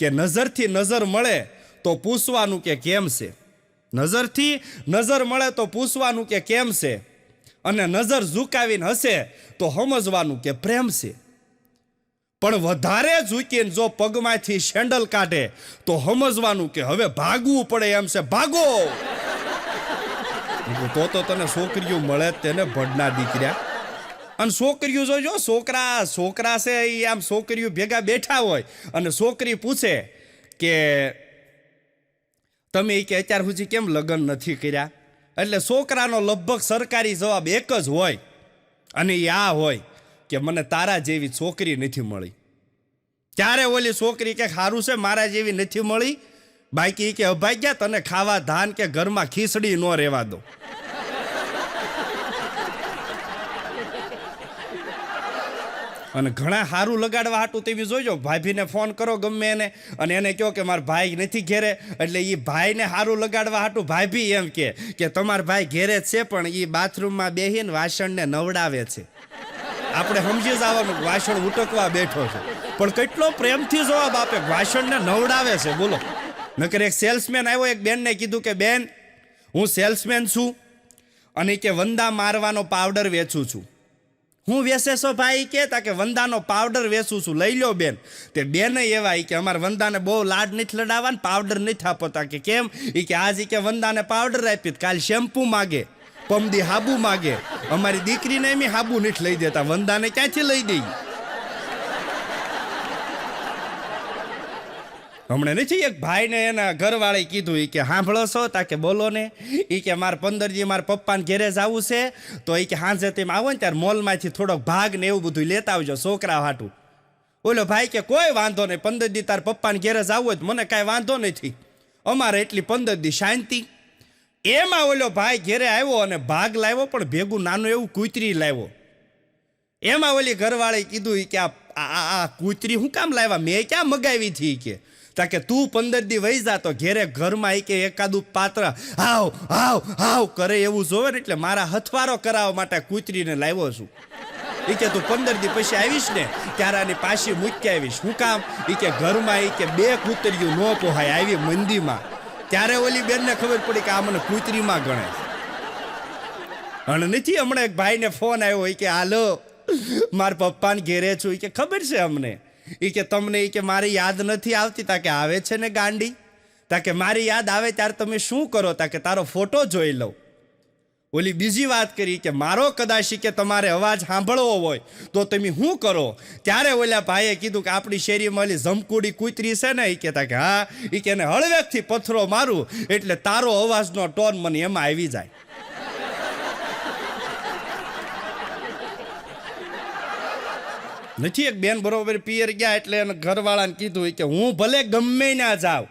કે નજરથી નજર મળે તો પૂછવાનું કે કેમ છે, નજરથી નજર મળે તો પૂછવાનું કે કેમ છે, અને નજર ઝુકાવીને હશે તો સમજવાનું કે પ્રેમ છે. પણ વધારે ઝૂકીને જો પગમાંથી સેન્ડલ કાઢે તો સમજવાનું કે હવે ભાગવું પડે એમ છે, ભાગો. તો તને છોકરીઓ મળે તેને ભડના દીકરા. અને છોકરીઓ જોજો, છોકરા છે એ આમ છોકરીઓ ભેગા બેઠા હોય, અને છોકરી પૂછે કે તમે કે અત્યાર સુધી કેમ લગ્ન નથી કર્યા? એટલે છોકરાનો લગભગ સરકારી જવાબ એક જ હોય, અને એ આ હોય કે મને તારા જેવી છોકરી નથી મળી. ત્યારે ઓલી છોકરી કે સારું છે મારા જેવી નથી મળી, બાકી કે અભાગ્યા તને ખાવા ધાન કે ઘરમાં ખીચડી ન રહેવા દો. અને ઘણા સારું લગાડવા હાટું તેવી જોઈજો, ભાભીને ફોન કરો ગમે એને અને એને કહો કે મારા ભાઈ નથી ઘેરે, એટલે એ ભાઈને સારું લગાડવા હાટું ભાભી એમ કે તમારા ભાઈ ઘેરે જ છે પણ એ બાથરૂમમાં બેહીને વાસણને નવડાવે છે. આપણે સમજી જવાનું વાસણ ઉટકવા બેઠો છે, પણ કેટલો પ્રેમથી જવાબ આપે, વાસણને નવડાવે છે. બોલો. નકર એક સેલ્સમેન આવ્યો, એક બેનને કીધું કે બેન હું સેલ્સમેન છું અને કે વંદા મારવાનો પાવડર વેચું છું. હું વેચે છો ભાઈ કે વંદાનો પાવડર વેચું છું, લઈ લો બેન. તે બેન એવા કે અમારે વંદાને બહુ લાડ નથી લડાવવા ને પાવડર નથી આપતા. કે કેમ? કે આજ કે વંદાને પાવડર આપી, કાલ શેમ્પુ માગે, પમદી હાબુ માગે. અમારી દીકરીને એમ હાબુ નથી લઈ દેતા, વંદાને ક્યાંથી લઈ દઈ? હમણાં નથી એક ભાઈને એના ઘરવાળે કીધું કે સાંભળો છો? કે બોલો ને. કે મારે 15 દી મારા પપ્પાને ઘેરે જવું છે, તો કે સાંજે તેમ આવો ને ત્યારે મોલમાંથી થોડોક ભાગ ને એવું બધું લેતા આવજો છોકરા હાટું. ઓલો ભાઈ કે કોઈ વાંધો નહીં, 15 દી તાર પપ્પાને ઘેરે જવું હોય મને કાંઈ વાંધો નથી, અમારે એટલી 15 દી શાંતિ. એમાં ઓલો ભાઈ ઘેરે આવ્યો અને ભાગ લાવ્યો, પણ ભેગું નાનું એવું કૂતરી લાવ્યો. એમાં ઓલી ઘરવાળે કીધું કે આ કૂતરી હું કામ લાવ્યા, મેં ક્યાં મગાવી હતી? કે તું 15 દી વહી જા તો ઘેરે ઘરમાં કે એકાદું પાત્ર હાવ હાવ હાવ કરે એવું જોવે ને, એટલે મારા હથવારો કરાવવા માટે કૂતરીને લાવ્યો છું. કે તું 15 દી પછી આવીશ ને ત્યારે આની પાછી મૂકી આવીશ. શું કામ? કે ઘરમાં કે 2 કૂતરીઓ ન પોહાય આવી મંદીમાં. ત્યારે ઓલી બેનને ખબર પડી કે આ મને કૂતરીમાં ગણે. અને નથી હમણાં એક ભાઈને ફોન આવ્યો કે હાલો મારા પપ્પાને ઘેરે છું. કે ખબર છે અમને. કે તમને કે મારી યાદ નથી આવતી? કે આવે છે ને ગાંડી. કે મારી યાદ આવે ત્યારે તમે શું કરો? કે તારો ફોટો જોઈ લઉં. ઓલી બીજી વાત કરી કે મારો કદાચ કે તમારે અવાજ સાંભળવો હોય તો તમે શું કરો? ત્યારે ઓલા ભાઈએ કીધું કે આપણી શેરીમાં ઓલી જમકુડી કૂતરી છે ને, કે હા, કે એને હળવેકથી પથ્થરો મારું એટલે તારો અવાજનો ટોન મને એમાં આવી જાય. નથી એક બેન બરોબર પિયર ગયા એટલે એને ઘરવાળાને કીધું કે હું ભલે ગમે ના જાઉં,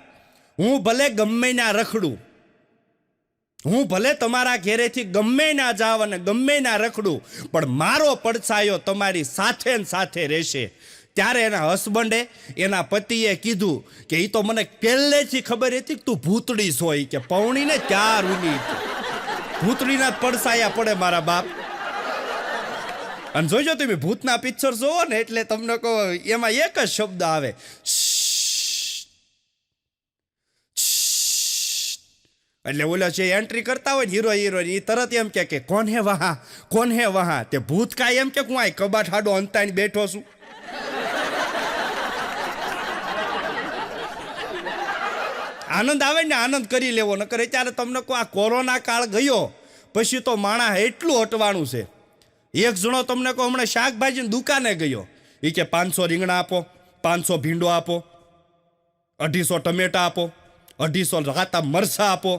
હું ભલે ગમે ના રખડું, હું ભલે તમારા ઘેરેથી ગમે ના જાવ અને ગમે ના રખડું, પણ મારો પડછાયો તમારી સાથે ને સાથે રહેશે. ત્યારે એના હસબન્ડે એના પતિએ કીધું કે એ તો મને પહેલેથી ખબર હતી કે તું ભૂતડી સોય, કે પૌણીને 4 ઊની ભૂતડીના પડછાયા પડે મારા બાપ. અને જોજો તમે ભૂતના પિક્ચર જોવો ને એટલે તમને કહો એમાં એક જ શબ્દ આવે, એટલે ઓલા છે એન્ટ્રી કરતા હોય ને હીરો હિરોઈન, એ તરત એમ કે કોણ હે વહા, કોણ હે વહા. તે ભૂત કાંઈ એમ કે હું આ કબાટ હાડો અંતાઈને બેઠો છું. આનંદ આવે ને આનંદ કરી લેવો. નકર અત્યારે તમને કહો આ કોરોના કાળ ગયો પછી તો માણસ એટલું હટવાનું છે. એક જણો તમને કહો હમણાં શાકભાજીની દુકાને ગયો, એ કે 500 રીંગણા આપો, 500 ભીંડો આપો, 250 ટમેટા આપો, 250 રાતા મરસા આપો.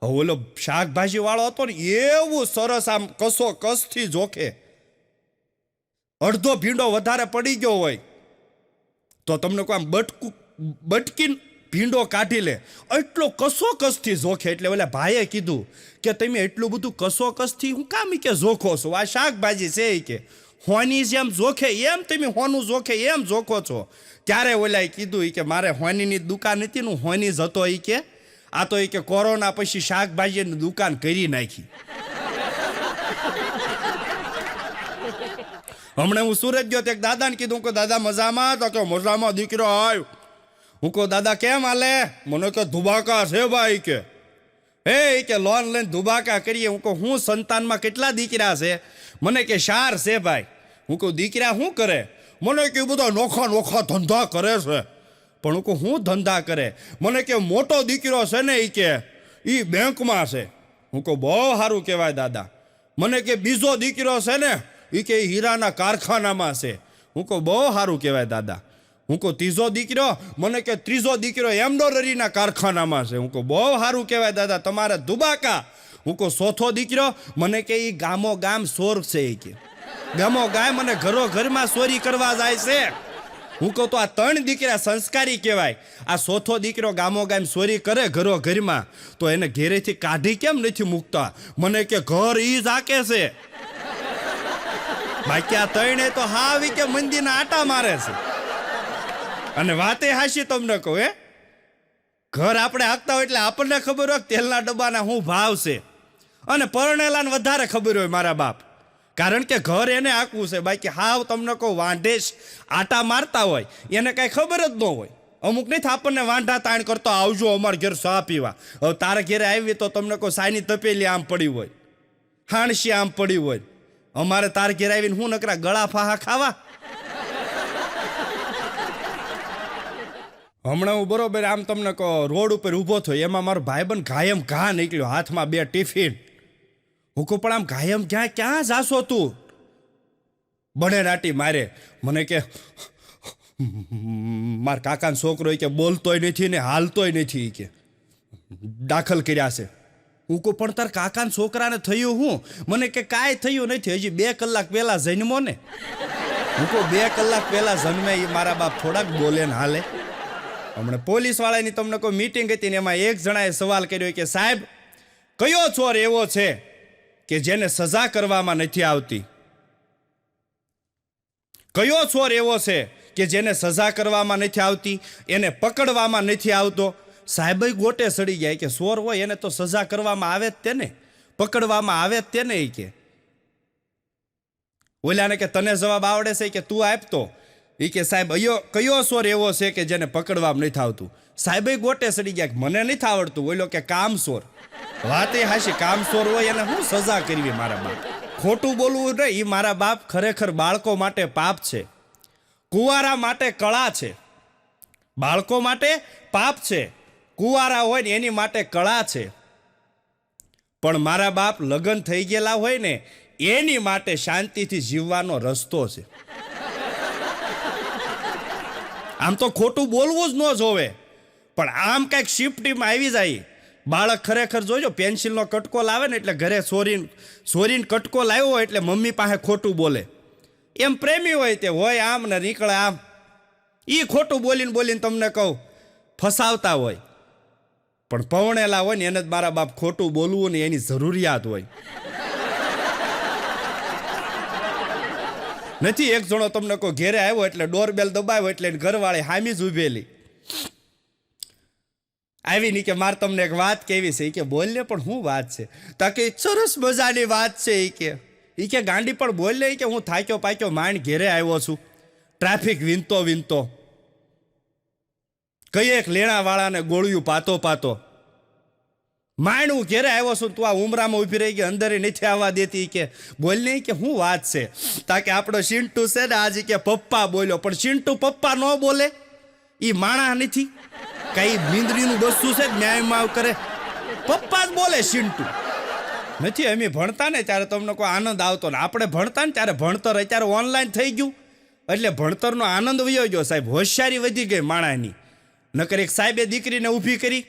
ઓલો શાકભાજી વાળો હતો ને એવું સરસ આમ કસો કસથી જોખે, અડધો ભીંડો વધારે પડી ગયો હોય તો તમને કોઈ આમ બટકીને ભીંડો કાઢી લે, એટલો કસો કસથી જોખે. એટલે ઓલા ભાઈએ કીધું કે તમે એટલું બધું કસો કસથી હું કામ કે જોખો છો? આ શાકભાજી છે કે હોની જેમ જોખે એમ તમે હોનું જોખે એમ જોખો છો. ત્યારે ઓલાએ કીધું કે મારે હોનીની દુકાન હતી ને, હું હોની જ હતો. કે આ તો કે કોરોના પછી શાકભાજીની દુકાન કરી નાખી. હમણાં હું સુરત ગયો તો એક દાદાને કીધું કે દાદા મજામાં? તો કે મજામાં દીકરો આવ્યો. હું કહું દાદા કેમ હાલે? મને કે ધુબાકા છે ભાઈ. કે હે કે લોન લઈને ધુબાકા કરીએ. હું કહું હું સંતાનમાં કેટલા દીકરા છે? મને કે 4 છે ભાઈ. હું કહું દીકરા શું કરે? મને કે બધા નોખા નોખા ધંધા કરે છે. પણ હું કહું હું ધંધા કરે? મને કે મોટો દીકરો છે ને કે એ બેંકમાં છે. હું કહું બહુ સારું કહેવાય દાદા. મને કે બીજો દીકરો છે ને એ કે હીરાના કારખાનામાં છે. હું કહું બહુ સારું કહેવાય દાદા. હું કહું ત્રીજો દીકરો? મને કે ત્રીજો દીકરો એમ્બ્રોઇડરીના કારખાનામાં છે. હું કહું બહુ સારું કહેવાય દાદા, તમારે ધુબાકા. હું કહું ચોથો દીકરો? મને કે એ ગામો ગામ ચોર છે. કે ગામો ગામ મને ઘરો ઘરમાં ચોરી કરવા જાય છે. હું કહું તો આ 3 દીકરા સંસ્કારી કહેવાય. આ ચોથો દીકરો ગામો ગામ ચોરી કરે ઘરો ઘરમાં, તો એને ઘેરેથી કાઢી કેમ નથી મૂકતા? મને કે ઘર ઈ ઝાકે છે. બાકી આ 3 તો હાવી કે મંદિરના આટા મારે છે. અને વાતે હાશી તમને કહું, ઘર આપણે હાંકતા હોય એટલે આપણને ખબર હોય તેલના ડબ્બાના શું ભાવ છે, અને પરણેલાને વધારે ખબર હોય મારા બાપ, કારણ કે ઘર એને હાંકવું છે. બાકી હાવ તમને કહું વાંઢેશ આટા મારતા હોય એને કાંઈ ખબર જ ન હોય. અમુક નથી આપણને વાંઢા તાણ કરતો, આવજો અમારા ઘેર ચા પીવા. હવે તારા ઘેરે આવી તો તમને કહું સાની તપેલી આમ પડી હોય, હાણસી આમ પડી હોય. અમારે તાર ઘેર આવીને હું નકરા ગળા ફાહા ખાવા? હમણાં હું બરોબર આમ તમને કહો રોડ ઉપર ઊભો થયો, એમાં મારો ભાઈબંધ ગાયમ ઘા નીકળ્યો, હાથમાં 2 ટિફિન. હું કહું પણ આમ ગાયમ ક્યાં જાશો તું? બને નાટી મારે. મને કે મારા કાકાનો છોકરો કે બોલતોય નથી ને હાલતોય નથી, કે દાખલ કર્યા છે. હું કહું પણ તાર કાકાના છોકરાને થયું હું? મને કે કાંઈ થયું નથી, હજી 2 કલાક પહેલા જન્મો ને. હું કહું 2 કલાક પહેલા જન્મે એ મારા બાપ થોડાક બોલે ને હાલે? હમણાં પોલીસ વાળાની તમને કોઈ મીટિંગ હતી ને એમાં એક જણાએ સવાલ કર્યો કે સાહેબ કયો ચોર એવો છે કે જેને સજા કરવામાં નથી આવતી? કયો ચોર એવો છે કે જેને સજા કરવામાં નથી આવતી, એને પકડવામાં નથી આવતો? સાહેબ ગોટે સડી ગયા કે ચોર હોય એને તો સજા કરવામાં આવે જ તેને, પકડવામાં આવે જ તેને. કે ઓલાને કે તને જવાબ આવડે છે કે તું આપતો? એ કે સાહેબ કયો ચોર એવો છે કે જેને પકડવામાં નથી આવતું? સાહેબ ગોટે સડી ગયા કે મને નથી આવડતું. ઓલો કે કામ ચોર. વાત એ હાશી, કામ ચોર હોય એને શું સજા કરવી મારા બાપ? ખોટું બોલવું નહીં એ મારા બાપ ખરેખર બાળકો માટે પાપ છે, કુંવારા માટે કળા છે. બાળકો માટે પાપ છે, કુંવારા હોય ને એની માટે કળા છે. પણ મારા બાપ લગ્ન થઈ ગયેલા હોય ને એની માટે શાંતિથી જીવવાનો રસ્તો છે. આમ તો ખોટું બોલવું જ ન જોવે, પણ આમ કંઈક શિફ્ટીમાં આવી જાય. બાળક ખરેખર જોજો પેન્સિલનો કટકો લાવે ને એટલે ઘરે સોરીને કટકો લાવ્યો હોય એટલે મમ્મી પાસે ખોટું બોલે. એમ પ્રેમી હોય તે હોય આમ ને નીકળે આમ. એ ખોટું બોલીને તમને કહું ફસાવતા હોય. પણ પવણેલા હોય ને એને જ મારા બાપ ખોટું બોલવું ને એની જરૂરિયાત હોય. નથી એક જણો તમને કહો ઘેરે આવ્યો એટલે ડોરબેલ દબાવ્યો એટલે ઘરવાળી હામી જ ઉભેલી આવી ની કે મારે તમને એક વાત કેવી છે. કે બોલ ને પણ શું વાત છે? તા કે સરસ મજાની વાત છે. એ કે ગાંડી પણ બોલ ને. કે હું થાક્યો પાક્યો માંડ ઘેરે આવ્યો છું, ટ્રાફિક વિનતો કઈ એક લેણાવાળાને ગોળિયું પાતો માંડ હું ઘેરે આવ્યો છું, તું આ ઉમરામાં ઊભી રહી ગઈ, અંદર નથી આવવા દેતી. કે બોલ નહીં. કે શું વાત છે? તાકે આપણો ચિંટુ છે ને આજે કે પપ્પા બોલ્યો. પણ ચિંટુ પપ્પા ન બોલે, એ માણા નથી, કઈ મીંદડીનું બસતું છે ન્યાયમાં કરે, પપ્પા જ બોલે ચિંટુ નથી. અમે ભણતા ને ત્યારે તમને કોઈ આનંદ આવતો ને, આપણે ભણતા ને ત્યારે ભણતર અત્યારે ઓનલાઈન થઈ ગયું એટલે ભણતરનો આનંદ વયો ગયો. સાહેબ હોશિયારી વધી ગઈ માણાની. નકર એક સાહેબે દીકરીને ઊભી કરી,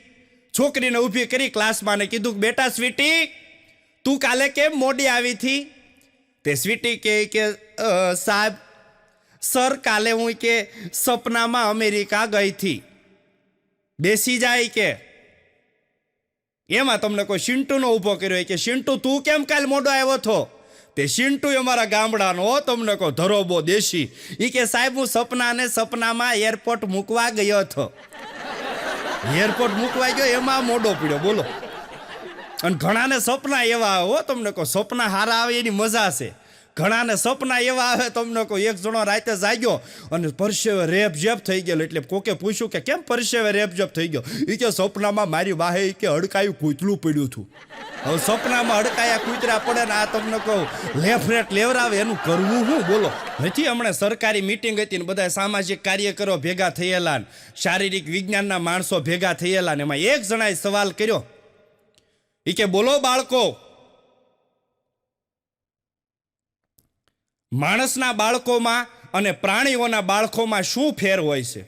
છોકરીને ઊભી કરી ક્લાસમાં ને કીધું બેટા સ્વીટી તું કાલે કેમ મોડી આવી થી? તે સ્વીટી કે સાહેબ સર કાલે હું કે સપનામાં અમેરિકા ગઈ થી. બેસી જાય. કે એમાં તમને કોઈ શિન્ટુનો ઊભો કર્યો કે શિન્ટુ તું કેમ કાલ મોડો આવ્યો થો? તે શિન્ટુ અમારા ગામડાનો તમને કહો ધરોબો દેશી. એ કે સાહેબ હું સપનામાં એરપોર્ટ મૂકવા ગયો હતો. એરપોર્ટ મૂકવા ગયો એમાં મોડો પડ્યો બોલો. અને ઘણાને સપના એવા આવે હો તમને કહો, સપના હારા આવે એની મજા છે. ઘણાને સપના એવા આવે તમને કહો, એક જણો રાતે જાગ્યો અને પરસેવે રેપઝેપ થઈ ગયેલો. એટલે કોકે પૂછ્યું કે કેમ પરસેવે રેપઝેપ થઈ ગયો? એ કે સપનામાં મારી વાહે કે હડકાયું કૂતરું પડ્યું હતું. હવે સપનામાં હડકાયા કૂતરા પડે ને આ તમને કહું લેફરેટ લેવરાવે એનું કરવું શું બોલો? નથી હમણાં સરકારી મીટિંગ હતી ને બધા સામાજિક કાર્યકરો ભેગા થયેલા ને શારીરિક વિજ્ઞાનના માણસો ભેગા થયેલા ને એમાં એક જણાએ સવાલ કર્યો. એ કે બોલો બાળકો, માણસના બાળકોમાં અને પ્રાણીઓના બાળકોમાં શું ફેર હોય છે?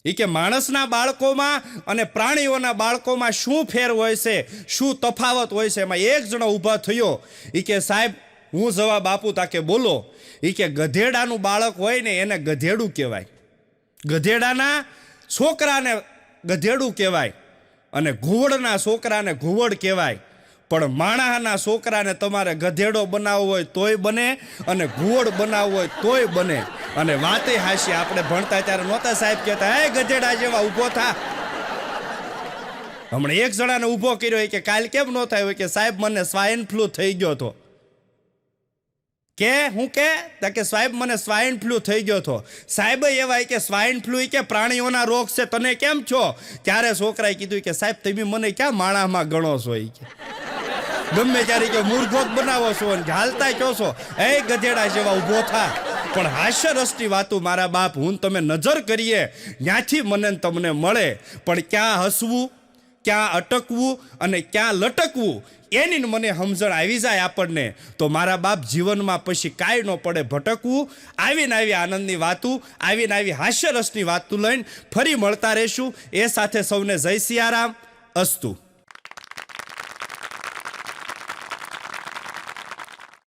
એ કે માણસના બાળકોમાં અને પ્રાણીઓના બાળકોમાં શું ફેર હોય છે, શું તફાવત હોય છે? એમાં એક જણો ઊભા થયો. એ કે સાહેબ હું જવાબ આપું તાકે બોલો. એ કે ગધેડાનું બાળક હોય ને એને ગધેડું કહેવાય, ગધેડાના છોકરાને ગધેડું કહેવાય અને ઘુવડના છોકરાને ઘુવડ કહેવાય. પણ માણસના છોકરાને તમારે ગધેડો બનાવવો હોય તોય બને અને ઘુવડ બનાવવો હોય તોય બને. અને વાતે હાશી, આપણે ભણતા ત્યારે નહોતા સાહેબ કહેતા, હે ગધેડા જેવા ઊભો થા. હમણાં એક જણાને ઊભો કર્યો કે કાલ કેમ ન થાય? કે સાહેબ મને સ્વાઇન ફ્લૂ થઈ ગયો હતો. કે હું કે સાહેબ મને સ્વાઇન ફ્લૂ થઈ ગયો હતો. સાહેબ એવા કે સ્વાઇન ફ્લૂ કે પ્રાણીઓના રોગ છે, તને કેમ છો? ત્યારે છોકરાએ કીધું કે સાહેબ તમે મને ક્યાં માણામાં ગણો છો? એ કે ગમે ત્યારે કે મૂર્ખો જ બનાવો છો ને હાલતા કહો છો, એ ગધેડા જેવા ઊભો થા. પણ હાસ્ય રસની વાતો મારા બાપ હું તમે નજર કરીએ ત્યાંથી મને તમને મળે. પણ ક્યાં હસવું, ક્યાં અટકવું અને ક્યાં લટકવું એની મને સમજણ આવી જાય આપણને, તો મારા બાપ જીવનમાં પછી કાંઈ ન પડે ભટકવું. આવીને આવી આનંદની વાતું, આવીને આવી હાસ્યરસની વાતું લઈને ફરી મળતા રહેશું. એ સાથે સૌને જય સિયારામ. અસ્તુ.